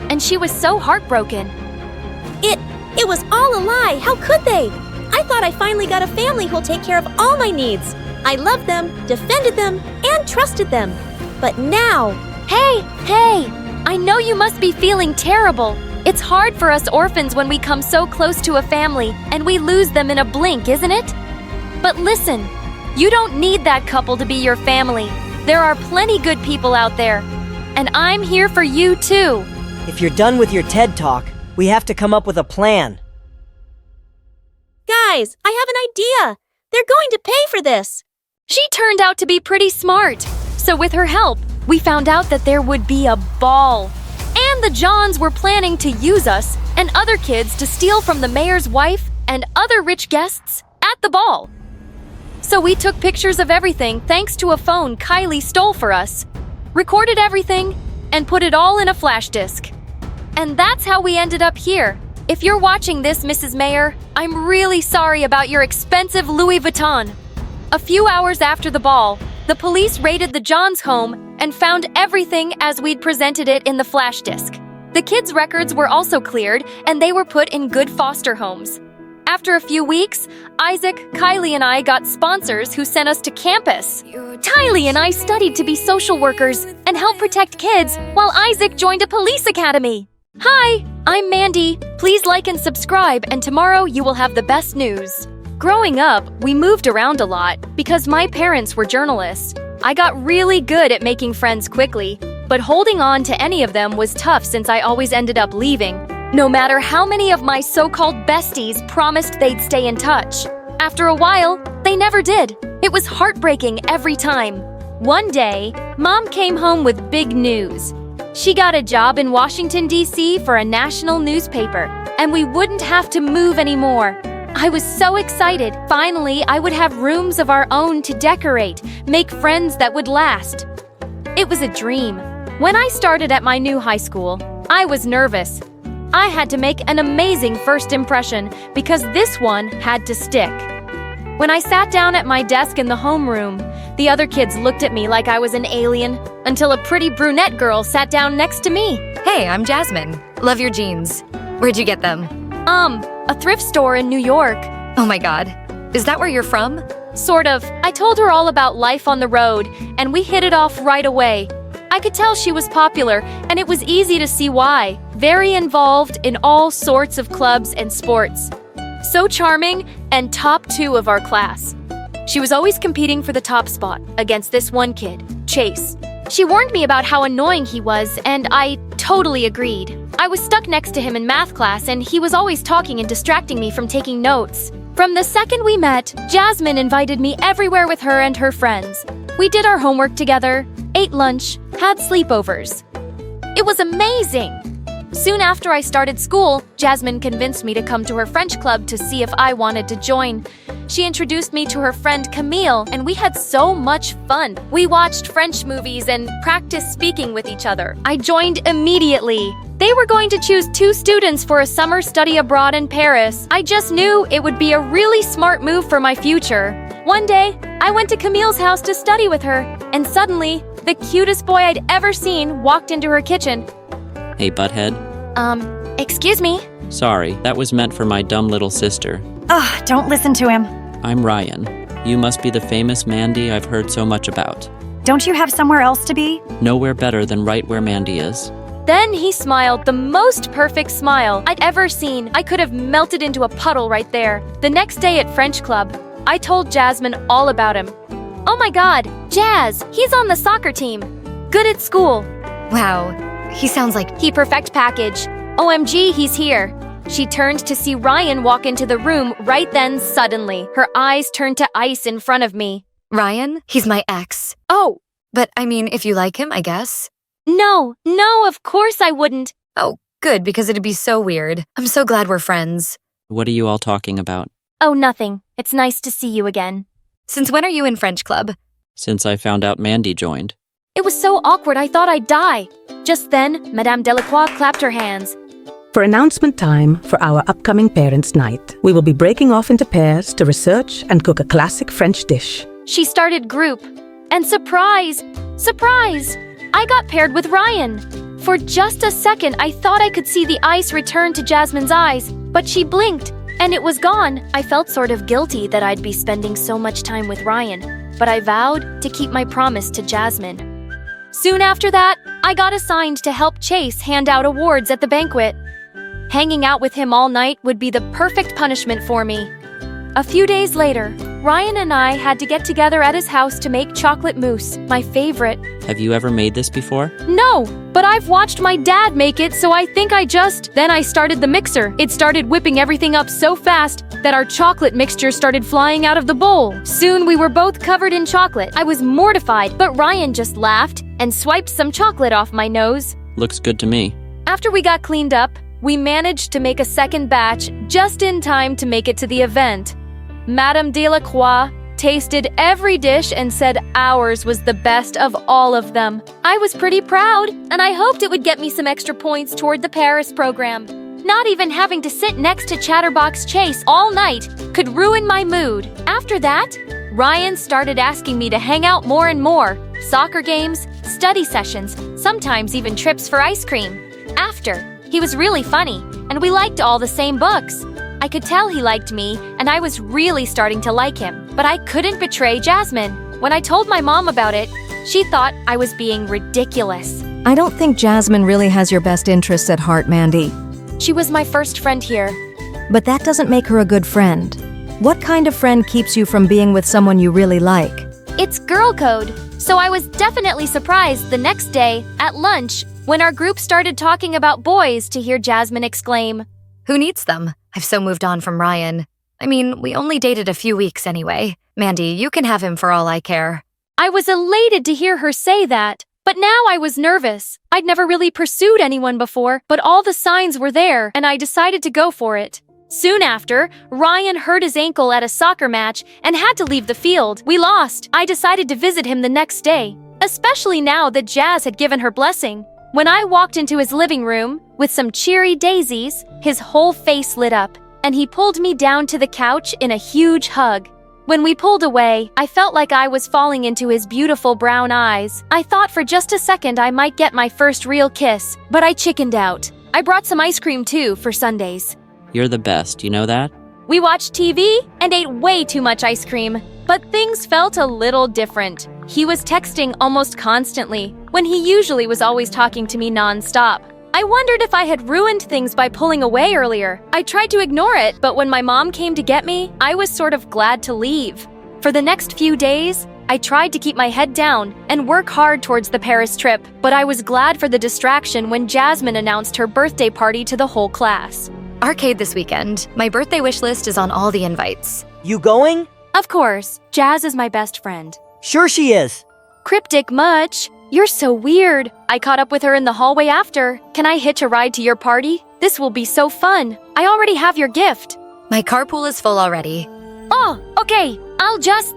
and she was so heartbroken. It was all a lie. How could they? I thought I finally got a family who'll take care of all my needs. I loved them, defended them, and trusted them. But now... Hey! I know you must be feeling terrible. It's hard for us orphans when we come so close to a family and we lose them in a blink, isn't it? But listen, you don't need that couple to be your family. There are plenty good people out there. And I'm here for you too. If you're done with your TED Talk, we have to come up with a plan. Guys, I have an idea. They're going to pay for this. She turned out to be pretty smart. So with her help, we found out that there would be a ball. And the Johns were planning to use us and other kids to steal from the mayor's wife and other rich guests at the ball. So we took pictures of everything thanks to a phone Kylie stole for us, recorded everything, and put it all in a flash disk. And that's how we ended up here. If you're watching this, Mrs. Mayor, I'm really sorry about your expensive Louis Vuitton. A few hours after the ball, the police raided the Johns' home and found everything as we'd presented it in the flash disk. The kids' records were also cleared, and they were put in good foster homes. After a few weeks, Isaac, Kylie, and I got sponsors who sent us to campus. Kylie and I studied to be social workers and help protect kids, while Isaac joined a police academy. Hi, I'm Mandy. Please like and subscribe, and tomorrow you will have the best news. Growing up, we moved around a lot because my parents were journalists. I got really good at making friends quickly, but holding on to any of them was tough since I always ended up leaving, no matter how many of my so-called besties promised they'd stay in touch. After a while, they never did. It was heartbreaking every time. One day, Mom came home with big news. She got a job in Washington, D.C. for a national newspaper, and we wouldn't have to move anymore. I was so excited. Finally, I would have rooms of our own to decorate, make friends that would last. It was a dream. When I started at my new high school, I was nervous. I had to make an amazing first impression because this one had to stick. When I sat down at my desk in the homeroom, the other kids looked at me like I was an alien until a pretty brunette girl sat down next to me. Hey, I'm Jasmine. Love your jeans. Where'd you get them? A thrift store in New York. Oh my god. Is that where you're from? Sort of. I told her all about life on the road, and we hit it off right away. I could tell she was popular, and it was easy to see why. Very involved in all sorts of clubs and sports. So charming, and top 2 of our class. She was always competing for the top spot against this one kid, Chase. She warned me about how annoying he was, and I totally agreed. I was stuck next to him in math class, and he was always talking and distracting me from taking notes. From the second we met, Jasmine invited me everywhere with her and her friends. We did our homework together, ate lunch, had sleepovers. It was amazing! Soon after I started school, Jasmine convinced me to come to her French club to see if I wanted to join. She introduced me to her friend Camille, and we had so much fun. We watched French movies and practiced speaking with each other. I joined immediately. They were going to choose 2 students for a summer study abroad in Paris. I just knew it would be a really smart move for my future. One day, I went to Camille's house to study with her, and suddenly, the cutest boy I'd ever seen walked into her kitchen. Hey, butthead. Excuse me? Sorry, that was meant for my dumb little sister. Ugh, don't listen to him. I'm Ryan. You must be the famous Mandy I've heard so much about. Don't you have somewhere else to be? Nowhere better than right where Mandy is. Then he smiled the most perfect smile I'd ever seen. I could have melted into a puddle right there. The next day at French Club, I told Jasmine all about him. Oh my god, Jazz, he's on the soccer team. Good at school. Wow, he sounds like he perfect package. OMG, he's here. She turned to see Ryan walk into the room right then suddenly. Her eyes turned to ice in front of me. Ryan? He's my ex. Oh. But I mean, if you like him, I guess. No, of course I wouldn't. Oh, good, because it'd be so weird. I'm so glad we're friends. What are you all talking about? Oh, nothing. It's nice to see you again. Since when are you in French Club? Since I found out Mandy joined. It was so awkward I thought I'd die. Just then, Madame Delacroix clapped her hands. For announcement time for our upcoming Parents' Night, we will be breaking off into pairs to research and cook a classic French dish. She started group. And surprise! Surprise! I got paired with Ryan. For just a second, I thought I could see the ice return to Jasmine's eyes, but she blinked, and it was gone. I felt sort of guilty that I'd be spending so much time with Ryan, but I vowed to keep my promise to Jasmine. Soon after that, I got assigned to help Chase hand out awards at the banquet. Hanging out with him all night would be the perfect punishment for me. A few days later, Ryan and I had to get together at his house to make chocolate mousse, my favorite. Have you ever made this before? No, but I've watched my dad make it, so I think Then I started the mixer. It started whipping everything up so fast that our chocolate mixture started flying out of the bowl. Soon we were both covered in chocolate. I was mortified, but Ryan just laughed and swiped some chocolate off my nose. Looks good to me. After we got cleaned up, we managed to make a second batch just in time to make it to the event. Madame Delacroix tasted every dish and said ours was the best of all of them. I was pretty proud, and I hoped it would get me some extra points toward the Paris program. Not even having to sit next to Chatterbox Chase all night could ruin my mood. After that, Ryan started asking me to hang out more and more. Soccer games, study sessions, sometimes even trips for ice cream. He was really funny, and we liked all the same books. I could tell he liked me, and I was really starting to like him. But I couldn't betray Jasmine. When I told my mom about it, she thought I was being ridiculous. I don't think Jasmine really has your best interests at heart, Mandy. She was my first friend here. But that doesn't make her a good friend. What kind of friend keeps you from being with someone you really like? It's girl code, so I was definitely surprised the next day, at lunch, when our group started talking about boys to hear Jasmine exclaim, "Who needs them? I've so moved on from Ryan. I mean, we only dated a few weeks anyway. Mandy, you can have him for all I care." I was elated to hear her say that, but now I was nervous. I'd never really pursued anyone before, but all the signs were there, and I decided to go for it. Soon after, Ryan hurt his ankle at a soccer match and had to leave the field. We lost. I decided to visit him the next day, especially now that Jazz had given her blessing. When I walked into his living room with some cheery daisies, his whole face lit up, and he pulled me down to the couch in a huge hug. When we pulled away, I felt like I was falling into his beautiful brown eyes. I thought for just a second I might get my first real kiss, but I chickened out. I brought some ice cream too for Sundays. You're the best, you know that? We watched TV and ate way too much ice cream, but things felt a little different. He was texting almost constantly, when he usually was always talking to me non-stop. I wondered if I had ruined things by pulling away earlier. I tried to ignore it, but when my mom came to get me, I was sort of glad to leave. For the next few days, I tried to keep my head down and work hard towards the Paris trip, but I was glad for the distraction when Jasmine announced her birthday party to the whole class. Arcade this weekend. My birthday wish list is on all the invites. You going? Of course. Jazz is my best friend. Sure she is. Cryptic much. You're so weird. I caught up with her in the hallway after. Can I hitch a ride to your party? This will be so fun. I already have your gift. My carpool is full already. Oh, okay. I'll just...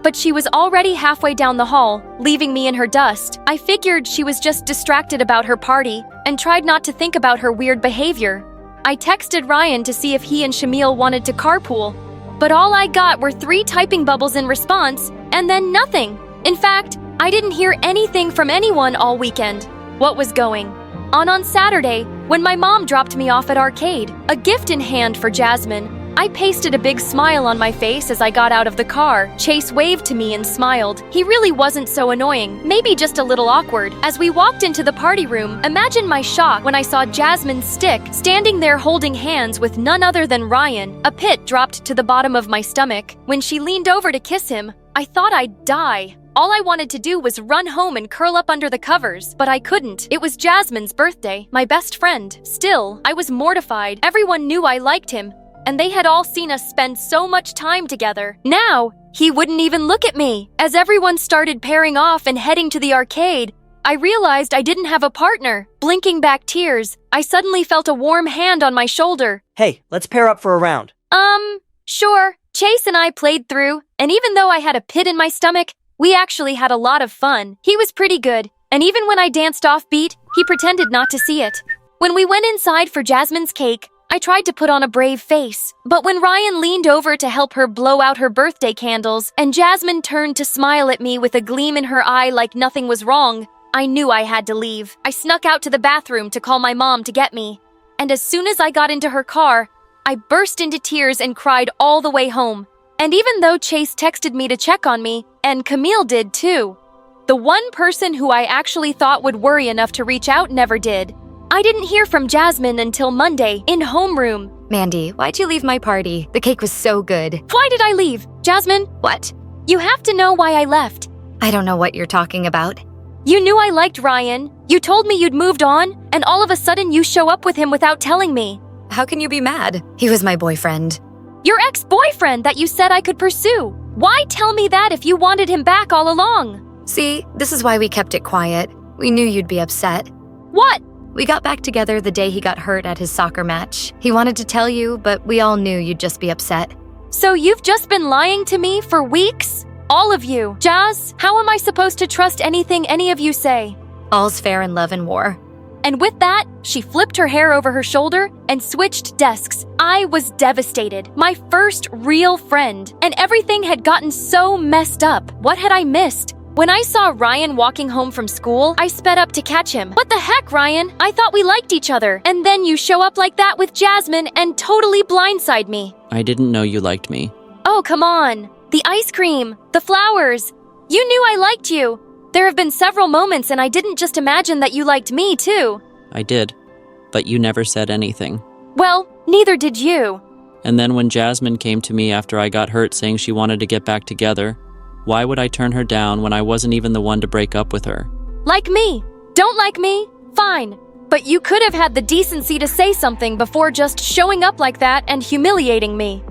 But she was already halfway down the hall, leaving me in her dust. I figured she was just distracted about her party and tried not to think about her weird behavior. I texted Ryan to see if he and Shamil wanted to carpool, but all I got were 3 typing bubbles in response, and then nothing. In fact, I didn't hear anything from anyone all weekend. What was going on Saturday, when my mom dropped me off at arcade, a gift in hand for Jasmine, I pasted a big smile on my face as I got out of the car. Chase waved to me and smiled. He really wasn't so annoying, maybe just a little awkward. As we walked into the party room, imagine my shock when I saw Jasmine's stick standing there holding hands with none other than Ryan. A pit dropped to the bottom of my stomach. When she leaned over to kiss him, I thought I'd die. All I wanted to do was run home and curl up under the covers, but I couldn't. It was Jasmine's birthday, my best friend. Still, I was mortified. Everyone knew I liked him, and they had all seen us spend so much time together. Now, he wouldn't even look at me. As everyone started pairing off and heading to the arcade, I realized I didn't have a partner. Blinking back tears, I suddenly felt a warm hand on my shoulder. Hey, let's pair up for a round. Sure. Chase and I played through, and even though I had a pit in my stomach, we actually had a lot of fun. He was pretty good, and even when I danced offbeat, he pretended not to see it. When we went inside for Jasmine's cake, I tried to put on a brave face, but when Ryan leaned over to help her blow out her birthday candles, and Jasmine turned to smile at me with a gleam in her eye like nothing was wrong, I knew I had to leave. I snuck out to the bathroom to call my mom to get me, and as soon as I got into her car, I burst into tears and cried all the way home. And even though Chase texted me to check on me, and Camille did too, the one person who I actually thought would worry enough to reach out never did. I didn't hear from Jasmine until Monday in homeroom. Mandy, why'd you leave my party? The cake was so good. Why did I leave? Jasmine? What? You have to know why I left. I don't know what you're talking about. You knew I liked Ryan. You told me you'd moved on, and all of a sudden you show up with him without telling me. How can you be mad? He was my boyfriend. Your ex-boyfriend that you said I could pursue. Why tell me that if you wanted him back all along? See, this is why we kept it quiet. We knew you'd be upset. What? We got back together the day he got hurt at his soccer match. He wanted to tell you, but we all knew you'd just be upset. So you've just been lying to me for weeks? All of you. Jazz, how am I supposed to trust anything any of you say? All's fair in love and war. And with that, she flipped her hair over her shoulder and switched desks. I was devastated. My first real friend. And everything had gotten so messed up. What had I missed? When I saw Ryan walking home from school, I sped up to catch him. What the heck, Ryan? I thought we liked each other. And then you show up like that with Jasmine and totally blindside me. I didn't know you liked me. Oh, come on. The ice cream, the flowers. You knew I liked you. There have been several moments and I didn't just imagine that you liked me too. I did, but you never said anything. Well, neither did you. And then when Jasmine came to me after I got hurt saying she wanted to get back together, why would I turn her down when I wasn't even the one to break up with her? Like me. Don't like me? Fine. But you could have had the decency to say something before just showing up like that and humiliating me.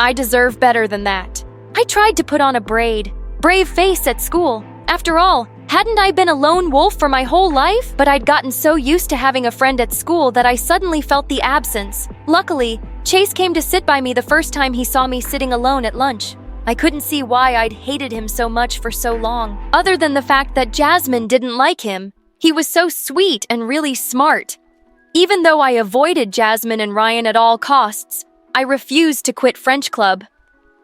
I deserve better than that. I tried to put on a brave face at school. After all, hadn't I been a lone wolf for my whole life? But I'd gotten so used to having a friend at school that I suddenly felt the absence. Luckily, Chase came to sit by me the first time he saw me sitting alone at lunch. I couldn't see why I'd hated him so much for so long, other than the fact that Jasmine didn't like him. He was so sweet and really smart. Even though I avoided Jasmine and Ryan at all costs, I refused to quit French club.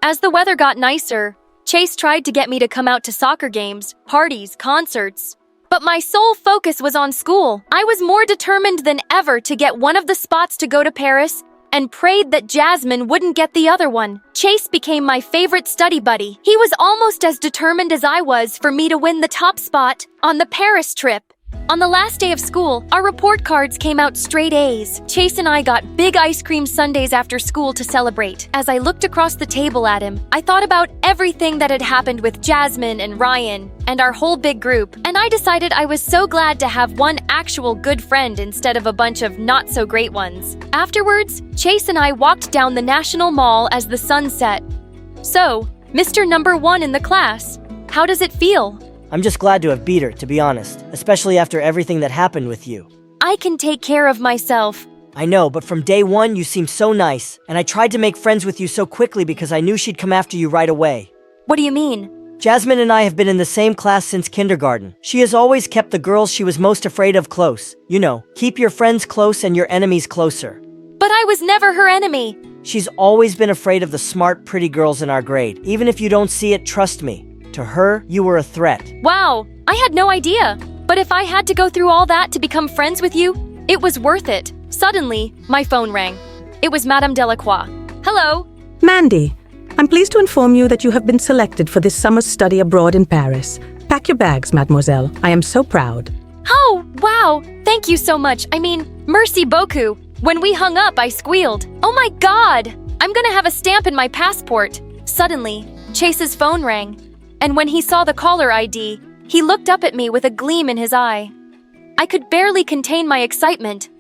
As the weather got nicer, Chase tried to get me to come out to soccer games, parties, concerts. But my sole focus was on school. I was more determined than ever to get one of the spots to go to Paris and prayed that Jasmine wouldn't get the other one. Chase became my favorite study buddy. He was almost as determined as I was for me to win the top spot on the Paris trip. On the last day of school, our report cards came out straight A's. Chase and I got big ice cream sundaes after school to celebrate. As I looked across the table at him, I thought about everything that had happened with Jasmine and Ryan and our whole big group, and I decided I was so glad to have one actual good friend instead of a bunch of not-so-great ones. Afterwards, Chase and I walked down the National Mall as the sun set. So, Mr. Number 1 in the class, how does it feel? I'm just glad to have beat her, to be honest, especially after everything that happened with you. I can take care of myself. I know, but from day one you seemed so nice, and I tried to make friends with you so quickly because I knew she'd come after you right away. What do you mean? Jasmine and I have been in the same class since kindergarten. She has always kept the girls she was most afraid of close. You know, keep your friends close and your enemies closer. But I was never her enemy. She's always been afraid of the smart, pretty girls in our grade. Even if you don't see it, trust me. To her, you were a threat. Wow, I had no idea. But if I had to go through all that to become friends with you, it was worth it. Suddenly, my phone rang. It was Madame Delacroix. Hello? Mandy, I'm pleased to inform you that you have been selected for this summer's study abroad in Paris. Pack your bags, mademoiselle. I am so proud. Oh, wow. Thank you so much. I mean, merci beaucoup. When we hung up, I squealed. Oh my God! I'm gonna have a stamp in my passport. Suddenly, Chase's phone rang. And when he saw the caller ID, he looked up at me with a gleam in his eye. I could barely contain my excitement.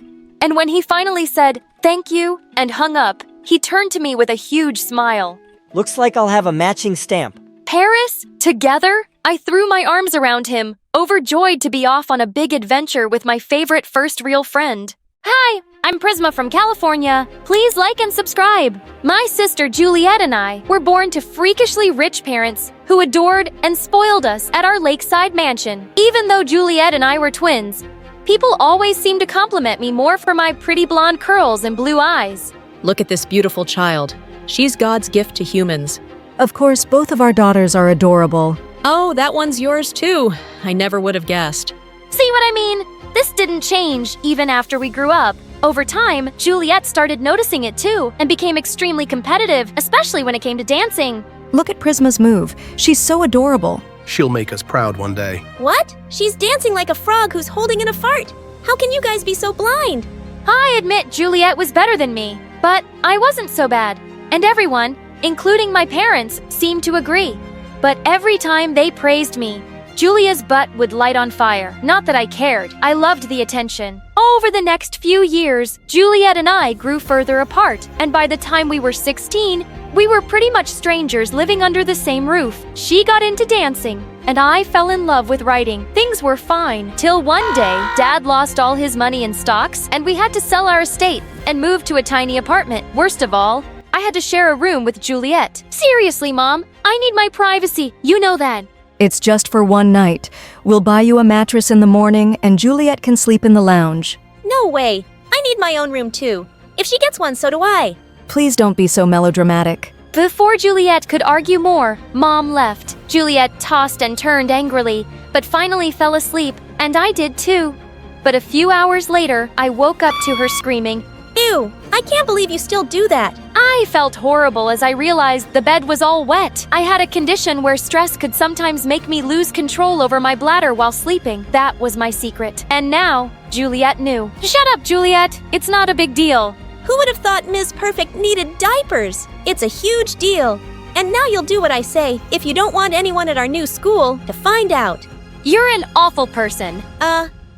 And when he finally said, "Thank you," and hung up, he turned to me with a huge smile. Looks like I'll have a matching stamp. Paris? Together? I threw my arms around him, overjoyed to be off on a big adventure with my favorite first real friend. Hi, I'm Prisma from California. Please like and subscribe. My sister Juliet and I were born to freakishly rich parents who adored and spoiled us at our lakeside mansion. Even though Juliet and I were twins, people always seemed to compliment me more for my pretty blonde curls and blue eyes. Look at this beautiful child. She's God's gift to humans. Of course, both of our daughters are adorable. Oh, that one's yours too. I never would have guessed. See what I mean? This didn't change even after we grew up. Over time, Juliet started noticing it too and became extremely competitive, especially when it came to dancing. Look at Prisma's move. She's so adorable. She'll make us proud one day. What? She's dancing like a frog who's holding in a fart. How can you guys be so blind? I admit Juliet was better than me, but I wasn't so bad. And everyone, including my parents, seemed to agree. But every time they praised me, Julia's butt would light on fire. Not that I cared. I loved the attention. Over the next few years, Juliet and I grew further apart, and by the time we were 16, we were pretty much strangers living under the same roof. She got into dancing, and I fell in love with writing. Things were fine, till one day, Dad lost all his money in stocks, and we had to sell our estate and move to a tiny apartment. Worst of all, I had to share a room with Juliet. Seriously, Mom, I need my privacy. You know that. It's just for one night. We'll buy you a mattress in the morning, and Juliet can sleep in the lounge. No way. I need my own room too. If she gets one, so do I. Please don't be so melodramatic. Before Juliet could argue more, Mom left. Juliet tossed and turned angrily, but finally fell asleep, and I did too. But a few hours later, I woke up to her screaming, "Ew, I can't believe you still do that." I felt horrible as I realized the bed was all wet. I had a condition where stress could sometimes make me lose control over my bladder while sleeping. That was my secret. And now, Juliet knew. Shut up, Juliet. It's not a big deal. Who would have thought Ms. Perfect needed diapers? It's a huge deal. And now you'll do what I say if you don't want anyone at our new school to find out. You're an awful person.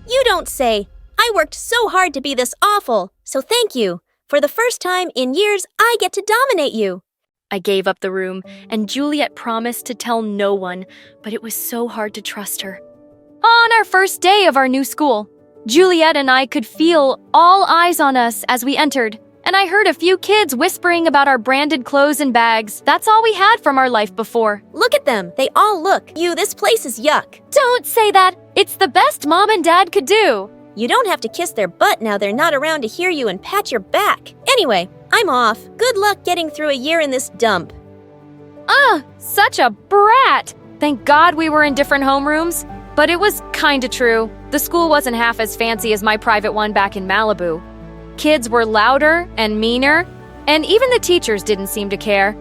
You don't say. I worked so hard to be this awful, so thank you. For the first time in years, I get to dominate you. I gave up the room, and Juliet promised to tell no one, but it was so hard to trust her. On our first day of our new school, Juliet and I could feel all eyes on us as we entered, And I heard a few kids whispering about our branded clothes and bags. That's all we had from our life before. Look at them. They all look. This place is yuck. Don't say that. It's the best Mom and Dad could do. You don't have to kiss their butt now they're not around to hear you and pat your back. Anyway, I'm off. Good luck getting through a year in this dump. Such a brat. Thank God we were in different homerooms. But it was kinda true. The school wasn't half as fancy as my private one back in Malibu. Kids were louder and meaner, and even the teachers didn't seem to care.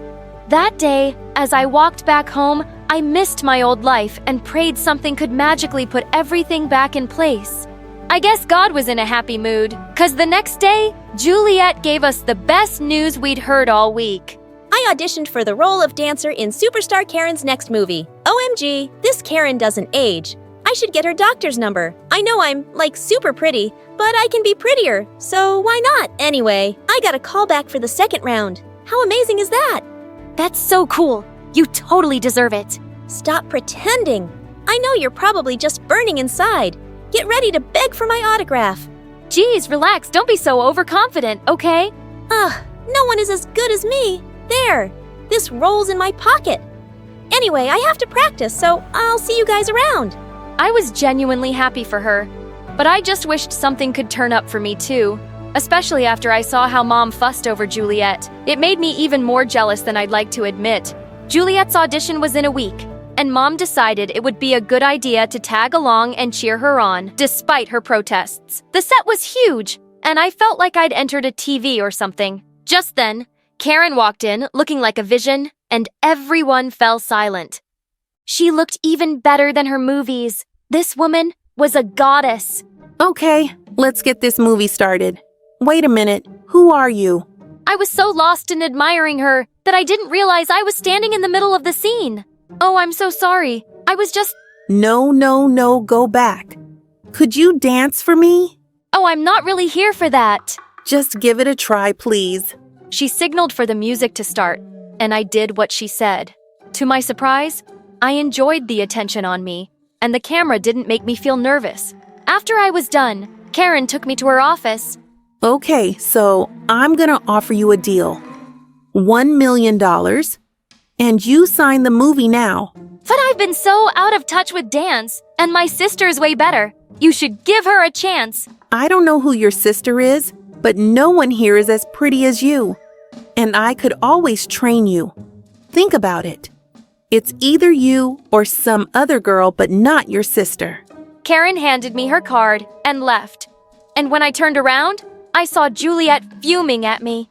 That day, as I walked back home, I missed my old life and prayed something could magically put everything back in place. I guess God was in a happy mood, 'cause the next day, Juliet gave us the best news we'd heard all week. I auditioned for the role of dancer in Superstar Karen's next movie. OMG, this Karen doesn't age. I should get her doctor's number. I know I'm, super pretty, but I can be prettier, so why not? Anyway, I got a call back for the second round. How amazing is that? That's so cool. You totally deserve it. Stop pretending. I know you're probably just burning inside. Get ready to beg for my autograph. Geez, relax. Don't be so overconfident, okay? No one is as good as me. There, this rolls in my pocket. Anyway, I have to practice, so I'll see you guys around. I was genuinely happy for her, but I just wished something could turn up for me too, especially after I saw how Mom fussed over Juliet. It made me even more jealous than I'd like to admit. Juliet's audition was in a week, and Mom decided it would be a good idea to tag along and cheer her on, despite her protests. The set was huge, and I felt like I'd entered a TV or something. Just then, Karen walked in, looking like a vision, and everyone fell silent. She looked even better than her movies. This woman was a goddess. Okay, let's get this movie started. Wait a minute, who are you? I was so lost in admiring her that I didn't realize I was standing in the middle of the scene. Oh, I'm so sorry. I was just... No, go back. Could you dance for me? Oh, I'm not really here for that. Just give it a try, please. She signaled for the music to start, and I did what she said. To my surprise, I enjoyed the attention on me, and the camera didn't make me feel nervous. After I was done, Karen took me to her office. Okay, so I'm gonna offer you a deal. $1 million, and you sign the movie now. But I've been so out of touch with dance, and my sister's way better. You should give her a chance. I don't know who your sister is, but no one here is as pretty as you. And I could always train you. Think about it. It's either you or some other girl, but not your sister. Karen handed me her card and left. And when I turned around, I saw Juliet fuming at me.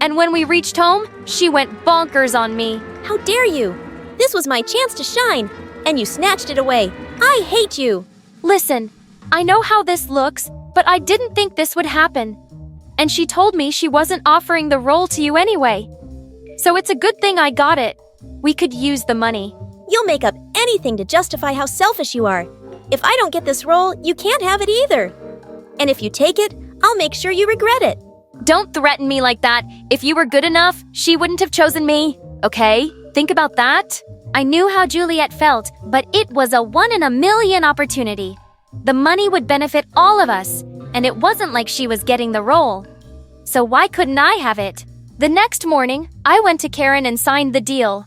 And when we reached home, she went bonkers on me. How dare you? This was my chance to shine, and you snatched it away. I hate you. Listen, I know how this looks, but I didn't think this would happen. And she told me she wasn't offering the role to you anyway. So it's a good thing I got it. We could use the money. You'll make up anything to justify how selfish you are. If I don't get this role, you can't have it either. And if you take it, I'll make sure you regret it. Don't threaten me like that. If you were good enough, she wouldn't have chosen me. Okay? Think about that. I knew how Juliet felt, but it was a 1 in a million opportunity. The money would benefit all of us, and it wasn't like she was getting the role. So why couldn't I have it? The next morning, I went to Karen and signed the deal.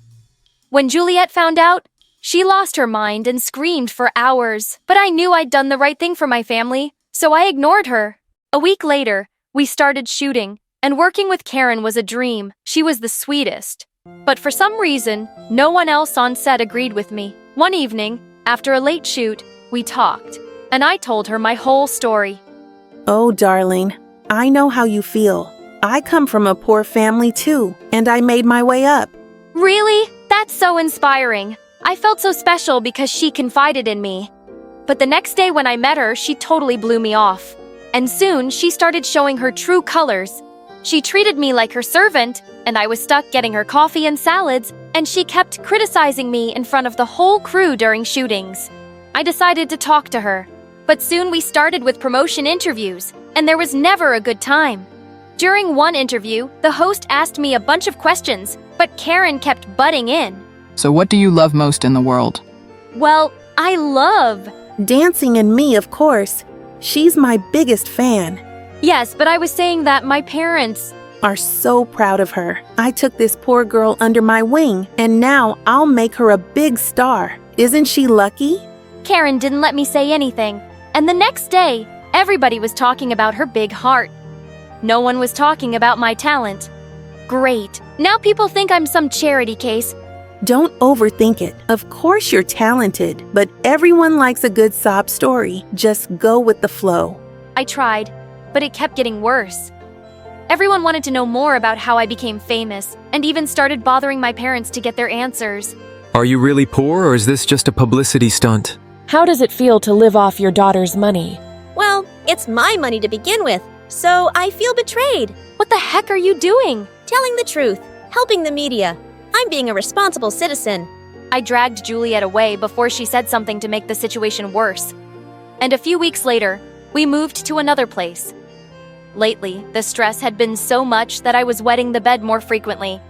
When Juliet found out, she lost her mind and screamed for hours. But I knew I'd done the right thing for my family, so I ignored her. A week later, we started shooting, and working with Karen was a dream. She was the sweetest. But for some reason, no one else on set agreed with me. One evening, after a late shoot, we talked, and I told her my whole story. Oh, darling, I know how you feel. I come from a poor family too, and I made my way up. Really? That's so inspiring. I felt so special because she confided in me. But the next day when I met her, she totally blew me off. And soon, she started showing her true colors. She treated me like her servant, and I was stuck getting her coffee and salads, and she kept criticizing me in front of the whole crew during shootings. I decided to talk to her. But soon we started with promotion interviews, and there was never a good time. During one interview, the host asked me a bunch of questions, but Karen kept butting in. So what do you love most in the world? Well, I love... dancing and me, of course. She's my biggest fan. Yes, but I was saying that my parents... are so proud of her. I took this poor girl under my wing, and now I'll make her a big star. Isn't she lucky? Karen didn't let me say anything, and the next day, everybody was talking about her big heart. No one was talking about my talent. Great. Now people think I'm some charity case. Don't overthink it. Of course you're talented, but everyone likes a good sob story. Just go with the flow. I tried, but it kept getting worse. Everyone wanted to know more about how I became famous, and even started bothering my parents to get their answers. Are you really poor, or is this just a publicity stunt? How does it feel to live off your daughter's money? Well, it's my money to begin with, so I feel betrayed. What the heck are you doing? Telling the truth, helping the media. I'm being a responsible citizen. I dragged Juliet away before she said something to make the situation worse. And a few weeks later, we moved to another place. Lately, the stress had been so much that I was wetting the bed more frequently.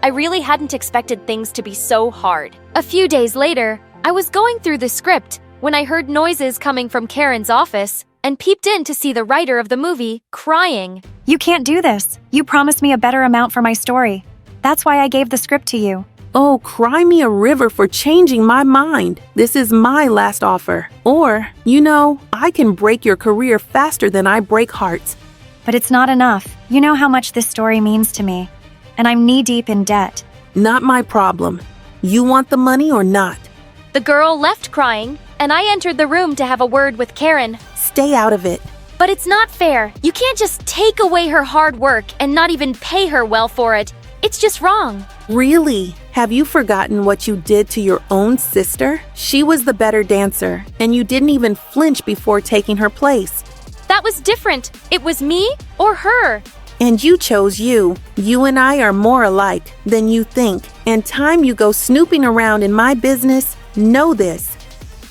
I really hadn't expected things to be so hard. A few days later, I was going through the script when I heard noises coming from Karen's office and peeped in to see the writer of the movie crying. You can't do this. You promised me a better amount for my story. That's why I gave the script to you. Oh, cry me a river for changing my mind. This is my last offer. Or, I can break your career faster than I break hearts. But it's not enough. You know how much this story means to me. And I'm knee-deep in debt. Not my problem. You want the money or not? The girl left crying, and I entered the room to have a word with Karen. Stay out of it. But it's not fair. You can't just take away her hard work and not even pay her well for it. It's just wrong. Really? Have you forgotten what you did to your own sister? She was the better dancer, and you didn't even flinch before taking her place. That was different. It was me or her. And you chose you. You and I are more alike than you think. And time you go snooping around in my business, know this.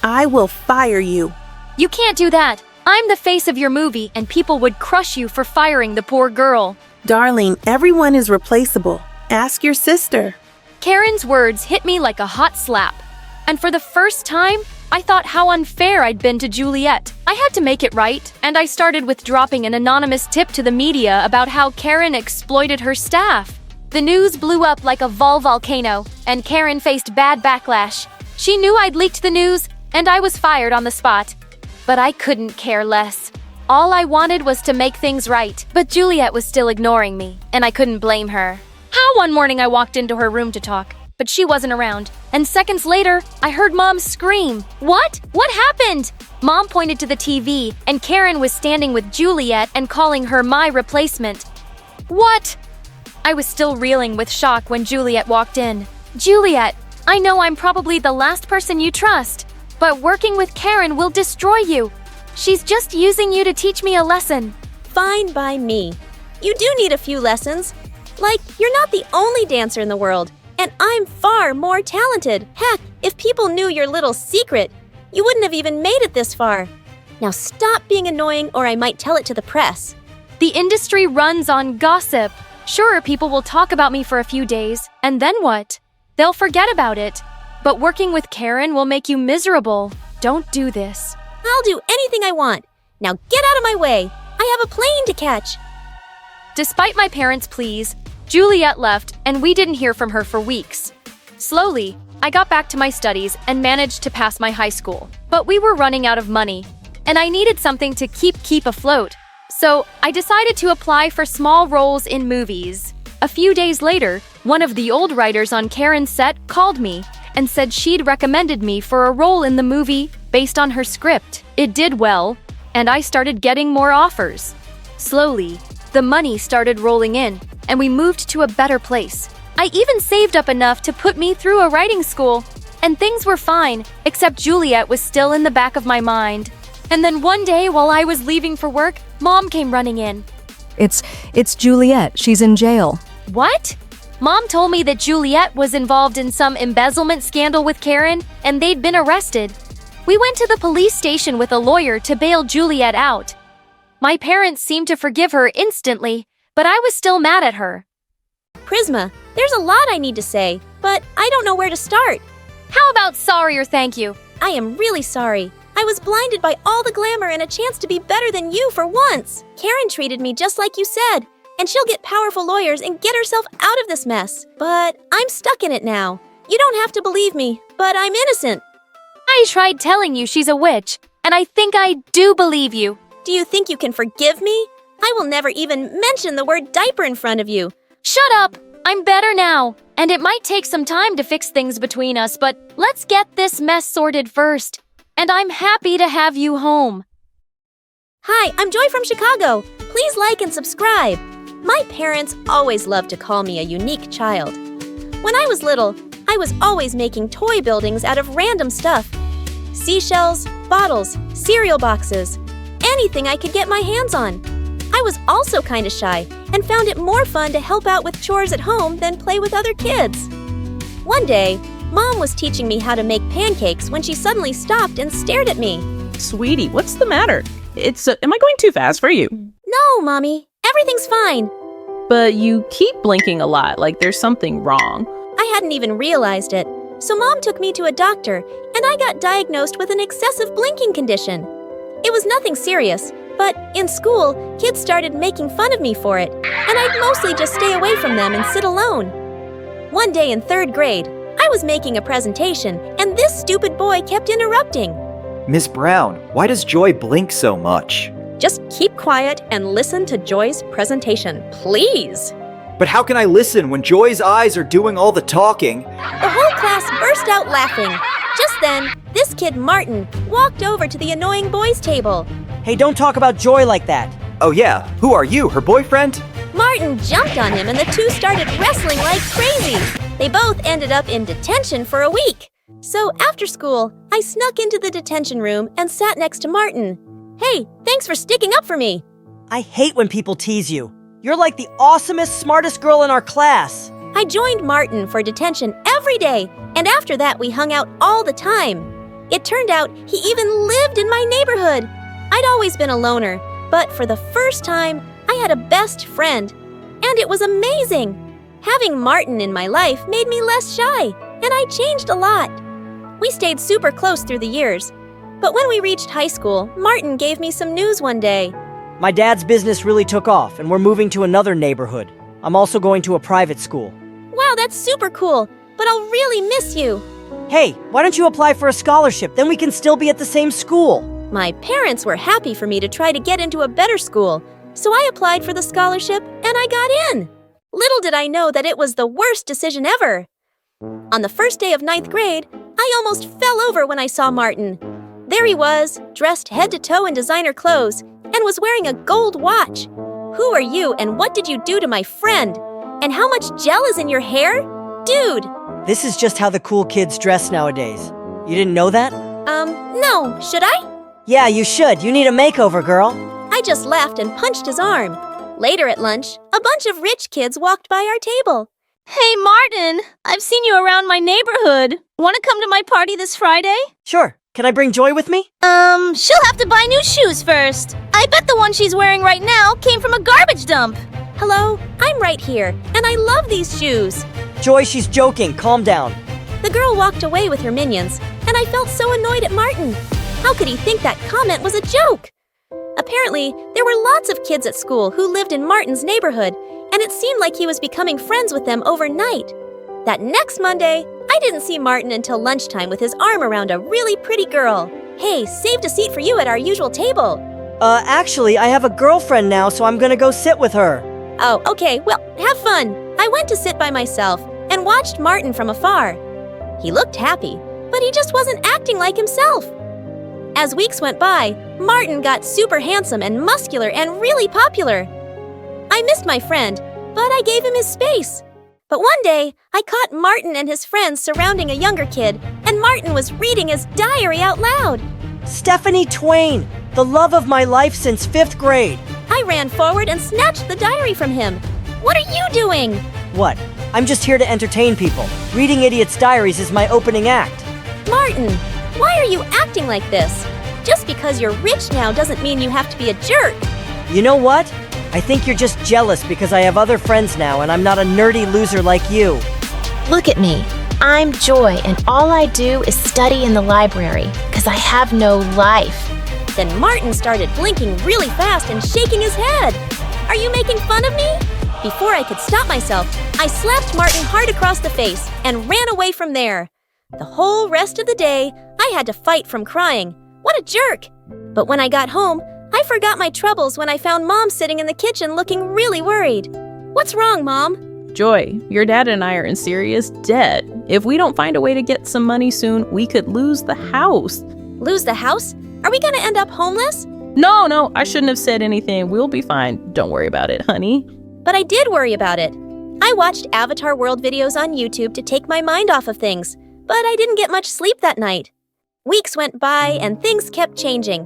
I will fire you. You can't do that. I'm the face of your movie, and people would crush you for firing the poor girl. Darling, everyone is replaceable. Ask your sister. Karen's words hit me like a hot slap. And for the first time, I thought how unfair I'd been to Juliet. I had to make it right, and I started with dropping an anonymous tip to the media about how Karen exploited her staff. The news blew up like a volcano, and Karen faced bad backlash. She knew I'd leaked the news, and I was fired on the spot. But I couldn't care less. All I wanted was to make things right. But Juliet was still ignoring me, and I couldn't blame her. How one morning I walked into her room to talk, but she wasn't around. And seconds later, I heard Mom scream. What? What happened? Mom pointed to the TV, and Karen was standing with Juliet and calling her my replacement. What? I was still reeling with shock when Juliet walked in. Juliet, I know I'm probably the last person you trust, but working with Karen will destroy you. She's just using you to teach me a lesson. Fine by me. You do need a few lessons. Like, you're not the only dancer in the world, and I'm far more talented. Heck, if people knew your little secret, you wouldn't have even made it this far. Now stop being annoying or I might tell it to the press. The industry runs on gossip. Sure, people will talk about me for a few days, and then what? They'll forget about it. But working with Karen will make you miserable. Don't do this. I'll do anything I want. Now get out of my way. I have a plane to catch. Despite my parents' pleas, Juliet left and we didn't hear from her for weeks. Slowly, I got back to my studies and managed to pass my high school. But we were running out of money, and I needed something to keep afloat. So I decided to apply for small roles in movies. A few days later, one of the old writers on Karen's set called me and said she'd recommended me for a role in the movie based on her script. It did well, and I started getting more offers. Slowly, the money started rolling in, and we moved to a better place. I even saved up enough to put me through a writing school, and things were fine, except Juliet was still in the back of my mind. And then one day, while I was leaving for work, Mom came running in. It's Juliet. She's in jail. What? Mom told me that Juliet was involved in some embezzlement scandal with Karen, and they'd been arrested. We went to the police station with a lawyer to bail Juliet out. My parents seemed to forgive her instantly, but I was still mad at her. Prisma, there's a lot I need to say, but I don't know where to start. How about sorry or thank you? I am really sorry. I was blinded by all the glamour and a chance to be better than you for once. Karen treated me just like you said, and she'll get powerful lawyers and get herself out of this mess. But I'm stuck in it now. You don't have to believe me, but I'm innocent. I tried telling you she's a witch, and I think I do believe you. Do you think you can forgive me? I will never even mention the word diaper in front of you. Shut up! I'm better now, and it might take some time to fix things between us, but let's get this mess sorted first. And I'm happy to have you home. Hi, I'm Joy from Chicago. Please like and subscribe. My parents always loved to call me a unique child. When I was little, I was always making toy buildings out of random stuff. Seashells, bottles, cereal boxes, anything I could get my hands on. I was also kind of shy and found it more fun to help out with chores at home than play with other kids. One day, Mom was teaching me how to make pancakes when she suddenly stopped and stared at me. Sweetie, what's the matter? Am I going too fast for you? No, Mommy. Everything's fine. But you keep blinking a lot, like there's something wrong. I hadn't even realized it. So Mom took me to a doctor, and I got diagnosed with an excessive blinking condition. It was nothing serious, but in school, kids started making fun of me for it, and I'd mostly just stay away from them and sit alone. One day in 3rd grade, I was making a presentation, and this stupid boy kept interrupting. Miss Brown, why does Joy blink so much? Just keep quiet and listen to Joy's presentation, please. But how can I listen when Joy's eyes are doing all the talking? The whole class burst out laughing. Just then, this kid Martin walked over to the annoying boys' table. Hey, don't talk about Joy like that. Oh yeah, who are you, her boyfriend? Martin jumped on him and the two started wrestling like crazy. They both ended up in detention for a week. So after school, I snuck into the detention room and sat next to Martin. Hey, thanks for sticking up for me. I hate when people tease you. You're like the awesomest, smartest girl in our class. I joined Martin for detention every day, and after that we hung out all the time. It turned out he even lived in my neighborhood. I'd always been a loner, but for the first time, I had a best friend. And it was amazing. Having Martin in my life made me less shy, and I changed a lot. We stayed super close through the years. But when we reached high school, Martin gave me some news one day. My dad's business really took off, and we're moving to another neighborhood. I'm also going to a private school. Wow, that's super cool, but I'll really miss you. Hey, why don't you apply for a scholarship? Then we can still be at the same school. My parents were happy for me to try to get into a better school, so I applied for the scholarship and I got in. Little did I know that it was the worst decision ever. On the first day of 9th grade, I almost fell over when I saw Martin. There he was, dressed head to toe in designer clothes, and was wearing a gold watch. Who are you and what did you do to my friend? And how much gel is in your hair? Dude! This is just how the cool kids dress nowadays. You didn't know that? No. Should I? Yeah, you should. You need a makeover, girl. I just laughed and punched his arm. Later at lunch, a bunch of rich kids walked by our table. Hey, Martin, I've seen you around my neighborhood. Want to come to my party this Friday? Sure. Can I bring Joy with me? She'll have to buy new shoes first. I bet the one she's wearing right now came from a garbage dump. Hello, I'm right here, and I love these shoes. Joy, she's joking. Calm down. The girl walked away with her minions, and I felt so annoyed at Martin. How could he think that comment was a joke? Apparently, there were lots of kids at school who lived in Martin's neighborhood, and it seemed like he was becoming friends with them overnight. That next Monday, I didn't see Martin until lunchtime with his arm around a really pretty girl. Hey, saved a seat for you at our usual table. Actually, I have a girlfriend now, so I'm gonna go sit with her. Oh, okay, well, have fun. I went to sit by myself and watched Martin from afar. He looked happy, but he just wasn't acting like himself. As weeks went by, Martin got super handsome and muscular and really popular. I missed my friend, but I gave him his space. But one day, I caught Martin and his friends surrounding a younger kid, and Martin was reading his diary out loud. Stephanie Twain, the love of my life since 5th grade. I ran forward and snatched the diary from him. What are you doing? What? I'm just here to entertain people. Reading idiots' diaries is my opening act. Martin, why are you acting like this? Just because you're rich now doesn't mean you have to be a jerk. You know what? I think you're just jealous because I have other friends now and I'm not a nerdy loser like you. Look at me. I'm Joy, and all I do is study in the library because I have no life. Then Martin started blinking really fast and shaking his head. Are you making fun of me? Before I could stop myself, I slapped Martin hard across the face and ran away from there. The whole rest of the day, I had to fight from crying. What a jerk! But when I got home, I forgot my troubles when I found Mom sitting in the kitchen looking really worried. What's wrong, Mom? Joy, your dad and I are in serious debt. If we don't find a way to get some money soon, we could lose the house. Lose the house? Are we gonna end up homeless? No, I shouldn't have said anything. We'll be fine. Don't worry about it, honey. But I did worry about it. I watched Avatar World videos on YouTube to take my mind off of things, but I didn't get much sleep that night. Weeks went by and things kept changing.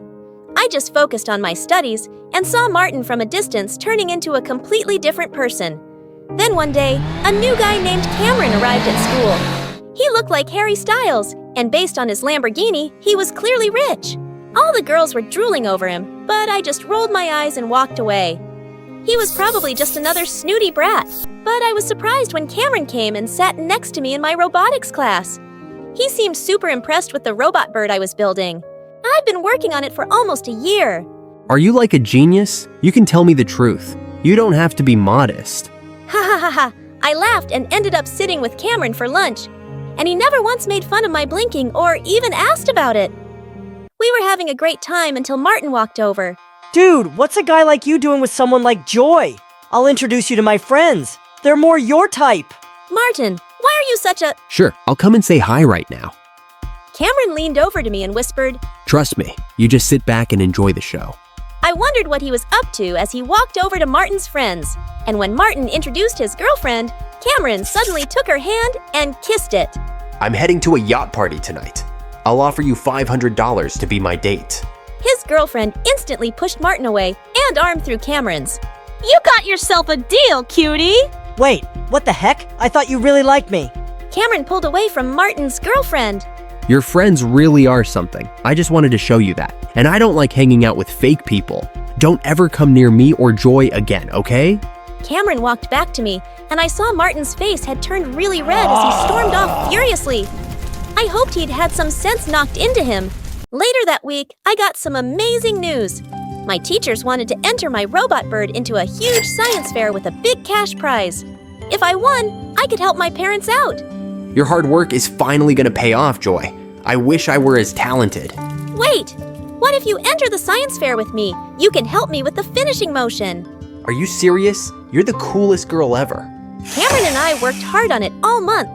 I just focused on my studies and saw Martin from a distance turning into a completely different person. Then one day, a new guy named Cameron arrived at school. He looked like Harry Styles, and based on his Lamborghini, he was clearly rich. All the girls were drooling over him, but I just rolled my eyes and walked away. He was probably just another snooty brat, but I was surprised when Cameron came and sat next to me in my robotics class. He seemed super impressed with the robot bird I was building. I've been working on it for almost a year. Are you like a genius? You can tell me the truth. You don't have to be modest. Ha ha ha ha. I laughed and ended up sitting with Cameron for lunch. And he never once made fun of my blinking or even asked about it. We were having a great time until Martin walked over. Dude, what's a guy like you doing with someone like Joy? I'll introduce you to my friends. They're more your type. Martin, why are you such a... Sure, I'll come and say hi right now. Cameron leaned over to me and whispered, Trust me, you just sit back and enjoy the show. I wondered what he was up to as he walked over to Martin's friends. And when Martin introduced his girlfriend, Cameron suddenly took her hand and kissed it. I'm heading to a yacht party tonight. I'll offer you $500 to be my date. His girlfriend instantly pushed Martin away and armed through Cameron's. You got yourself a deal, cutie! Wait, what the heck? I thought you really liked me. Cameron pulled away from Martin's girlfriend. Your friends really are something. I just wanted to show you that. And I don't like hanging out with fake people. Don't ever come near me or Joy again, okay? Cameron walked back to me, and I saw Martin's face had turned really red as he stormed off furiously. I hoped he'd had some sense knocked into him. Later that week, I got some amazing news. My teachers wanted to enter my robot bird into a huge science fair with a big cash prize. If I won, I could help my parents out. Your hard work is finally gonna pay off, Joy. I wish I were as talented. Wait, what if you enter the science fair with me? You can help me with the finishing motion. Are you serious? You're the coolest girl ever. Cameron and I worked hard on it all month.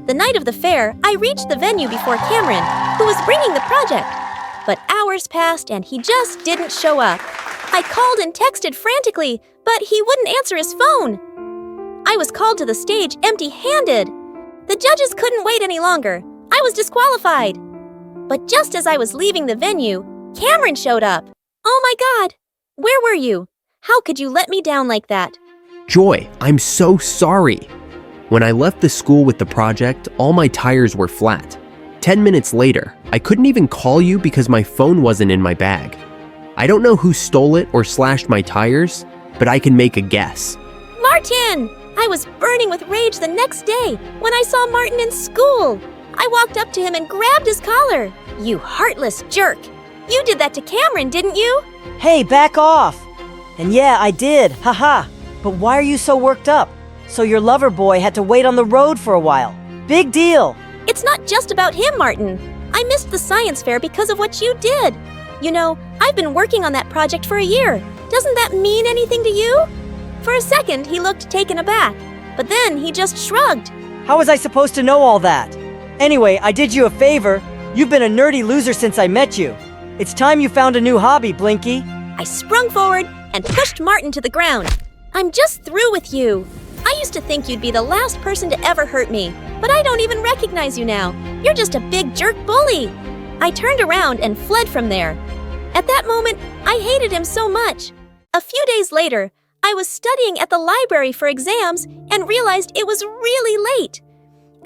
The night of the fair, I reached the venue before Cameron, who was bringing the project. But hours passed and he just didn't show up. I called and texted frantically, but he wouldn't answer his phone. I was called to the stage empty-handed. The judges couldn't wait any longer. I was disqualified. But just as I was leaving the venue, Cameron showed up. Oh my God! Where were you? How could you let me down like that? Joy, I'm so sorry. When I left the school with the project, all my tires were flat. 10 minutes later, I couldn't even call you because my phone wasn't in my bag. I don't know who stole it or slashed my tires, but I can make a guess. Martin! I was burning with rage the next day when I saw Martin in school. I walked up to him and grabbed his collar. You heartless jerk! You did that to Cameron, didn't you? Hey, back off! And yeah, I did, haha. But why are you so worked up? So your lover boy had to wait on the road for a while. Big deal! It's not just about him, Martin. I missed the science fair because of what you did. You know, I've been working on that project for a year. Doesn't that mean anything to you? For a second, he looked taken aback, but then he just shrugged. How was I supposed to know all that? Anyway, I did you a favor. You've been a nerdy loser since I met you. It's time you found a new hobby, Blinky. I sprung forward and pushed Martin to the ground. I'm just through with you. I used to think you'd be the last person to ever hurt me, but I don't even recognize you now. You're just a big jerk bully. I turned around and fled from there. At that moment, I hated him so much. A few days later, I was studying at the library for exams and realized it was really late.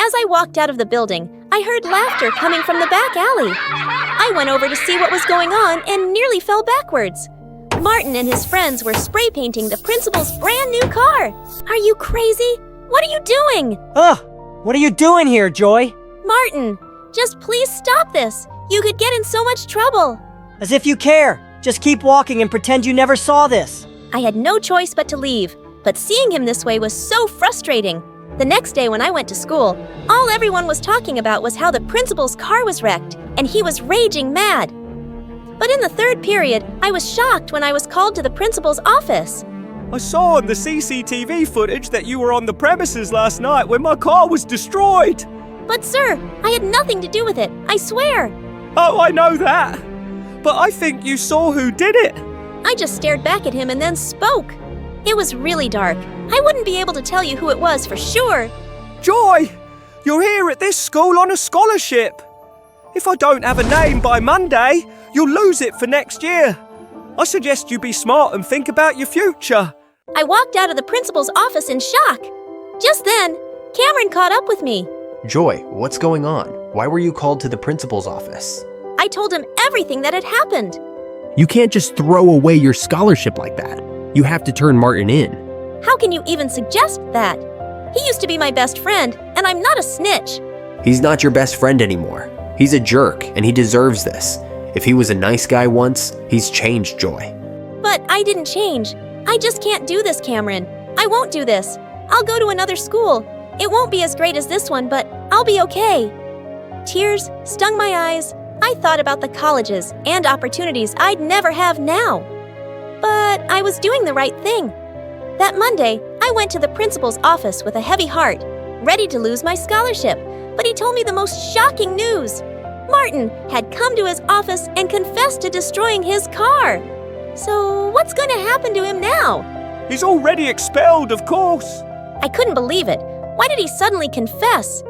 As I walked out of the building, I heard laughter coming from the back alley. I went over to see what was going on and nearly fell backwards. Martin and his friends were spray painting the principal's brand new car. Are you crazy? What are you doing? Ugh! What are you doing here, Joy? Martin, just please stop this. You could get in so much trouble. As if you care. Just keep walking and pretend you never saw this. I had no choice but to leave, but seeing him this way was so frustrating. The next day when I went to school, all everyone was talking about was how the principal's car was wrecked, and he was raging mad. But in the third period, I was shocked when I was called to the principal's office. I saw on the CCTV footage that you were on the premises last night when my car was destroyed. But sir, I had nothing to do with it, I swear. Oh, I know that. But I think you saw who did it. I just stared back at him and then spoke. It was really dark. I wouldn't be able to tell you who it was for sure. Joy, you're here at this school on a scholarship. If I don't have a name by Monday, you'll lose it for next year. I suggest you be smart and think about your future. I walked out of the principal's office in shock. Just then, Cameron caught up with me. Joy, what's going on? Why were you called to the principal's office? I told him everything that had happened. You can't just throw away your scholarship like that. You have to turn Martin in. How can you even suggest that? He used to be my best friend, and I'm not a snitch. He's not your best friend anymore. He's a jerk, and he deserves this. If he was a nice guy once, he's changed, Joy. But I didn't change. I just can't do this, Cameron. I won't do this. I'll go to another school. It won't be as great as this one, but I'll be okay. Tears stung my eyes. I thought about the colleges and opportunities I'd never have now. But I was doing the right thing. That Monday, I went to the principal's office with a heavy heart, ready to lose my scholarship, but he told me the most shocking news. Martin had come to his office and confessed to destroying his car. So what's going to happen to him now? He's already expelled, of course. I couldn't believe it. Why did he suddenly confess?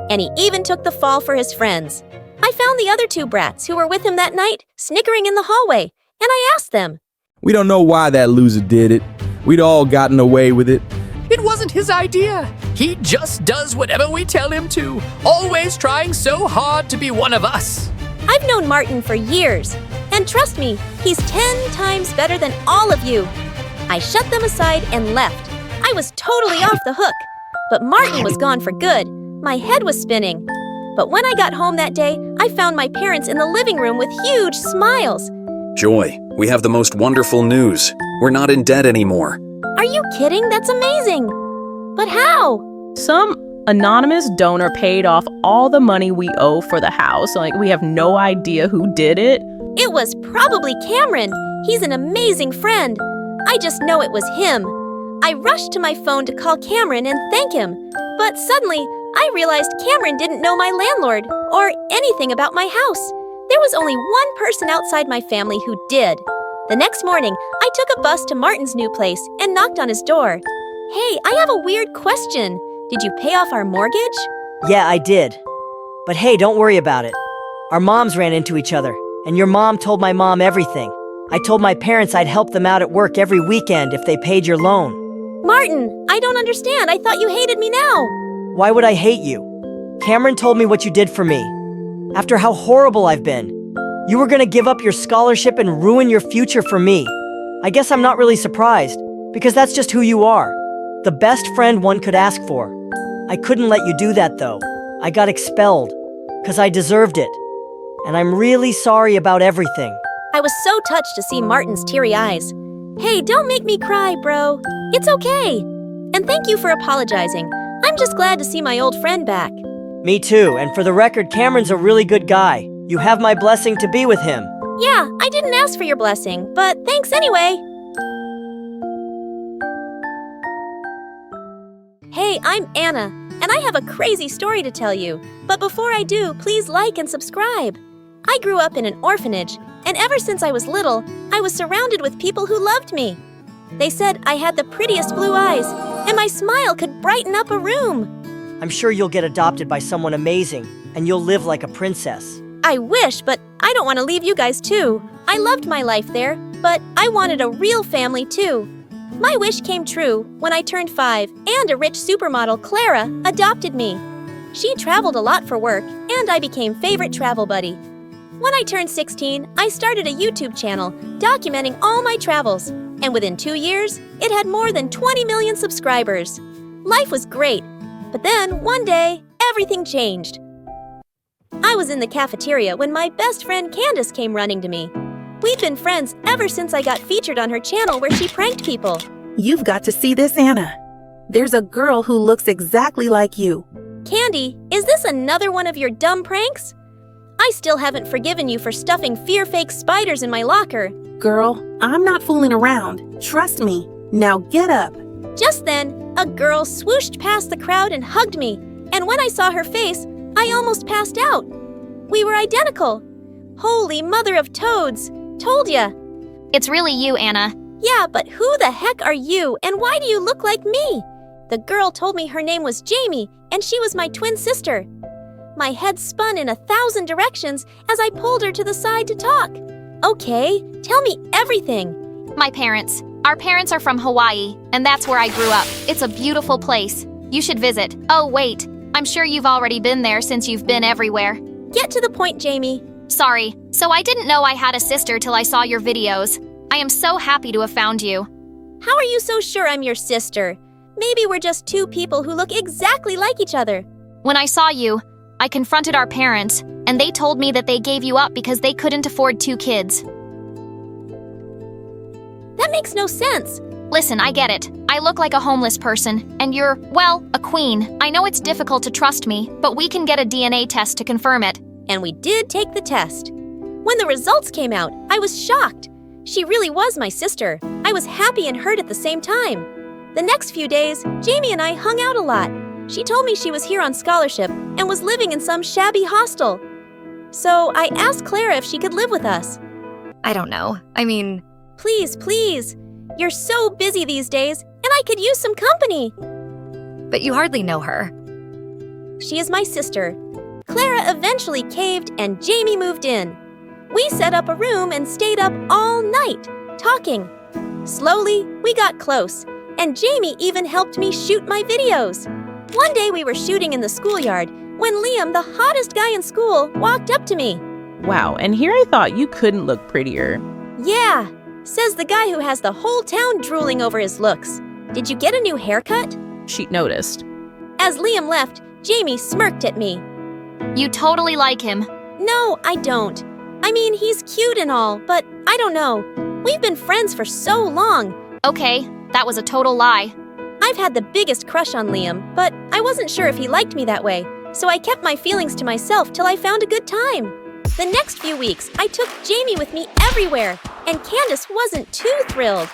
And he even took the fall for his friends. I found the other two brats who were with him that night snickering in the hallway, and I asked them. We don't know why that loser did it. We'd all gotten away with it. It wasn't his idea. He just does whatever we tell him to, always trying so hard to be one of us. I've known Martin for years, and trust me, he's 10 times better than all of you. I shut them aside and left. I was totally off the hook, but Martin was gone for good. My head was spinning. But when I got home that day, I found my parents in the living room with huge smiles. Joy, we have the most wonderful news. We're not in debt anymore. Are you kidding? That's amazing. But how? Some anonymous donor paid off all the money we owe for the house. We have no idea who did it. It was probably Cameron. He's an amazing friend. I just know it was him. I rushed to my phone to call Cameron and thank him. But suddenly, I realized Cameron didn't know my landlord or anything about my house. There was only one person outside my family who did. The next morning, I took a bus to Martin's new place and knocked on his door. Hey, I have a weird question. Did you pay off our mortgage? Yeah, I did. But hey, don't worry about it. Our moms ran into each other, and your mom told my mom everything. I told my parents I'd help them out at work every weekend if they paid your loan. Martin, I don't understand. I thought you hated me now. Why would I hate you? Cameron told me what you did for me. After how horrible I've been. You were gonna give up your scholarship and ruin your future for me. I guess I'm not really surprised, because that's just who you are. The best friend one could ask for. I couldn't let you do that though. I got expelled, because I deserved it. And I'm really sorry about everything. I was so touched to see Martin's teary eyes. Hey, don't make me cry, bro. It's okay. And thank you for apologizing. I'm just glad to see my old friend back. Me too, and for the record, Cameron's a really good guy. You have my blessing to be with him. Yeah, I didn't ask for your blessing, but thanks anyway. Hey, I'm Anna, and I have a crazy story to tell you. But before I do, please like and subscribe. I grew up in an orphanage, and ever since I was little, I was surrounded with people who loved me. They said I had the prettiest blue eyes, and my smile could brighten up a room. I'm sure you'll get adopted by someone amazing, and you'll live like a princess. I wish, but I don't want to leave you guys too. I loved my life there, but I wanted a real family too. My wish came true when I turned 5 and a rich supermodel, Clara, adopted me. She traveled a lot for work, and I became favorite travel buddy. When I turned 16, I started a YouTube channel documenting all my travels, and within 2 years, it had more than 20 million subscribers. Life was great, but then one day, everything changed. I was in the cafeteria when my best friend Candace came running to me. We've been friends ever since I got featured on her channel where she pranked people. You've got to see this, Anna. There's a girl who looks exactly like you. Candy, is this another one of your dumb pranks? I still haven't forgiven you for stuffing fear-fake spiders in my locker. Girl, I'm not fooling around. Trust me. Now get up. Just then, a girl swooshed past the crowd and hugged me, and when I saw her face, I almost passed out. We were identical. Holy mother of toads! Told ya! It's really you, Anna. Yeah, but who the heck are you, and why do you look like me? The girl told me her name was Jamie, and she was my twin sister. My head spun in 1,000 directions as I pulled her to the side to talk. Okay, tell me everything. My parents. Our parents are from Hawaii, and that's where I grew up. It's a beautiful place. You should visit. Oh, wait. I'm sure you've already been there since you've been everywhere. Get to the point, Jamie. Sorry. So I didn't know I had a sister till I saw your videos. I am so happy to have found you. How are you so sure I'm your sister? Maybe we're just two people who look exactly like each other. When I saw you, I confronted our parents, and they told me that they gave you up because they couldn't afford 2 kids. That makes no sense. Listen, I get it. I look like a homeless person, and you're, well, a queen. I know it's difficult to trust me, but we can get a DNA test to confirm it. And we did take the test. When the results came out, I was shocked. She really was my sister. I was happy and hurt at the same time. The next few days, Jamie and I hung out a lot. She told me she was here on scholarship and was living in some shabby hostel. So I asked Clara if she could live with us. I don't know. I mean... Please, please. You're so busy these days, and I could use some company. But you hardly know her. She is my sister. Clara eventually caved and Jamie moved in. We set up a room and stayed up all night, talking. Slowly, we got close, and Jamie even helped me shoot my videos. One day we were shooting in the schoolyard when Liam, the hottest guy in school, walked up to me. Wow, and here I thought you couldn't look prettier. Yeah, says the guy who has the whole town drooling over his looks. Did you get a new haircut? She noticed. As Liam left, Jamie smirked at me. You totally like him. No, I don't. I mean, he's cute and all, but I don't know. We've been friends for so long. Okay, that was a total lie. I've had the biggest crush on Liam, but I wasn't sure if he liked me that way, so I kept my feelings to myself till I found a good time. The next few weeks, I took Jamie with me everywhere, and Candace wasn't too thrilled.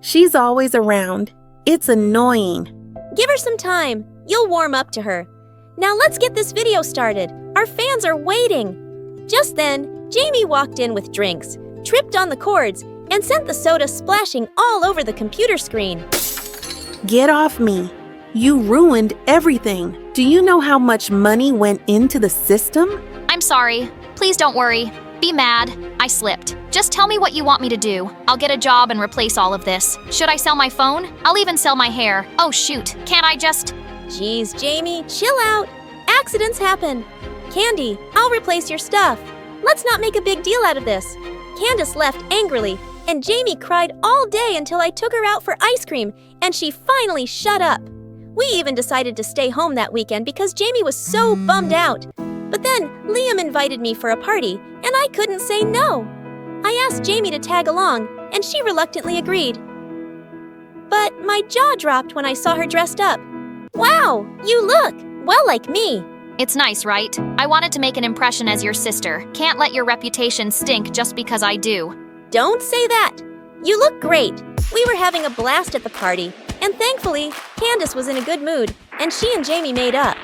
She's always around. It's annoying. Give her some time. You'll warm up to her. Now let's get this video started. Our fans are waiting. Just then, Jamie walked in with drinks, tripped on the cords, and sent the soda splashing all over the computer screen. Get off me. You ruined everything. Do you know how much money went into the system? I'm sorry. Please don't worry. Be mad. I slipped. Just tell me what you want me to do. I'll get a job and replace all of this. Should I sell my phone? I'll even sell my hair. Oh shoot, can't I just... Jeez, Jamie, chill out. Accidents happen. Candy, I'll replace your stuff. Let's not make a big deal out of this. Candace left angrily, and Jamie cried all day until I took her out for ice cream, and she finally shut up. We even decided to stay home that weekend because Jamie was so bummed out. But then Liam invited me for a party, and I couldn't say no. I asked Jamie to tag along, and she reluctantly agreed. But my jaw dropped when I saw her dressed up. Wow, you look well like me. It's nice, right? I wanted to make an impression as your sister. Can't let your reputation stink just because I do. Don't say that. You look great. We were having a blast at the party, and thankfully, Candace was in a good mood, and she and Jamie made up.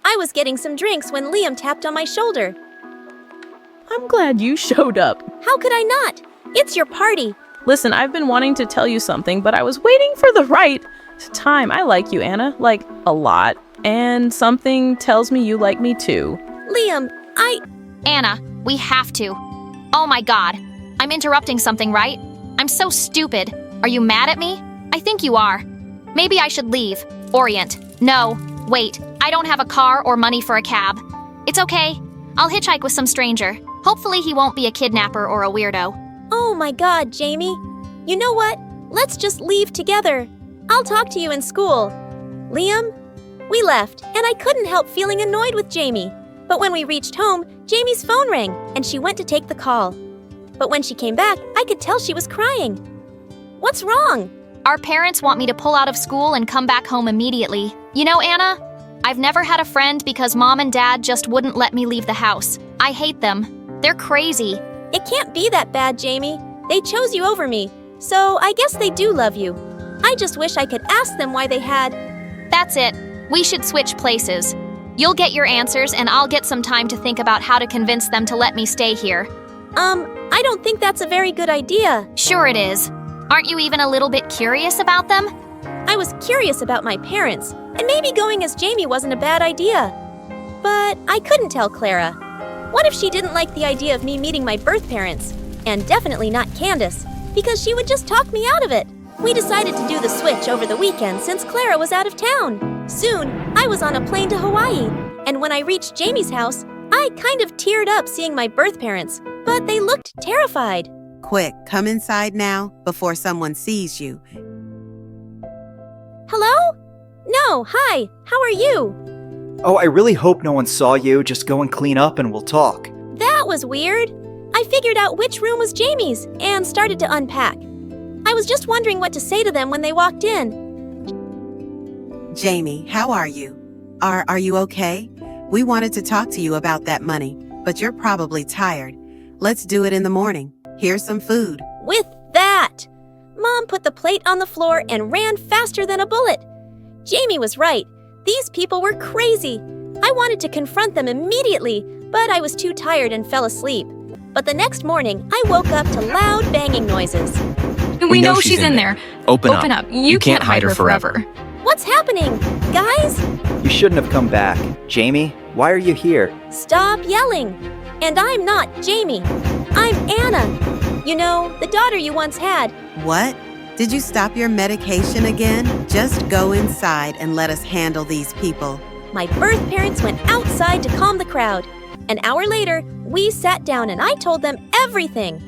I was getting some drinks when Liam tapped on my shoulder. I'm glad you showed up. How could I not? It's your party. Listen, I've been wanting to tell you something, but I was waiting for the right time. I like you, Anna, like a lot. And something tells me you like me too. Liam, Anna, we have to. Oh my god. I'm interrupting something, right? I'm so stupid. Are you mad at me? I think you are. Maybe I should leave. Orient. No. Wait. I don't have a car or money for a cab. It's okay. I'll hitchhike with some stranger. Hopefully he won't be a kidnapper or a weirdo. Oh my god, Jamie. You know what? Let's just leave together. I'll talk to you in school. Liam? We left, and I couldn't help feeling annoyed with Jamie. But when we reached home, Jamie's phone rang, and she went to take the call. But when she came back, I could tell she was crying. What's wrong? Our parents want me to pull out of school and come back home immediately. You know, Anna, I've never had a friend because Mom and Dad just wouldn't let me leave the house. I hate them. They're crazy. It can't be that bad, Jamie. They chose you over me, so I guess they do love you. I just wish I could ask them why they had... That's it. We should switch places. You'll get your answers and I'll get some time to think about how to convince them to let me stay here. I don't think that's a very good idea. Sure it is. Aren't you even a little bit curious about them? I was curious about my parents, and maybe going as Jamie wasn't a bad idea. But I couldn't tell Clara. What if she didn't like the idea of me meeting my birth parents? And definitely not Candace, because she would just talk me out of it. We decided to do the switch over the weekend since Clara was out of town. Soon, I was on a plane to Hawaii, and when I reached Jamie's house, I kind of teared up seeing my birth parents, but they looked terrified. Quick, come inside now before someone sees you. Hello? No, hi, how are you? Oh, I really hope no one saw you. Just go and clean up and we'll talk. That was weird. I figured out which room was Jamie's and started to unpack. I was just wondering what to say to them when they walked in. Jamie, how are you? Are you okay? We wanted to talk to you about that money, but you're probably tired. Let's do it in the morning. Here's some food. With that! Mom put the plate on the floor and ran faster than a bullet. Jamie was right. These people were crazy. I wanted to confront them immediately, but I was too tired and fell asleep. But the next morning, I woke up to loud banging noises. We know she's in there. Open up. You can't hide her forever. What's happening? Guys? You shouldn't have come back. Jamie, why are you here? Stop yelling. And I'm not Jamie. I'm Anna. You know, the daughter you once had. What? Did you stop your medication again? Just go inside and let us handle these people. My birth parents went outside to calm the crowd. An hour later, we sat down and I told them everything.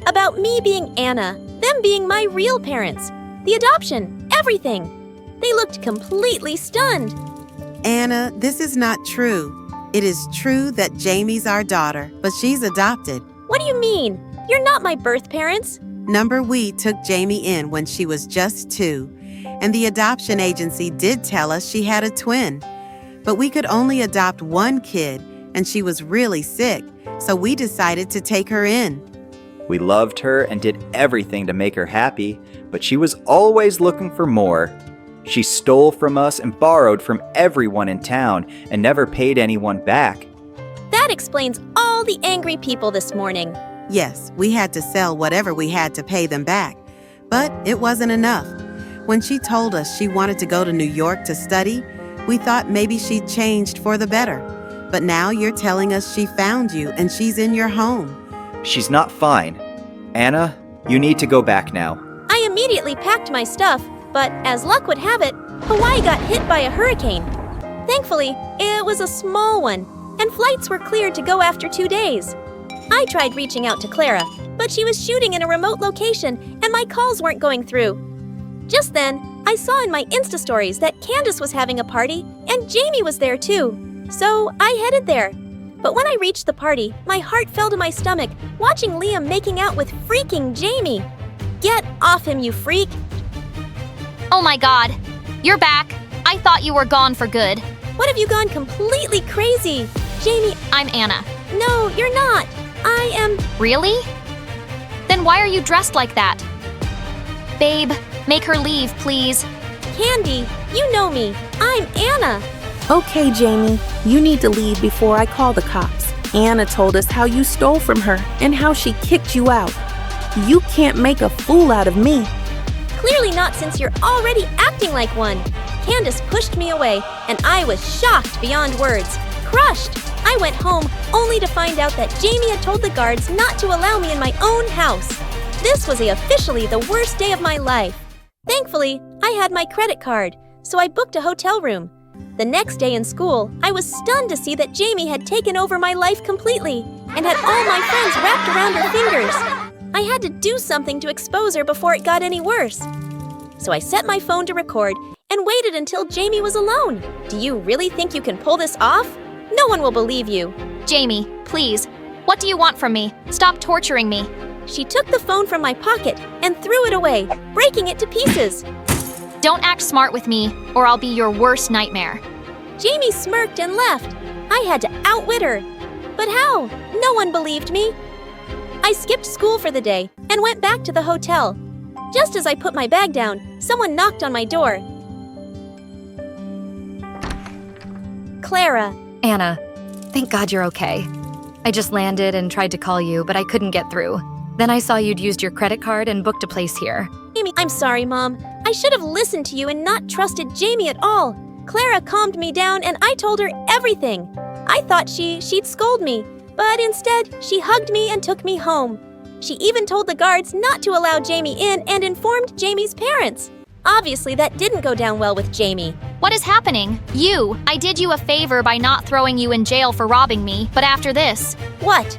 About me being Anna, them being my real parents, the adoption, everything. They looked completely stunned. Anna, this is not true. It is true that Jamie's our daughter, but she's adopted. What do you mean? You're not my birth parents. We took Jamie in when she was just 2, and the adoption agency did tell us she had a twin. But we could only adopt one kid, and she was really sick, so we decided to take her in. We loved her and did everything to make her happy, but she was always looking for more. She stole from us and borrowed from everyone in town and never paid anyone back. That explains all the angry people this morning. Yes, we had to sell whatever we had to pay them back, but it wasn't enough. When she told us she wanted to go to New York to study, we thought maybe she'd changed for the better. But now you're telling us she found you and she's in your home. She's not fine. Anna, you need to go back now. I immediately packed my stuff, but as luck would have it, Hawaii got hit by a hurricane. Thankfully, it was a small one, and flights were cleared to go after 2 days. I tried reaching out to Clara, but she was shooting in a remote location and my calls weren't going through. Just then, I saw in my Insta stories that Candace was having a party and Jamie was there too, so I headed there. But when I reached the party, my heart fell to my stomach watching Liam making out with freaking Jamie. Get off him, you freak! Oh my god, you're back. I thought you were gone for good. What have you gone completely crazy? Jamie, I'm Anna. No, you're not. I am... Really? Then why are you dressed like that? Babe, make her leave, please. Candy, you know me. I'm Anna. Okay, Jamie, you need to leave before I call the cops. Anna told us how you stole from her and how she kicked you out. You can't make a fool out of me. Clearly not, since you're already acting like one. Candace pushed me away, and I was shocked beyond words. Crushed. I went home only to find out that Jamie had told the guards not to allow me in my own house. This was officially the worst day of my life. Thankfully, I had my credit card, so I booked a hotel room. The next day in school, I was stunned to see that Jamie had taken over my life completely and had all my friends wrapped around her fingers. I had to do something to expose her before it got any worse. So I set my phone to record and waited until Jamie was alone. Do you really think you can pull this off? No one will believe you. Jamie, please. What do you want from me? Stop torturing me. She took the phone from my pocket and threw it away, breaking it to pieces. Don't act smart with me, or I'll be your worst nightmare. Jamie smirked and left. I had to outwit her. But how? No one believed me. I skipped school for the day and went back to the hotel. Just as I put my bag down, someone knocked on my door. Clara. Anna, thank God you're okay. I just landed and tried to call you, but I couldn't get through. Then I saw you'd used your credit card and booked a place here. Amy, I'm sorry, Mom. I should have listened to you and not trusted Jamie at all. Clara calmed me down and I told her everything. I thought she'd scold me, but instead, she hugged me and took me home. She even told the guards not to allow Jamie in and informed Jamie's parents. Obviously, that didn't go down well with Jamie. What is happening? I did you a favor by not throwing you in jail for robbing me, but after this... What?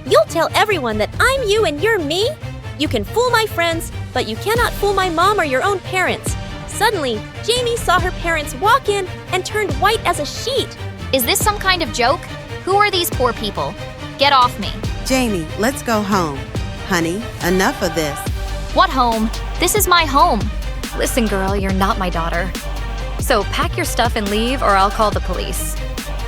You'll tell everyone that I'm you and you're me? You can fool my friends, but you cannot fool my mom or your own parents. Suddenly, Jamie saw her parents walk in and turned white as a sheet. Is this some kind of joke? Who are these poor people? Get off me. Jamie, let's go home. Honey, enough of this. What home? This is my home. Listen, girl, you're not my daughter. So pack your stuff and leave, or I'll call the police.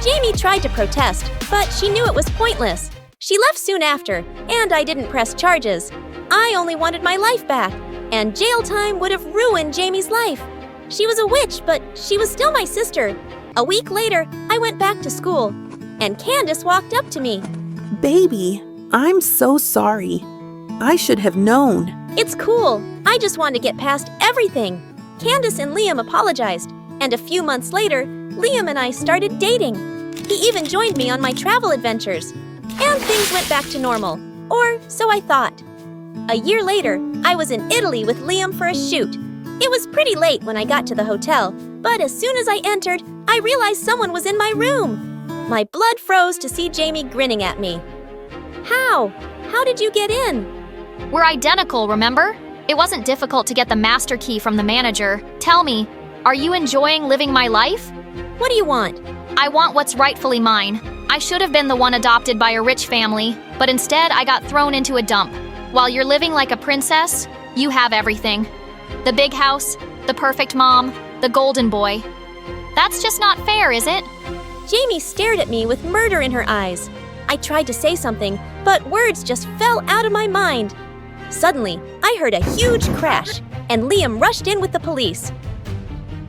Jamie tried to protest, but she knew it was pointless. She left soon after, and I didn't press charges. I only wanted my life back, and jail time would have ruined Jamie's life. She was a witch, but she was still my sister. A week later, I went back to school, and Candace walked up to me. Baby, I'm so sorry. I should have known. It's cool. I just wanted to get past everything. Candace and Liam apologized, and a few months later, Liam and I started dating. He even joined me on my travel adventures, and things went back to normal, or so I thought. A year later, I was in Italy with Liam for a shoot. It was pretty late when I got to the hotel, but as soon as I entered, I realized someone was in my room. My blood froze to see Jamie grinning at me. How? How did you get in? We're identical, remember? It wasn't difficult to get the master key from the manager. Tell me, are you enjoying living my life? What do you want? I want what's rightfully mine. I should have been the one adopted by a rich family, but instead I got thrown into a dump. While you're living like a princess, you have everything. The big house, the perfect mom, the golden boy. That's just not fair, is it? Jamie stared at me with murder in her eyes. I tried to say something, but words just fell out of my mind. Suddenly, I heard a huge crash, and Liam rushed in with the police.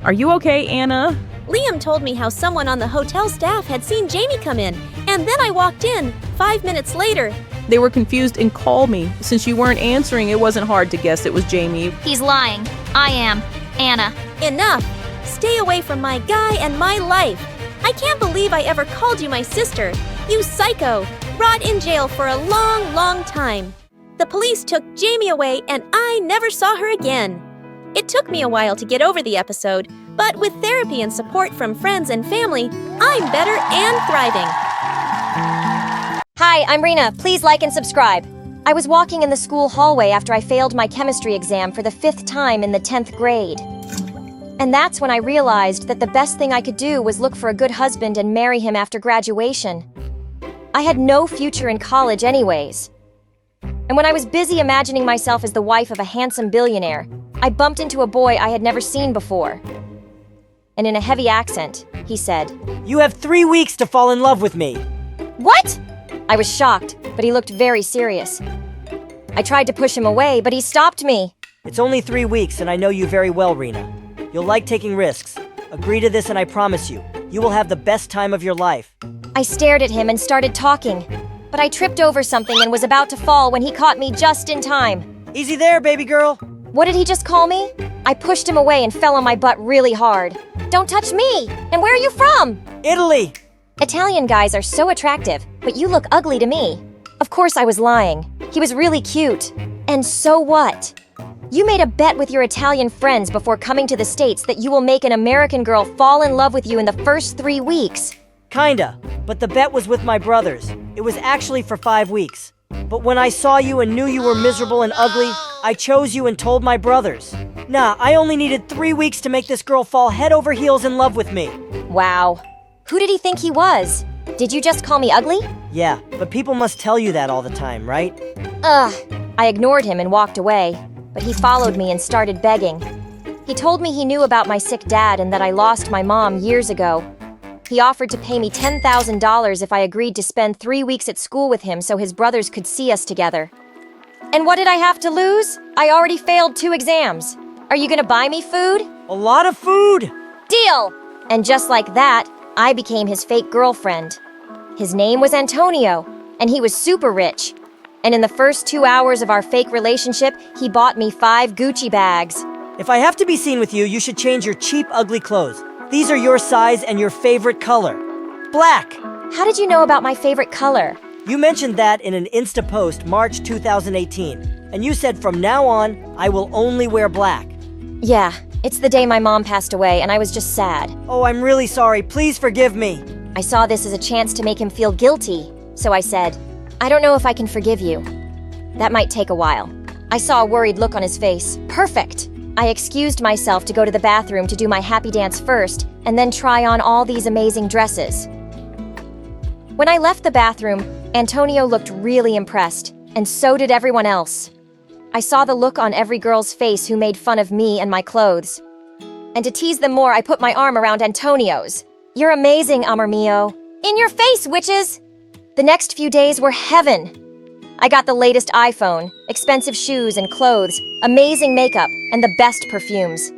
Are you okay, Anna? Liam told me how someone on the hotel staff had seen Jamie come in, and then I walked in 5 minutes later. They were confused and called me. Since you weren't answering, it wasn't hard to guess it was Jamie. He's lying. I am. Anna. Enough! Stay away from my guy and my life. I can't believe I ever called you my sister. You psycho! Rot in jail for a long, long time. The police took Jamie away and I never saw her again. It took me a while to get over the episode, but with therapy and support from friends and family, I'm better and thriving. Hi, I'm Rena. Please like and subscribe. I was walking in the school hallway after I failed my chemistry exam for the 5th time in the 10th grade. And that's when I realized that the best thing I could do was look for a good husband and marry him after graduation. I had no future in college anyways. And when I was busy imagining myself as the wife of a handsome billionaire, I bumped into a boy I had never seen before. And in a heavy accent, he said, "You have 3 weeks to fall in love with me." "What?" I was shocked, but he looked very serious. I tried to push him away, but he stopped me. It's only 3 weeks, and I know you very well, Rena. You'll like taking risks. Agree to this and I promise you, you will have the best time of your life. I stared at him and started talking, but I tripped over something and was about to fall when he caught me just in time. Easy there, baby girl. What did he just call me? I pushed him away and fell on my butt really hard. Don't touch me! And where are you from? Italy! Italian guys are so attractive, but you look ugly to me. Of course I was lying. He was really cute. And so what? You made a bet with your Italian friends before coming to the States that you will make an American girl fall in love with you in the first 3 weeks. Kinda, but the bet was with my brothers. It was actually for 5 weeks. But when I saw you and knew you were miserable and ugly, I chose you and told my brothers. Nah, I only needed 3 weeks to make this girl fall head over heels in love with me. Wow. Who did he think he was? Did you just call me ugly? Yeah, but people must tell you that all the time, right? Ugh. I ignored him and walked away, but he followed me and started begging. He told me he knew about my sick dad and that I lost my mom years ago. He offered to pay me $10,000 if I agreed to spend 3 weeks at school with him so his brothers could see us together. And what did I have to lose? I already failed 2 exams. Are you gonna buy me food? A lot of food! Deal! And just like that, I became his fake girlfriend. His name was Antonio, and he was super rich. And in the first 2 hours of our fake relationship, he bought me 5 Gucci bags. If I have to be seen with you, you should change your cheap, ugly clothes. These are your size and your favorite color. Black! How did you know about my favorite color? You mentioned that in an Insta post March 2018, and you said from now on, I will only wear black. Yeah, it's the day my mom passed away, and I was just sad. Oh, I'm really sorry. Please forgive me. I saw this as a chance to make him feel guilty, so I said, I don't know if I can forgive you. That might take a while. I saw a worried look on his face. Perfect! I excused myself to go to the bathroom to do my happy dance first, and then try on all these amazing dresses. When I left the bathroom, Antonio looked really impressed, and so did everyone else. I saw the look on every girl's face who made fun of me and my clothes. And to tease them more, I put my arm around Antonio's. You're amazing, amor mio. In your face, witches! The next few days were heaven. I got the latest iPhone, expensive shoes and clothes, amazing makeup, and the best perfumes.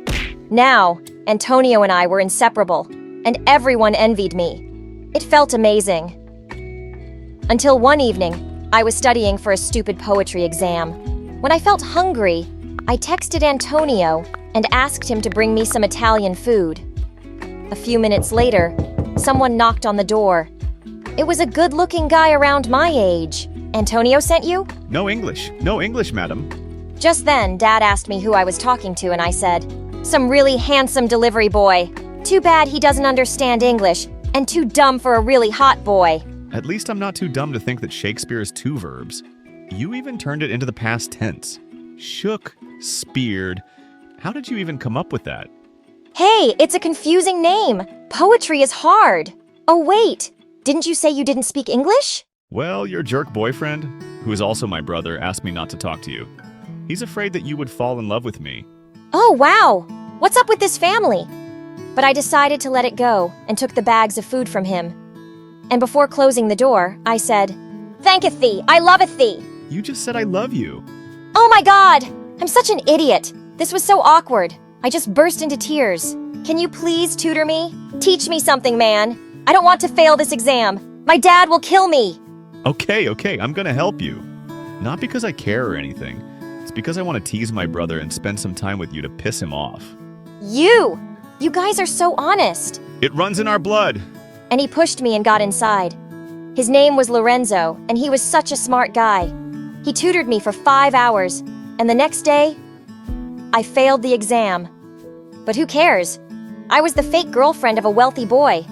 Now, Antonio and I were inseparable, and everyone envied me. It felt amazing. Until one evening, I was studying for a stupid poetry exam. When I felt hungry, I texted Antonio and asked him to bring me some Italian food. A few minutes later, someone knocked on the door. It was a good-looking guy around my age. Antonio sent you? No English, madam. Just then, Dad asked me who I was talking to, and I said, some really handsome delivery boy. Too bad he doesn't understand English, and too dumb for a really hot boy. At least I'm not too dumb to think that Shakespeare is 2 verbs. You even turned it into the past tense. Shook, speared. How did you even come up with that? Hey, it's a confusing name. Poetry is hard. Oh, wait. Didn't you say you didn't speak English? Well, your jerk boyfriend, who is also my brother, asked me not to talk to you. He's afraid that you would fall in love with me. Oh, wow. What's up with this family? But I decided to let it go and took the bags of food from him. And before closing the door, I said, Thanketh thee, I loveth thee. You just said I love you. Oh my God! I'm such an idiot. This was so awkward. I just burst into tears. Can you please tutor me? Teach me something, man. I don't want to fail this exam. My dad will kill me. Okay, I'm gonna help you. Not because I care or anything. It's because I want to tease my brother and spend some time with you to piss him off. You guys are so honest. It runs in our blood. And he pushed me and got inside. His name was Lorenzo, and he was such a smart guy. He tutored me for 5 hours, and the next day, I failed the exam. But who cares? I was the fake girlfriend of a wealthy boy.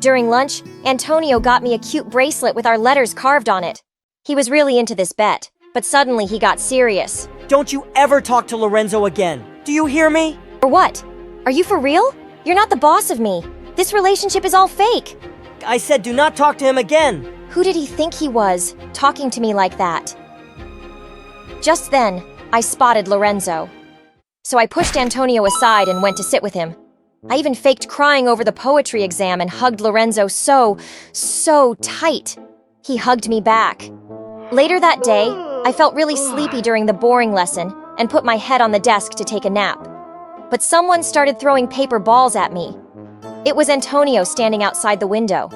During lunch, Antonio got me a cute bracelet with our letters carved on it. He was really into this bet, but suddenly he got serious. Don't you ever talk to Lorenzo again. Do you hear me? Or what? Are you for real? You're not the boss of me. This relationship is all fake. I said do not talk to him again. Who did he think he was, talking to me like that? Just then, I spotted Lorenzo. So I pushed Antonio aside and went to sit with him. I even faked crying over the poetry exam and hugged Lorenzo so tight. He hugged me back. Later that day, I felt really sleepy during the boring lesson and put my head on the desk to take a nap. But someone started throwing paper balls at me. It was Antonio standing outside the window.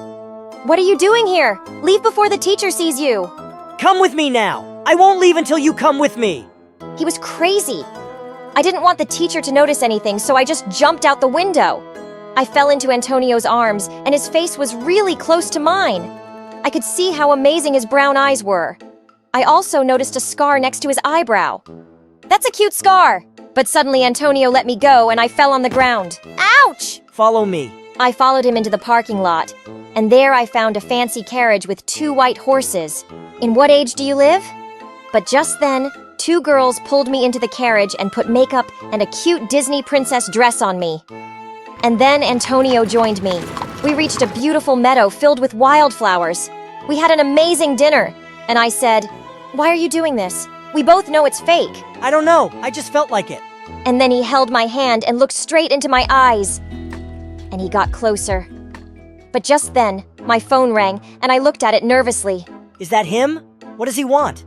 What are you doing here? Leave before the teacher sees you. Come with me now. I won't leave until you come with me. He was crazy. I didn't want the teacher to notice anything, so I just jumped out the window. I fell into Antonio's arms, and his face was really close to mine. I could see how amazing his brown eyes were. I also noticed a scar next to his eyebrow. That's a cute scar. But suddenly Antonio let me go, and I fell on the ground. Ouch! Follow me. I followed him into the parking lot, and there I found a fancy carriage with 2 white horses. In what age do you live? But just then, 2 girls pulled me into the carriage and put makeup and a cute Disney princess dress on me. And then Antonio joined me. We reached a beautiful meadow filled with wildflowers. We had an amazing dinner, and I said, Why are you doing this? We both know it's fake. I don't know. I just felt like it. And then he held my hand and looked straight into my eyes. And he got closer. But just then, my phone rang, and I looked at it nervously. Is that him? What does he want?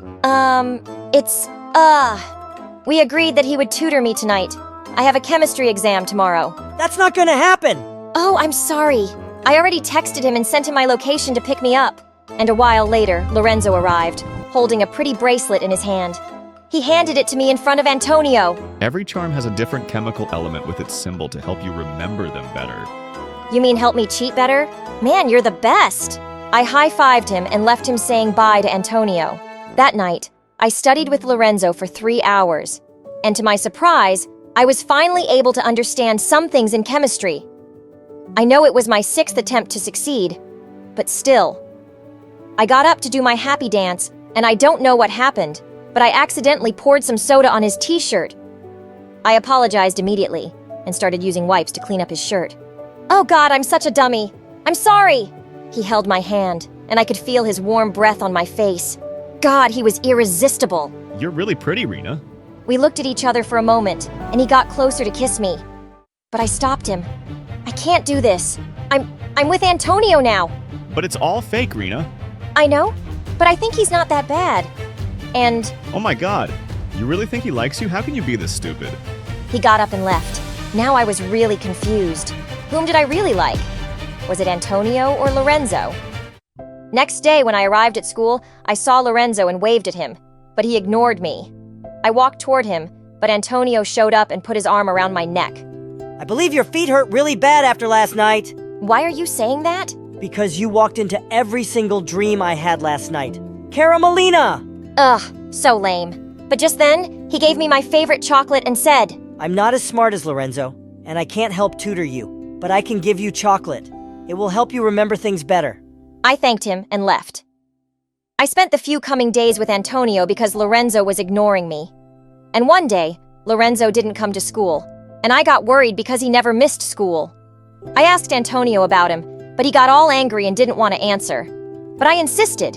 We agreed that he would tutor me tonight. I have a chemistry exam tomorrow. That's not gonna happen! Oh, I'm sorry. I already texted him and sent him my location to pick me up. And a while later, Lorenzo arrived, holding a pretty bracelet in his hand. He handed it to me in front of Antonio. Every charm has a different chemical element with its symbol to help you remember them better. You mean help me cheat better? Man, you're the best! I high-fived him and left him saying bye to Antonio. That night, I studied with Lorenzo for 3 hours. And to my surprise, I was finally able to understand some things in chemistry. I know it was my 6th attempt to succeed, but still. I got up to do my happy dance, and I don't know what happened, but I accidentally poured some soda on his t-shirt. I apologized immediately and started using wipes to clean up his shirt. Oh God, I'm such a dummy. I'm sorry. He held my hand, and I could feel his warm breath on my face. God, he was irresistible. You're really pretty, Rena. We looked at each other for a moment, and he got closer to kiss me. But I stopped him. I can't do this. I'm with Antonio now. But it's all fake, Rena. I know, but I think he's not that bad. And... Oh my God. You really think he likes you? How can you be this stupid? He got up and left. Now I was really confused. Whom did I really like? Was it Antonio or Lorenzo? Next day, when I arrived at school, I saw Lorenzo and waved at him, but he ignored me. I walked toward him, but Antonio showed up and put his arm around my neck. I believe your feet hurt really bad after last night. Why are you saying that? Because you walked into every single dream I had last night. Caramelina! Ugh, so lame. But just then, he gave me my favorite chocolate and said, I'm not as smart as Lorenzo, and I can't help tutor you, but I can give you chocolate. It will help you remember things better. I thanked him and left. I spent the few coming days with Antonio because Lorenzo was ignoring me. And one day, Lorenzo didn't come to school, and I got worried because he never missed school. I asked Antonio about him, but he got all angry and didn't want to answer. But I insisted.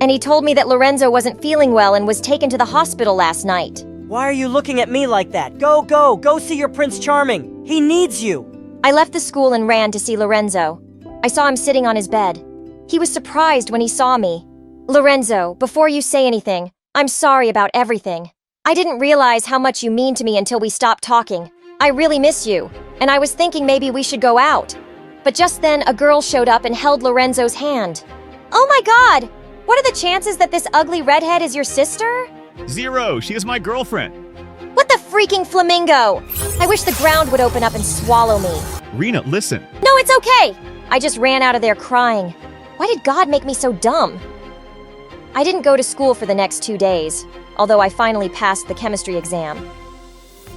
And he told me that Lorenzo wasn't feeling well and was taken to the hospital last night. Why are you looking at me like that? Go see your Prince Charming. He needs you. I left the school and ran to see Lorenzo. I saw him sitting on his bed. He was surprised when he saw me. Lorenzo, before you say anything, I'm sorry about everything. I didn't realize how much you mean to me until we stopped talking. I really miss you, and I was thinking maybe we should go out. But just then, a girl showed up and held Lorenzo's hand. Oh my God! What are the chances that this ugly redhead is your sister? 0. She is my girlfriend. What the freaking flamingo? I wish the ground would open up and swallow me. Rena, listen. No, it's okay! I just ran out of there crying. Why did God make me so dumb? I didn't go to school for the next 2 days, although I finally passed the chemistry exam.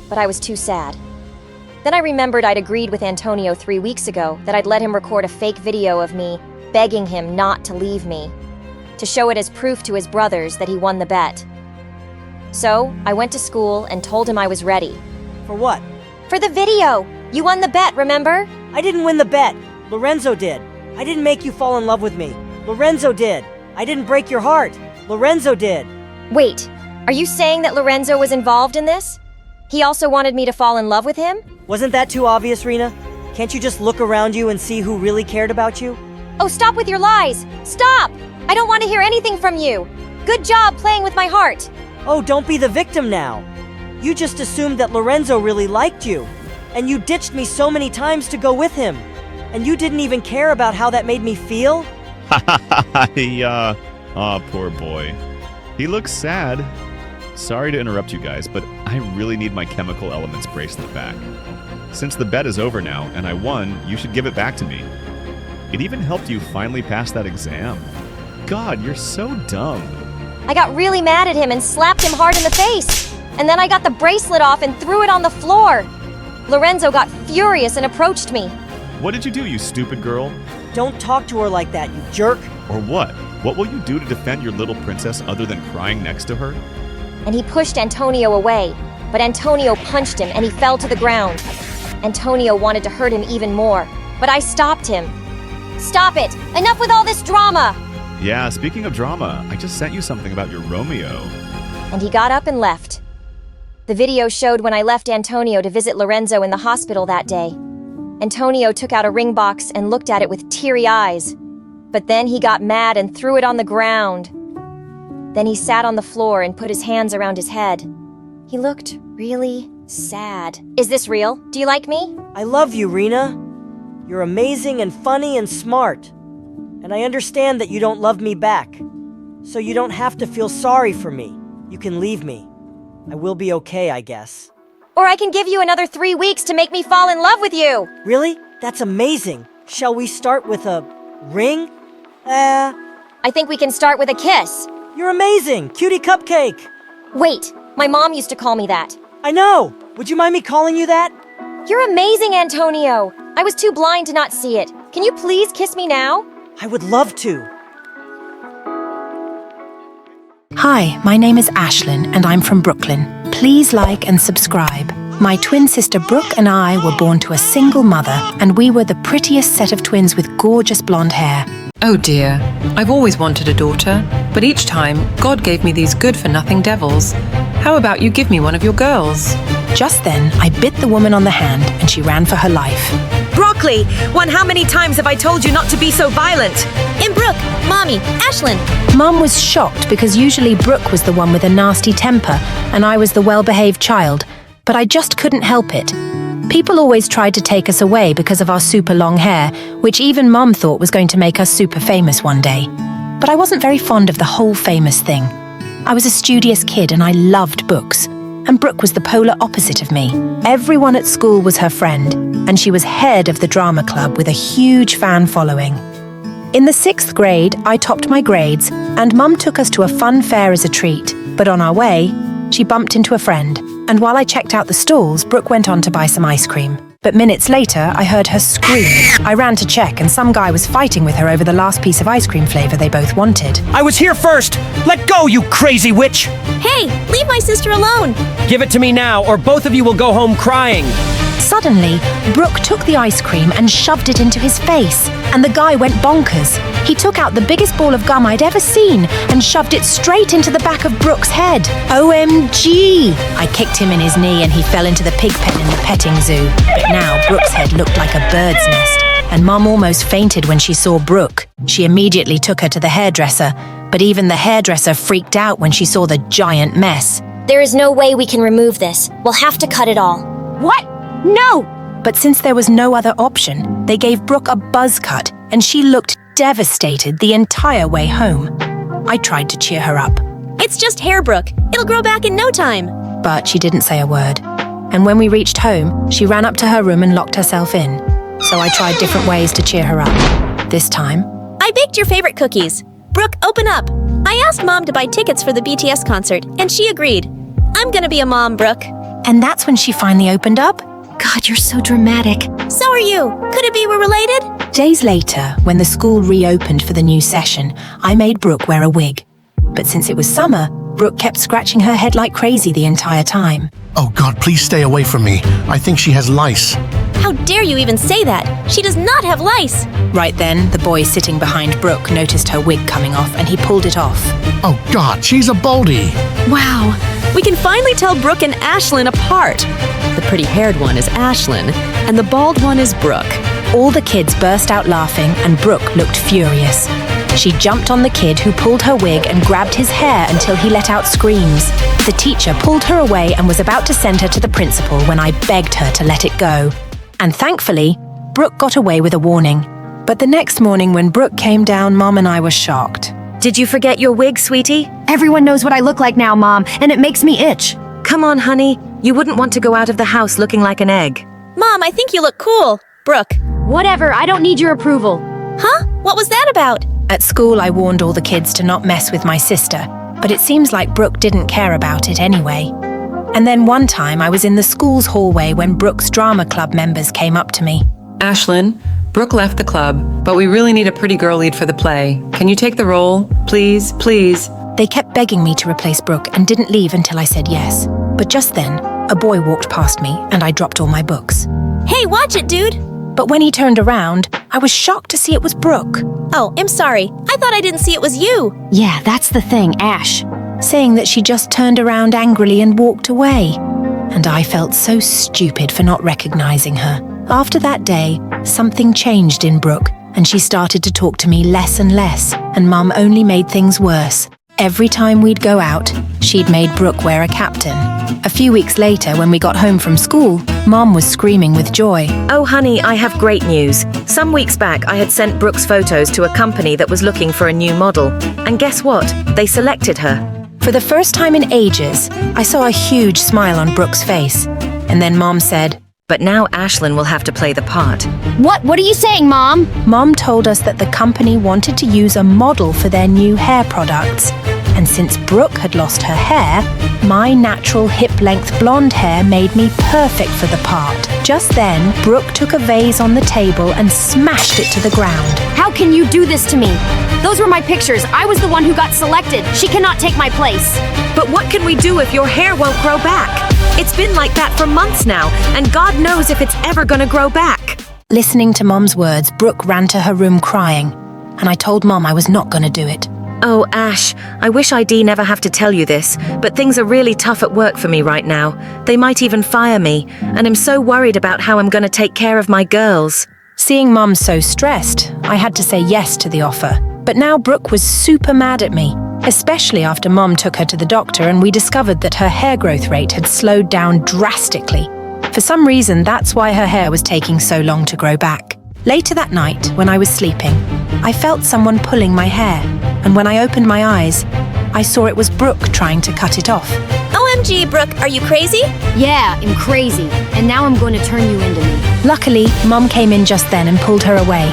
But I was too sad. Then I remembered I'd agreed with Antonio 3 weeks ago that I'd let him record a fake video of me begging him not to leave me, to show it as proof to his brothers that he won the bet. So, I went to school and told him I was ready. For what? For the video! You won the bet, remember? I didn't win the bet. Lorenzo did. I didn't make you fall in love with me. Lorenzo did. I didn't break your heart. Lorenzo did. Wait, are you saying that Lorenzo was involved in this? He also wanted me to fall in love with him? Wasn't that too obvious, Rena? Can't you just look around you and see who really cared about you? Oh, stop with your lies! Stop! I don't want to hear anything from you! Good job playing with my heart! Oh, don't be the victim now. You just assumed that Lorenzo really liked you. And you ditched me so many times to go with him. And you didn't even care about how that made me feel? Poor boy. He looks sad. Sorry to interrupt you guys, but I really need my chemical elements bracelet back. Since the bet is over now, and I won, you should give it back to me. It even helped you finally pass that exam. God, you're so dumb. I got really mad at him and slapped him hard in the face. And then I got the bracelet off and threw it on the floor. Lorenzo got furious and approached me. What did you do, you stupid girl? Don't talk to her like that, you jerk. Or what? What will you do to defend your little princess other than crying next to her? And he pushed Antonio away, but Antonio punched him and he fell to the ground. Antonio wanted to hurt him even more, but I stopped him. Stop it! Enough with all this drama! Yeah, speaking of drama, I just sent you something about your Romeo. And he got up and left. The video showed when I left Antonio to visit Lorenzo in the hospital that day. Antonio took out a ring box and looked at it with teary eyes. But then he got mad and threw it on the ground. Then he sat on the floor and put his hands around his head. He looked really sad. Is this real? Do you like me? I love you, Rena. You're amazing and funny and smart. And I understand that you don't love me back. So you don't have to feel sorry for me. You can leave me. I will be okay, I guess. Or I can give you another 3 weeks to make me fall in love with you. Really? That's amazing. Shall we start with a ring? I think we can start with a kiss. You're amazing! Cutie cupcake! Wait, my mom used to call me that. I know! Would you mind me calling you that? You're amazing, Antonio! I was too blind to not see it. Can you please kiss me now? I would love to. Hi, my name is Ashlyn, and I'm from Brooklyn. Please like and subscribe. My twin sister Brooke and I were born to a single mother, and we were the prettiest set of twins with gorgeous blonde hair. Oh dear, I've always wanted a daughter, but each time, God gave me these good-for-nothing devils. How about you give me one of your girls? Just then, I bit the woman on the hand, and she ran for her life. Broccoli! How many times have I told you not to be so violent? And Brooke, Mommy, Ashlyn. Mom was shocked because usually Brooke was the one with a nasty temper, and I was the well-behaved child, but I just couldn't help it. People always tried to take us away because of our super long hair, which even Mom thought was going to make us super famous one day. But I wasn't very fond of the whole famous thing. I was a studious kid and I loved books, and Brooke was the polar opposite of me. Everyone at school was her friend, and she was head of the drama club with a huge fan following. In the 6th grade, I topped my grades, and Mum took us to a fun fair as a treat. But on our way, she bumped into a friend, and while I checked out the stalls, Brooke went on to buy some ice cream. But minutes later, I heard her scream. I ran to check, and some guy was fighting with her over the last piece of ice cream flavor they both wanted. I was here first! Let go, you crazy witch! Hey, leave my sister alone! Give it to me now, or both of you will go home crying. Suddenly, Brooke took the ice cream and shoved it into his face, and the guy went bonkers. He took out the biggest ball of gum I'd ever seen and shoved it straight into the back of Brooke's head. OMG! I kicked him in his knee and he fell into the pig pen in the petting zoo. But now Brooke's head looked like a bird's nest, and Mum almost fainted when she saw Brooke. She immediately took her to the hairdresser, but even the hairdresser freaked out when she saw the giant mess. There is no way we can remove this. We'll have to cut it all. What? No! But since there was no other option, they gave Brooke a buzz cut, and she looked devastated the entire way home. I tried to cheer her up. It's just hair, Brooke. It'll grow back in no time. But she didn't say a word. And when we reached home, she ran up to her room and locked herself in. So I tried different ways to cheer her up. This time, I baked your favorite cookies. Brooke, open up. I asked Mom to buy tickets for the BTS concert, and she agreed. I'm gonna be a mom, Brooke. And that's when she finally opened up. God, you're so dramatic. So are you. Could it be we're related? Days later, when the school reopened for the new session, I made Brooke wear a wig. But since it was summer, Brooke kept scratching her head like crazy the entire time. Oh God, please stay away from me. I think she has lice. How dare you even say that? She does not have lice. Right then, the boy sitting behind Brooke noticed her wig coming off and he pulled it off. Oh God, she's a baldy. Wow, we can finally tell Brooke and Ashlyn apart. The pretty-haired one is Ashlyn, and the bald one is Brooke. All the kids burst out laughing, and Brooke looked furious. She jumped on the kid who pulled her wig and grabbed his hair until he let out screams. The teacher pulled her away and was about to send her to the principal when I begged her to let it go. And thankfully, Brooke got away with a warning. But the next morning when Brooke came down, Mom and I were shocked. Did you forget your wig, sweetie? Everyone knows what I look like now, Mom, and it makes me itch. Come on, honey. You wouldn't want to go out of the house looking like an egg. Mom, I think you look cool. Brooke. Whatever, I don't need your approval. Huh? What was that about? At school, I warned all the kids to not mess with my sister, but it seems like Brooke didn't care about it anyway. And then one time, I was in the school's hallway when Brooke's drama club members came up to me. Ashlyn, Brooke left the club, but we really need a pretty girl lead for the play. Can you take the role? Please, please. They kept begging me to replace Brooke and didn't leave until I said yes. But just then, a boy walked past me and I dropped all my books. Hey, watch it, dude! But when he turned around, I was shocked to see it was Brooke. Oh, I'm sorry. I thought I didn't see it was you. Yeah, that's the thing, Ash. Saying that she just turned around angrily and walked away. And I felt so stupid for not recognizing her. After that day, something changed in Brooke, and she started to talk to me less and less, and Mum only made things worse. Every time we'd go out, she'd made Brooke wear a captain. A few weeks later, when we got home from school, Mom was screaming with joy. Oh, honey, I have great news. Some weeks back, I had sent Brooke's photos to a company that was looking for a new model. And guess what? They selected her. For the first time in ages, I saw a huge smile on Brooke's face. And then Mom said, "But now Ashlyn will have to play the part." What are you saying, Mom? Mom told us that the company wanted to use a model for their new hair products. And since Brooke had lost her hair, my natural hip-length blonde hair made me perfect for the part. Just then, Brooke took a vase on the table and smashed it to the ground. How can you do this to me? Those were my pictures. I was the one who got selected. She cannot take my place. But what can we do if your hair won't grow back? It's been like that for months now, and God knows if it's ever gonna grow back. Listening to Mom's words, Brooke ran to her room crying, and I told Mom I was not gonna do it. Oh, Ash, I wish I'd never have to tell you this, but things are really tough at work for me right now. They might even fire me, and I'm so worried about how I'm gonna take care of my girls. Seeing Mum so stressed, I had to say yes to the offer. But now Brooke was super mad at me, especially after Mom took her to the doctor and we discovered that her hair growth rate had slowed down drastically. For some reason, that's why her hair was taking so long to grow back. Later that night, when I was sleeping, I felt someone pulling my hair, and when I opened my eyes, I saw it was Brooke trying to cut it off. OMG, Brooke, are you crazy? Yeah, I'm crazy. And now I'm going to turn you into me. Luckily, Mum came in just then and pulled her away.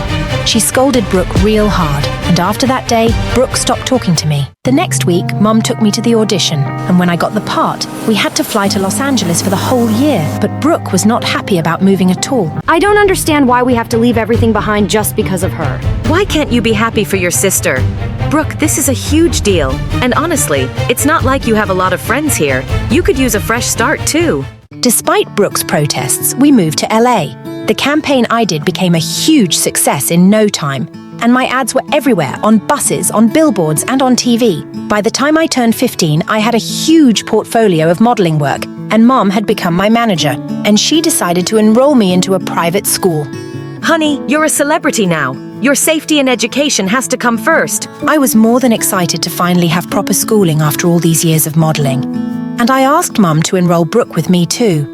She scolded Brooke real hard, and after that day, Brooke stopped talking to me. The next week, Mum took me to the audition, and when I got the part, we had to fly to Los Angeles for the whole year, but Brooke was not happy about moving at all. I don't understand why we have to leave everything behind just because of her. Why can't you be happy for your sister? Brooke, this is a huge deal. And honestly, it's not like you have a lot of friends here. You could use a fresh start too. Despite Brooke's protests, we moved to LA. The campaign I did became a huge success in no time, and my ads were everywhere, on buses, on billboards, and on TV. By the time I turned 15, I had a huge portfolio of modeling work, and Mom had become my manager, and she decided to enroll me into a private school. Honey, you're a celebrity now. Your safety and education has to come first. I was more than excited to finally have proper schooling after all these years of modeling. And I asked Mum to enroll Brooke with me too.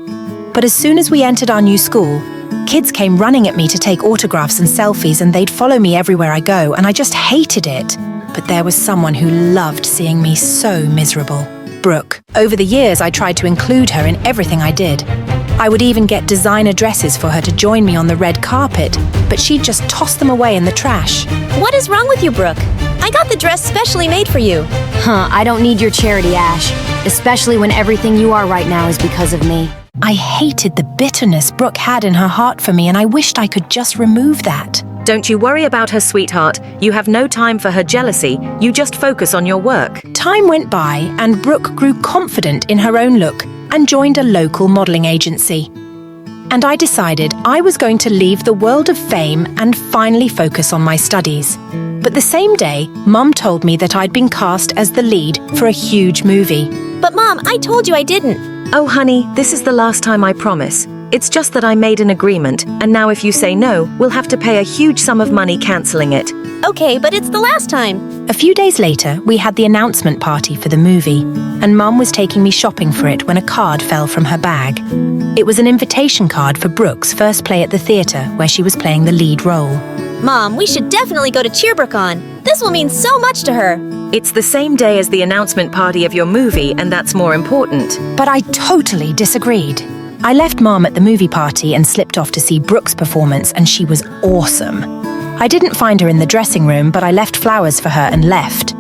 But as soon as we entered our new school, kids came running at me to take autographs and selfies, and they'd follow me everywhere I go, and I just hated it. But there was someone who loved seeing me so miserable. Brooke. Over the years, I tried to include her in everything I did. I would even get designer dresses for her to join me on the red carpet, but she'd just toss them away in the trash. What is wrong with you, Brooke? I got the dress specially made for you. I don't need your charity, Ash. Especially when everything you are right now is because of me. I hated the bitterness Brooke had in her heart for me, and I wished I could just remove that. Don't you worry about her, sweetheart. You have no time for her jealousy. You just focus on your work. Time went by, and Brooke grew confident in her own look and joined a local modeling agency. And I decided I was going to leave the world of fame and finally focus on my studies. But the same day, Mum told me that I'd been cast as the lead for a huge movie. But Mom, I told you I didn't. Oh, honey, this is the last time, I promise. It's just that I made an agreement, and now if you say no, we'll have to pay a huge sum of money cancelling it. Okay, but it's the last time. A few days later, we had the announcement party for the movie, and Mum was taking me shopping for it when a card fell from her bag. It was an invitation card for Brooke's first play at the theatre, where she was playing the lead role. Mom, we should definitely go to Cheerbrook-on. This will mean so much to her. It's the same day as the announcement party of your movie, and that's more important. But I totally disagreed. I left Mom at the movie party and slipped off to see Brooke's performance, and she was awesome. I didn't find her in the dressing room, but I left flowers for her and left.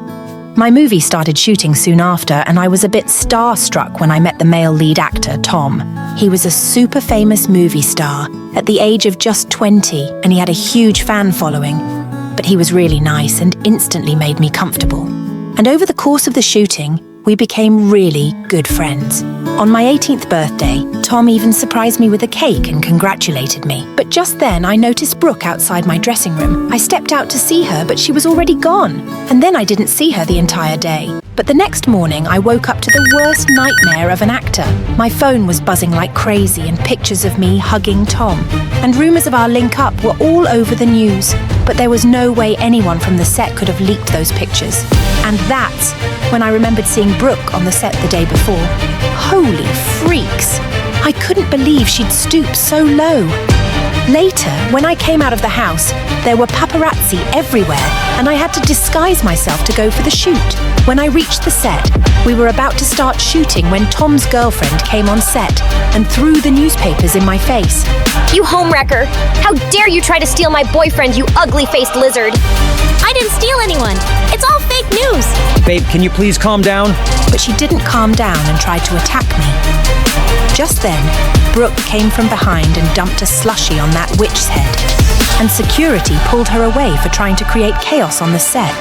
My movie started shooting soon after, and I was a bit starstruck when I met the male lead actor, Tom. He was a super famous movie star at the age of just 20, and he had a huge fan following. But he was really nice and instantly made me comfortable. And over the course of the shooting, we became really good friends. On my 18th birthday, Tom even surprised me with a cake and congratulated me. But just then, I noticed Brooke outside my dressing room. I stepped out to see her, but she was already gone. And then I didn't see her the entire day. But the next morning, I woke up to the worst nightmare of an actor. My phone was buzzing like crazy and pictures of me hugging Tom. And rumors of our link-up were all over the news. But there was no way anyone from the set could have leaked those pictures. And that's when I remembered seeing Brooke on the set the day before. Holy freaks! I couldn't believe she'd stooped so low. Later, when I came out of the house, there were paparazzi everywhere, and I had to disguise myself to go for the shoot. When I reached the set, we were about to start shooting when Tom's girlfriend came on set and threw the newspapers in my face. You homewrecker! How dare you try to steal my boyfriend, you ugly-faced lizard! I didn't steal anyone. It's all fake news. Babe, can you please calm down? But she didn't calm down and tried to attack me. Just then, Brooke came from behind and dumped a slushie on that witch's head. And security pulled her away for trying to create chaos on the set.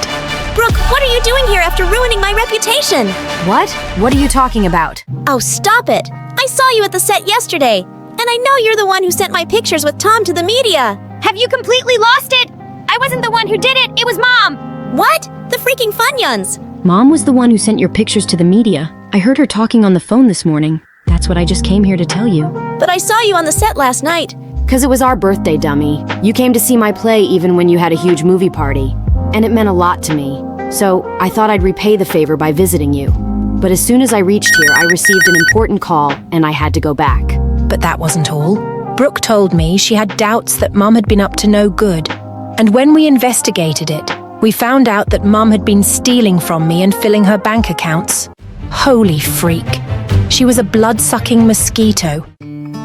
Brooke, what are you doing here after ruining my reputation? What? What are you talking about? Oh, stop it. I saw you at the set yesterday. And I know you're the one who sent my pictures with Tom to the media. Have you completely lost it? I wasn't the one who did it. It was Mom. What? The freaking Funyuns. Mom was the one who sent your pictures to the media. I heard her talking on the phone this morning. That's what I just came here to tell you. But I saw you on the set last night. 'Cause it was our birthday, dummy. You came to see my play even when you had a huge movie party. And it meant a lot to me. So I thought I'd repay the favor by visiting you. But as soon as I reached here, I received an important call and I had to go back. But that wasn't all. Brooke told me she had doubts that Mom had been up to no good. And when we investigated it, we found out that Mom had been stealing from me and filling her bank accounts. Holy freak. She was a blood-sucking mosquito.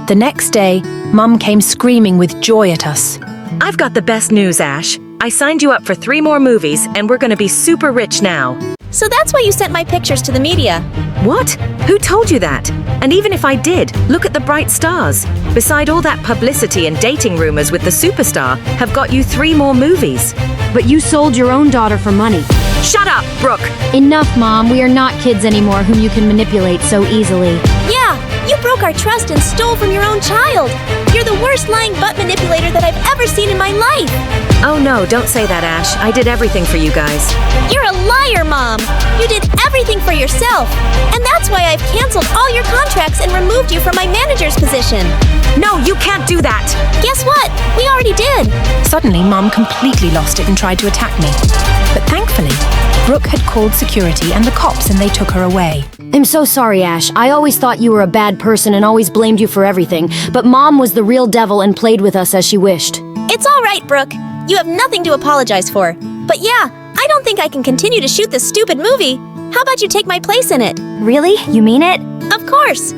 The next day, Mum came screaming with joy at us. I've got the best news, Ash. I signed you up for 3 more movies, and we're gonna be super rich now. So that's why you sent my pictures to the media. What? Who told you that? And even if I did, look at the bright stars. Beside all that publicity and dating rumors with the superstar, have got you 3 more movies. But you sold your own daughter for money. Shut up, Brooke! Enough, Mom. We are not kids anymore whom you can manipulate so easily. Yeah, you broke our trust and stole from your own child. You're the worst lying butt manipulator that I've ever seen in my life. Oh no, don't say that, Ash. I did everything for you guys. You're a liar, Mom. You did everything for yourself. And that's why I've canceled all your contracts and removed you from my manager's position. No, you can't do that! Guess what? We already did. Suddenly, Mom completely lost it and tried to attack me. But thankfully, Brooke had called security and the cops and they took her away. I'm so sorry, Ash. I always thought you were a bad person and always blamed you for everything. But Mom was the real devil and played with us as she wished. It's all right, Brooke. You have nothing to apologize for. But yeah, I don't think I can continue to shoot this stupid movie. How about you take my place in it? Really? You mean it? Of course.